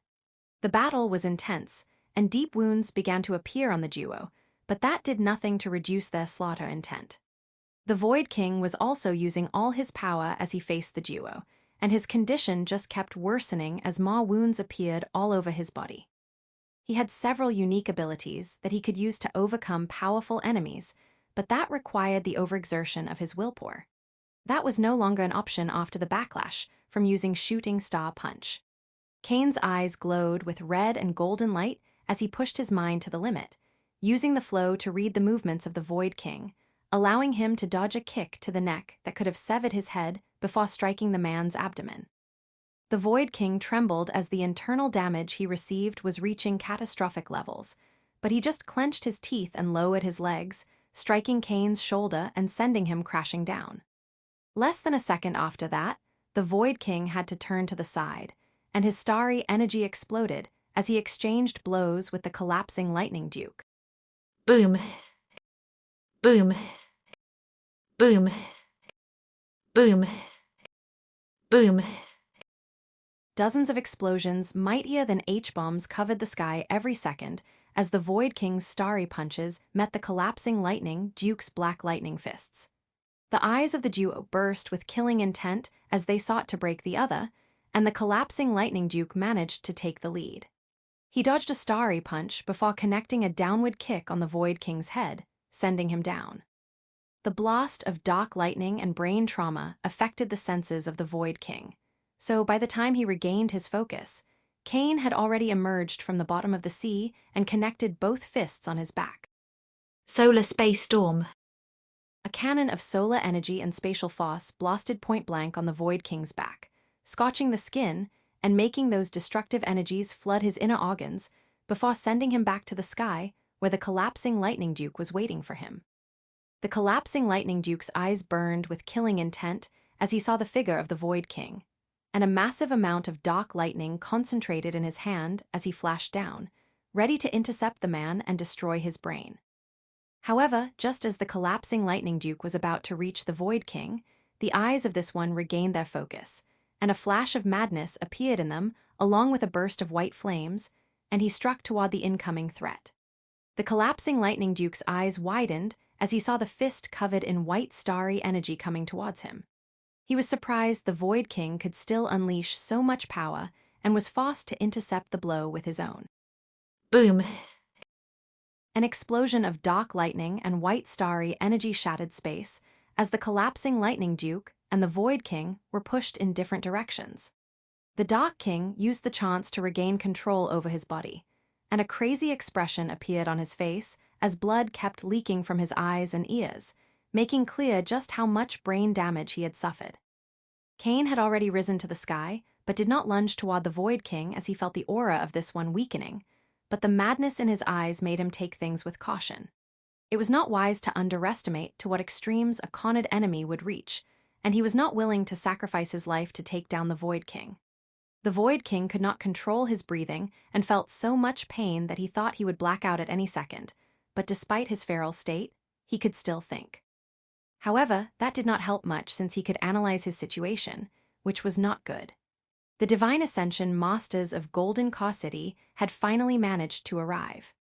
The battle was intense, and deep wounds began to appear on the duo, but that did nothing to reduce their slaughter intent. The Void King was also using all his power as he faced the duo, and his condition just kept worsening as more wounds appeared all over his body. He had several unique abilities that he could use to overcome powerful enemies, but that required the overexertion of his willpower. That was no longer an option after the backlash from using Shooting Star Punch. Cain's eyes glowed with red and golden light as he pushed his mind to the limit, using the flow to read the movements of the Void King, allowing him to dodge a kick to the neck that could have severed his head before striking the man's abdomen. The Void King trembled as the internal damage he received was reaching catastrophic levels, but he just clenched his teeth and lowered his legs, striking Cain's shoulder and sending him crashing down. Less than a second after that, the Void King had to turn to the side, and his starry energy exploded as he exchanged blows with the collapsing Lightning Duke. Boom. Boom. Boom. Boom. Boom. Dozens of explosions mightier than H-bombs covered the sky every second as the Void King's starry punches met the collapsing Lightning Duke's black lightning fists. The eyes of the duo burst with killing intent as they sought to break the other, and the collapsing Lightning Duke managed to take the lead. He dodged a starry punch before connecting a downward kick on the Void King's head, sending him down. The blast of dark lightning and brain trauma affected the senses of the Void King, so by the time he regained his focus, Cain had already emerged from the bottom of the sea and connected both fists on his back. Solar Space Storm. A cannon of solar energy and spatial force blasted point blank on the Void King's back, scorching the skin and making those destructive energies flood his inner organs before sending him back to the sky where the collapsing Lightning Duke was waiting for him. The collapsing Lightning Duke's eyes burned with killing intent as he saw the figure of the Void King, and a massive amount of dark lightning concentrated in his hand as he flashed down, ready to intercept the man and destroy his brain. However, just as the collapsing Lightning Duke was about to reach the Void King, the eyes of this one regained their focus, and a flash of madness appeared in them along with a burst of white flames, and he struck toward the incoming threat. The collapsing Lightning Duke's eyes widened as he saw the fist covered in white starry energy coming towards him. He was surprised the Void King could still unleash so much power and was forced to intercept the blow with his own. Boom. An explosion of dark lightning and white starry energy shattered space as the collapsing Lightning Duke and the Void King were pushed in different directions. The Dark King used the chance to regain control over his body, and a crazy expression appeared on his face as blood kept leaking from his eyes and ears, making clear just how much brain damage he had suffered. Cain had already risen to the sky, but did not lunge toward the Void King as he felt the aura of this one weakening, but the madness in his eyes made him take things with caution. It was not wise to underestimate to what extremes a conned enemy would reach, and he was not willing to sacrifice his life to take down the Void King. The Void King could not control his breathing and felt so much pain that he thought he would black out at any second, but despite his feral state, he could still think. However, that did not help much since he could analyze his situation, which was not good. The Divine Ascension Masters of Golden Ka City had finally managed to arrive.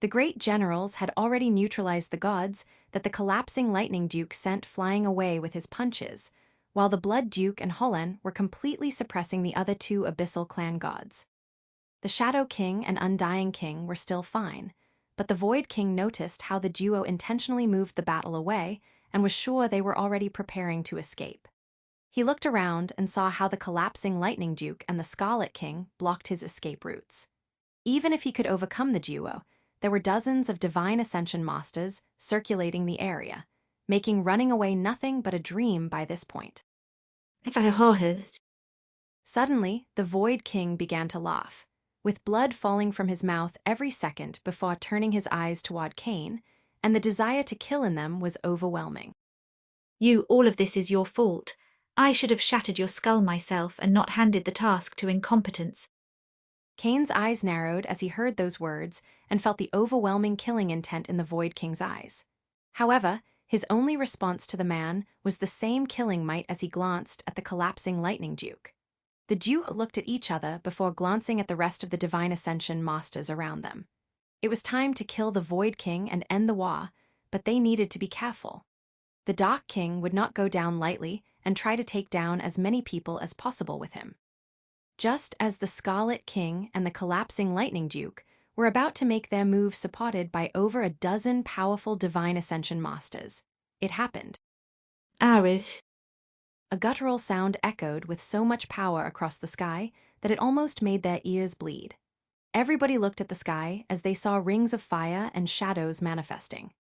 The great generals had already neutralized the gods that the collapsing Lightning Duke sent flying away with his punches, while the Blood Duke and Holland were completely suppressing the other two Abyssal Clan gods. The Shadow King and Undying King were still fine, but the Void King noticed how the duo intentionally moved the battle away and was sure they were already preparing to escape. He looked around and saw how the collapsing Lightning Duke and the Scarlet King blocked his escape routes. Even if he could overcome the duo, there were dozens of Divine Ascension Masters circulating the area, making running away nothing but a dream by this point. Suddenly, the Void King began to laugh, with blood falling from his mouth every second before turning his eyes toward Cain, and the desire to kill in them was overwhelming. All of this is your fault. I should have shattered your skull myself and not handed the task to incompetence. Cain's eyes narrowed as he heard those words and felt the overwhelming killing intent in the Void King's eyes. However, his only response to the man was the same killing might as he glanced at the collapsing Lightning Duke. The duo looked at each other before glancing at the rest of the Divine Ascension Masters around them. It was time to kill the Void King and end the war, but they needed to be careful. The Dark King would not go down lightly and try to take down as many people as possible with him. Just as the Scarlet King and the collapsing Lightning Duke were about to make their move supported by over a dozen powerful Divine Ascension Masters, it happened. Arif. A guttural sound echoed with so much power across the sky that it almost made their ears bleed. Everybody looked at the sky as they saw rings of fire and shadows manifesting.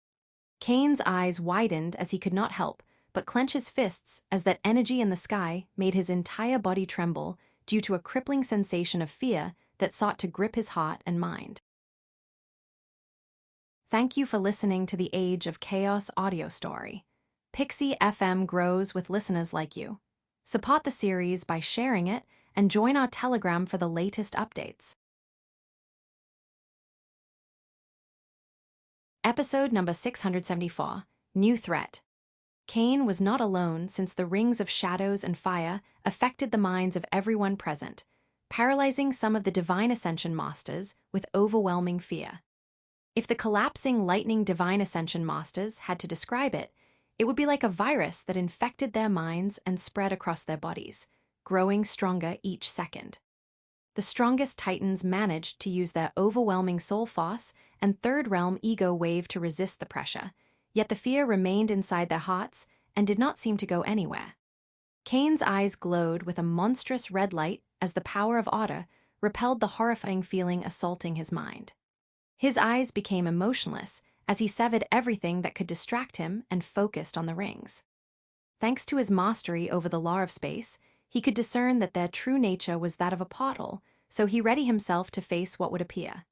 Cain's eyes widened as he could not help but clench his fists as that energy in the sky made his entire body tremble due to a crippling sensation of fear that sought to grip his heart and mind. Thank you for listening to the Age of Chaos audio story. Pixie FM grows with listeners like you. Support the series by sharing it and join our Telegram for the latest updates. Episode number 674, New Threat. Cain was not alone since the rings of shadows and fire affected the minds of everyone present, paralyzing some of the Divine Ascension Masters with overwhelming fear. If the collapsing Lightning Divine Ascension Masters had to describe it, it would be like a virus that infected their minds and spread across their bodies, growing stronger each second. The strongest Titans managed to use their overwhelming soul force and third realm ego wave to resist the pressure, yet the fear remained inside their hearts and did not seem to go anywhere. Cain's eyes glowed with a monstrous red light as the power of Otter repelled the horrifying feeling assaulting his mind. His eyes became emotionless as he severed everything that could distract him and focused on the rings. Thanks to his mastery over the law of space, he could discern that their true nature was that of a portal, so he readied himself to face what would appear.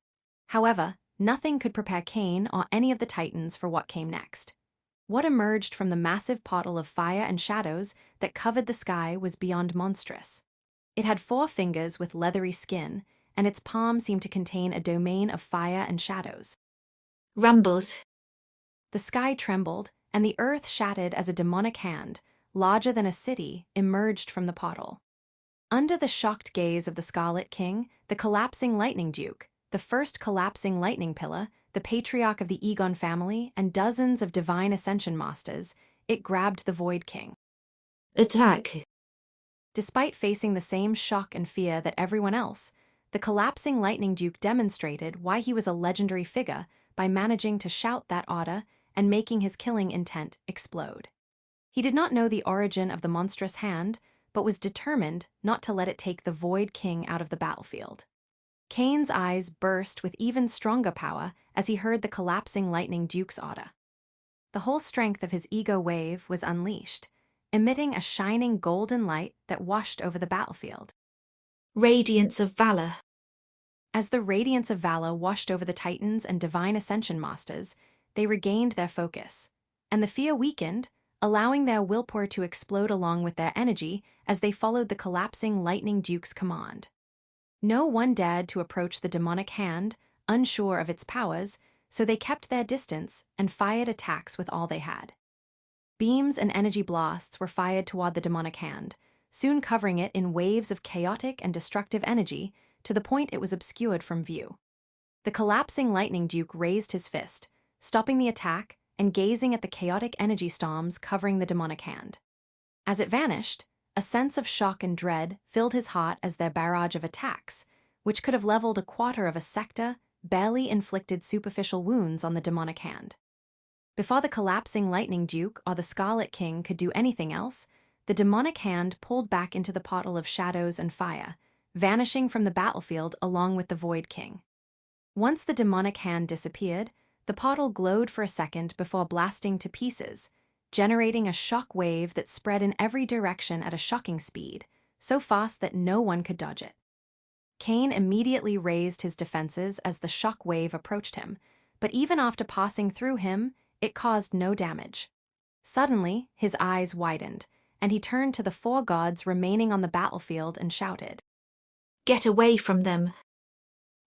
However, nothing could prepare Cain or any of the Titans for what came next. What emerged from the massive portal of fire and shadows that covered the sky was beyond monstrous. It had 4 fingers with leathery skin, and its palm seemed to contain a domain of fire and shadows. Rumbled. The sky trembled, and the earth shattered as a demonic hand, larger than a city, emerged from the portal. Under the shocked gaze of the Scarlet King, the collapsing Lightning Duke, the first collapsing lightning pillar, the patriarch of the Egon family, and dozens of Divine Ascension Masters, it grabbed the Void King. Attack. Despite facing the same shock and fear that everyone else, the collapsing Lightning Duke demonstrated why he was a legendary figure by managing to shout that order and making his killing intent explode. He did not know the origin of the monstrous hand, but was determined not to let it take the Void King out of the battlefield. Cain's eyes burst with even stronger power as he heard the collapsing Lightning Duke's order. The whole strength of his ego wave was unleashed, emitting a shining golden light that washed over the battlefield. Radiance of valor. As the radiance of valor washed over the Titans and Divine Ascension Masters, they regained their focus, and the fear weakened, allowing their willpower to explode along with their energy as they followed the collapsing Lightning Duke's command. No one dared to approach the demonic hand, unsure of its powers, so they kept their distance and fired attacks with all they had. Beams and energy blasts were fired toward the demonic hand, soon covering it in waves of chaotic and destructive energy to the point it was obscured from view. The collapsing Lightning Duke raised his fist, stopping the attack and gazing at the chaotic energy storms covering the demonic hand. As it vanished, a sense of shock and dread filled his heart as their barrage of attacks, which could have leveled a quarter of a sector, barely inflicted superficial wounds on the demonic hand. Before the collapsing Lightning Duke or the Scarlet King could do anything else, the demonic hand pulled back into the portal of shadows and fire, vanishing from the battlefield along with the Void King. Once the demonic hand disappeared, the portal glowed for a second before blasting to pieces, generating a shock wave that spread in every direction at a shocking speed, so fast that no one could dodge it. Cain immediately raised his defenses as the shock wave approached him, but even after passing through him, it caused no damage. Suddenly, his eyes widened, and he turned to the 4 gods remaining on the battlefield and shouted, Get away from them.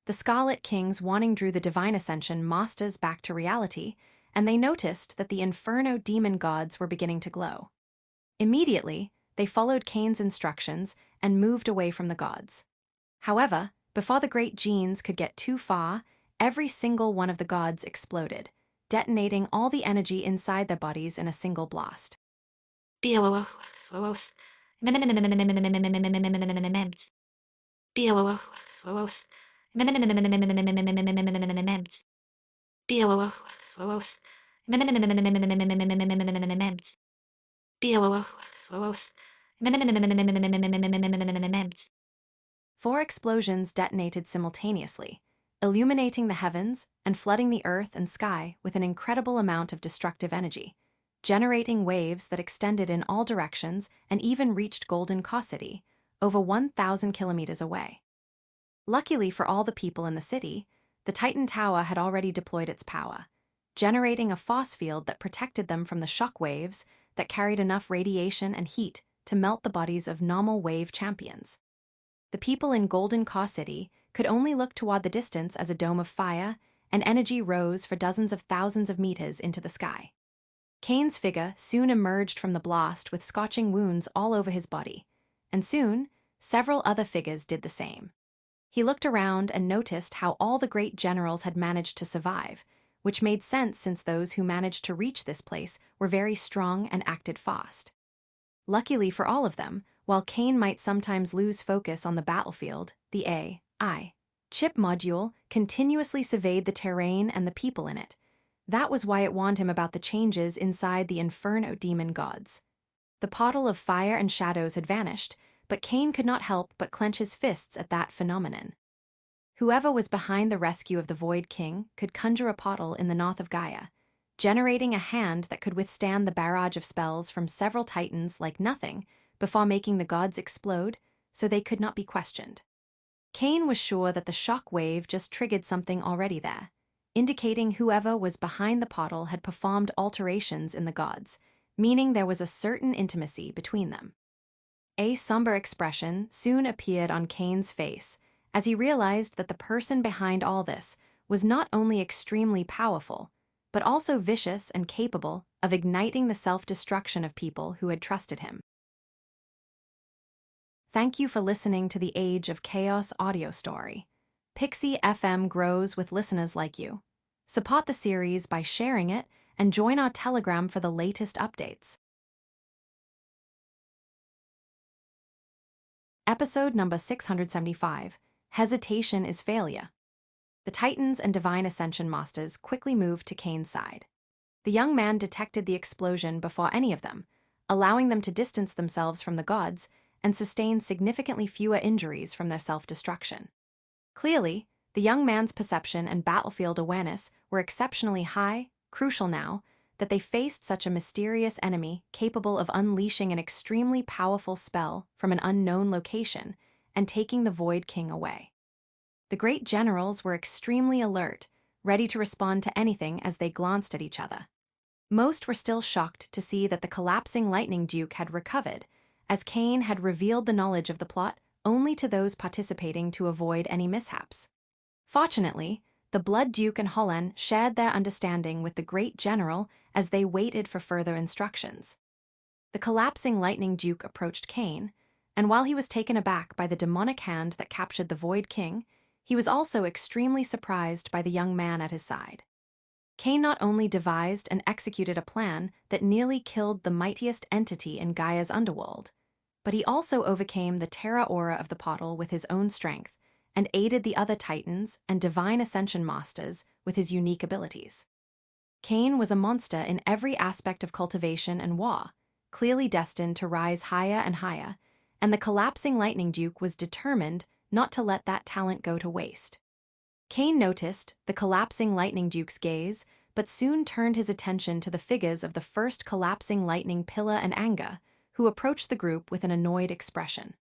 The Scarlet King's warning drew the Divine Ascension Masters back to reality, and they noticed that the Inferno demon gods were beginning to glow. Immediately, they followed Cain's instructions and moved away from the gods. However, before the great genes could get too far, every single one of the gods exploded, detonating all the energy inside their bodies in a single blast. Four explosions detonated simultaneously, illuminating the heavens and flooding the earth and sky with an incredible amount of destructive energy, generating waves that extended in all directions and even reached Golden Ka City, over 1,000 kilometers away. Luckily for all the people in the city, the Titan Tower had already deployed its power, generating a force field that protected them from the shock waves that carried enough radiation and heat to melt the bodies of normal wave champions. The people in Golden Ka City could only look toward the distance as a dome of fire, and energy rose for dozens of thousands of meters into the sky. Cain's figure soon emerged from the blast with scorching wounds all over his body, and soon, several other figures did the same. He looked around and noticed how all the great generals had managed to survive, which made sense since those who managed to reach this place were very strong and acted fast. Luckily for all of them, while Cain might sometimes lose focus on the battlefield, the AI chip module continuously surveyed the terrain and the people in it. That was why it warned him about the changes inside the Inferno demon gods. The portal of fire and shadows had vanished, but Cain could not help but clench his fists at that phenomenon. Whoever was behind the rescue of the Void King could conjure a portal in the north of Gaia, generating a hand that could withstand the barrage of spells from several titans like nothing before making the gods explode, so they could not be questioned. Cain was sure that the shock wave just triggered something already there, indicating whoever was behind the portal had performed alterations in the gods, meaning there was a certain intimacy between them. A somber expression soon appeared on Cain's face as he realized that the person behind all this was not only extremely powerful, but also vicious and capable of igniting the self-destruction of people who had trusted him. Thank you for listening to the Age of Chaos audio story. Pixie FM grows with listeners like you. Support the series by sharing it and join our Telegram for the latest updates. Episode number 675, Hesitation is Failure. The Titans and Divine Ascension Masters quickly moved to Cain's side. The young man detected the explosion before any of them, allowing them to distance themselves from the gods and sustain significantly fewer injuries from their self-destruction. Clearly, the young man's perception and battlefield awareness were exceptionally high, crucial now, that they faced such a mysterious enemy capable of unleashing an extremely powerful spell from an unknown location and taking the Void King away. The great generals were extremely alert, ready to respond to anything as they glanced at each other. Most were still shocked to see that the collapsing Lightning Duke had recovered, as Cain had revealed the knowledge of the plot only to those participating to avoid any mishaps. Fortunately, the Blood Duke and Holland shared their understanding with the great general as they waited for further instructions. The collapsing Lightning Duke approached Cain, and while he was taken aback by the demonic hand that captured the Void King, he was also extremely surprised by the young man at his side. Cain not only devised and executed a plan that nearly killed the mightiest entity in Gaia's underworld, but he also overcame the terra aura of the portal with his own strength and aided the other Titans and Divine Ascension Masters with his unique abilities. Cain was a monster in every aspect of cultivation and war, clearly destined to rise higher and higher, and the collapsing Lightning Duke was determined not to let that talent go to waste. Cain noticed the collapsing Lightning Duke's gaze, but soon turned his attention to the figures of the first collapsing lightning Pilla and Anga, who approached the group with an annoyed expression.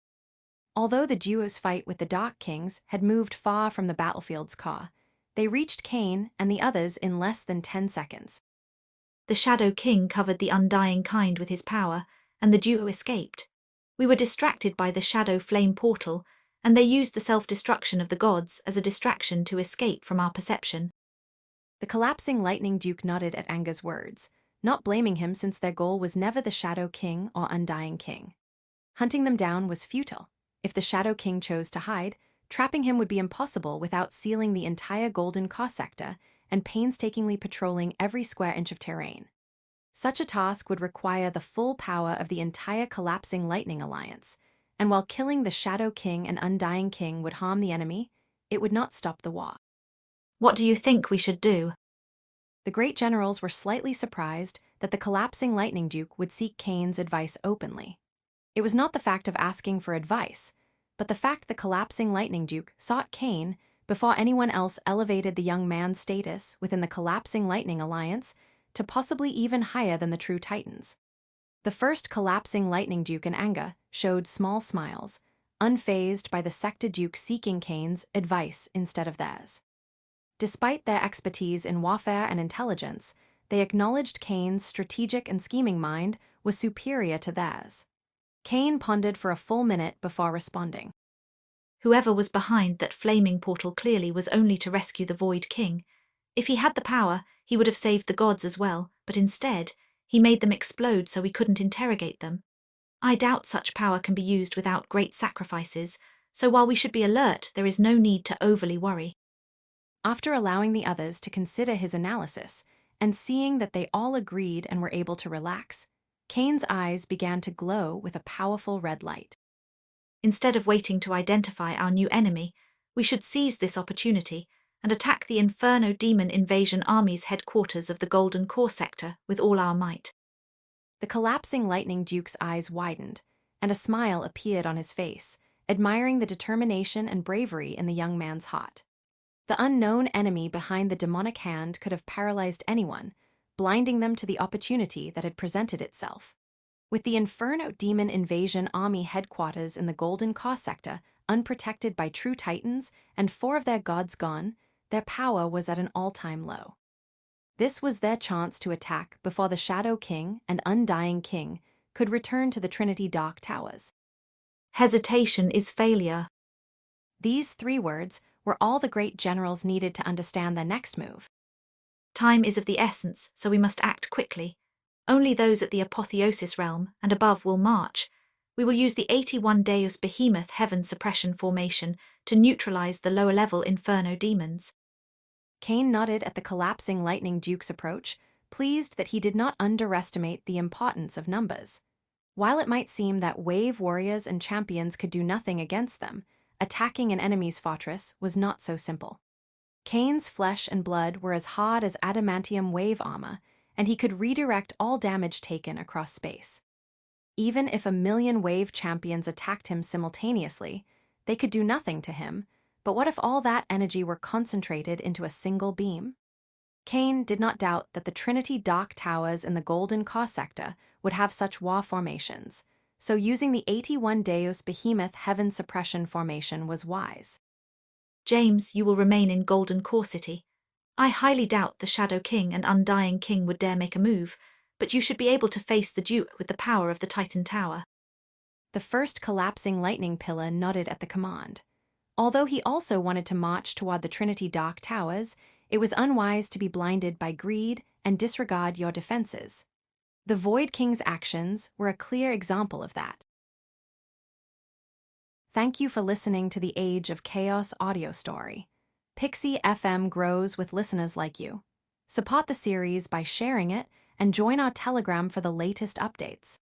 Although the duo's fight with the Dark Kings had moved far from the battlefield's core, they reached Cain and the others in less than 10 seconds. The Shadow King covered the undying kind with his power, and the duo escaped. We were distracted by the Shadow Flame portal, and they used the self-destruction of the gods as a distraction to escape from our perception. The collapsing Lightning Duke nodded at Anga's words, not blaming him since their goal was never the Shadow King or Undying King. Hunting them down was futile. If the Shadow King chose to hide, trapping him would be impossible without sealing the entire Golden Core sector and painstakingly patrolling every square inch of terrain. Such a task would require the full power of the entire collapsing Lightning Alliance, and while killing the Shadow King and Undying King would harm the enemy, it would not stop the war. What do you think we should do? The great generals were slightly surprised that the collapsing Lightning Duke would seek Cain's advice openly. It was not the fact of asking for advice, but the fact the collapsing Lightning Duke sought Cain before anyone else elevated the young man's status within the collapsing Lightning Alliance to possibly even higher than the true Titans. The first collapsing Lightning Duke and Anga showed small smiles, unfazed by the Sector Duke seeking Cain's advice instead of theirs. Despite their expertise in warfare and intelligence, they acknowledged Cain's strategic and scheming mind was superior to theirs. Cain pondered for a full minute before responding. Whoever was behind that flaming portal clearly was only to rescue the Void King. If he had the power, he would have saved the gods as well, but instead, he made them explode so we couldn't interrogate them. I doubt such power can be used without great sacrifices, so while we should be alert, there is no need to overly worry. After allowing the others to consider his analysis, and seeing that they all agreed and were able to relax, Cain's eyes began to glow with a powerful red light. Instead of waiting to identify our new enemy, we should seize this opportunity and attack the Inferno Demon Invasion Army's headquarters of the Golden Core sector with all our might. The collapsing Lightning Duke's eyes widened, and a smile appeared on his face, admiring the determination and bravery in the young man's heart. The unknown enemy behind the demonic hand could have paralyzed anyone, blinding them to the opportunity that had presented itself. With the Inferno Demon Invasion Army headquarters in the Golden Core sector unprotected by true Titans and 4 of their gods gone, their power was at an all-time low. This was their chance to attack before the Shadow King and Undying King could return to the Trinity Dark Towers. Hesitation is failure. These 3 words were all the great generals needed to understand their next move. Time is of the essence, so we must act quickly. Only those at the Apotheosis realm and above will march. We will use the 81 Deus Behemoth Heaven Suppression formation to neutralize the lower-level Inferno demons. Cain nodded at the collapsing Lightning Duke's approach, pleased that he did not underestimate the importance of numbers. While it might seem that wave warriors and champions could do nothing against them, attacking an enemy's fortress was not so simple. Cain's flesh and blood were as hard as adamantium wave armor, and he could redirect all damage taken across space. Even if 1,000,000 wave champions attacked him simultaneously, they could do nothing to him, but what if all that energy were concentrated into a single beam? Kane did not doubt that the Trinity Dock Towers in the Golden Car sector would have such WA formations, so using the 81 Deus Behemoth Heaven Suppression formation was wise. James, you will remain in Golden Core City. I highly doubt the Shadow King and Undying King would dare make a move, but you should be able to face the Duke with the power of the Titan Tower. The first collapsing lightning pillar nodded at the command. Although he also wanted to march toward the Trinity Dock Towers, it was unwise to be blinded by greed and disregard your defenses. The Void King's actions were a clear example of that. Thank you for listening to the Age of Chaos audio story. Pixie FM grows with listeners like you. Support the series by sharing it and join our Telegram for the latest updates.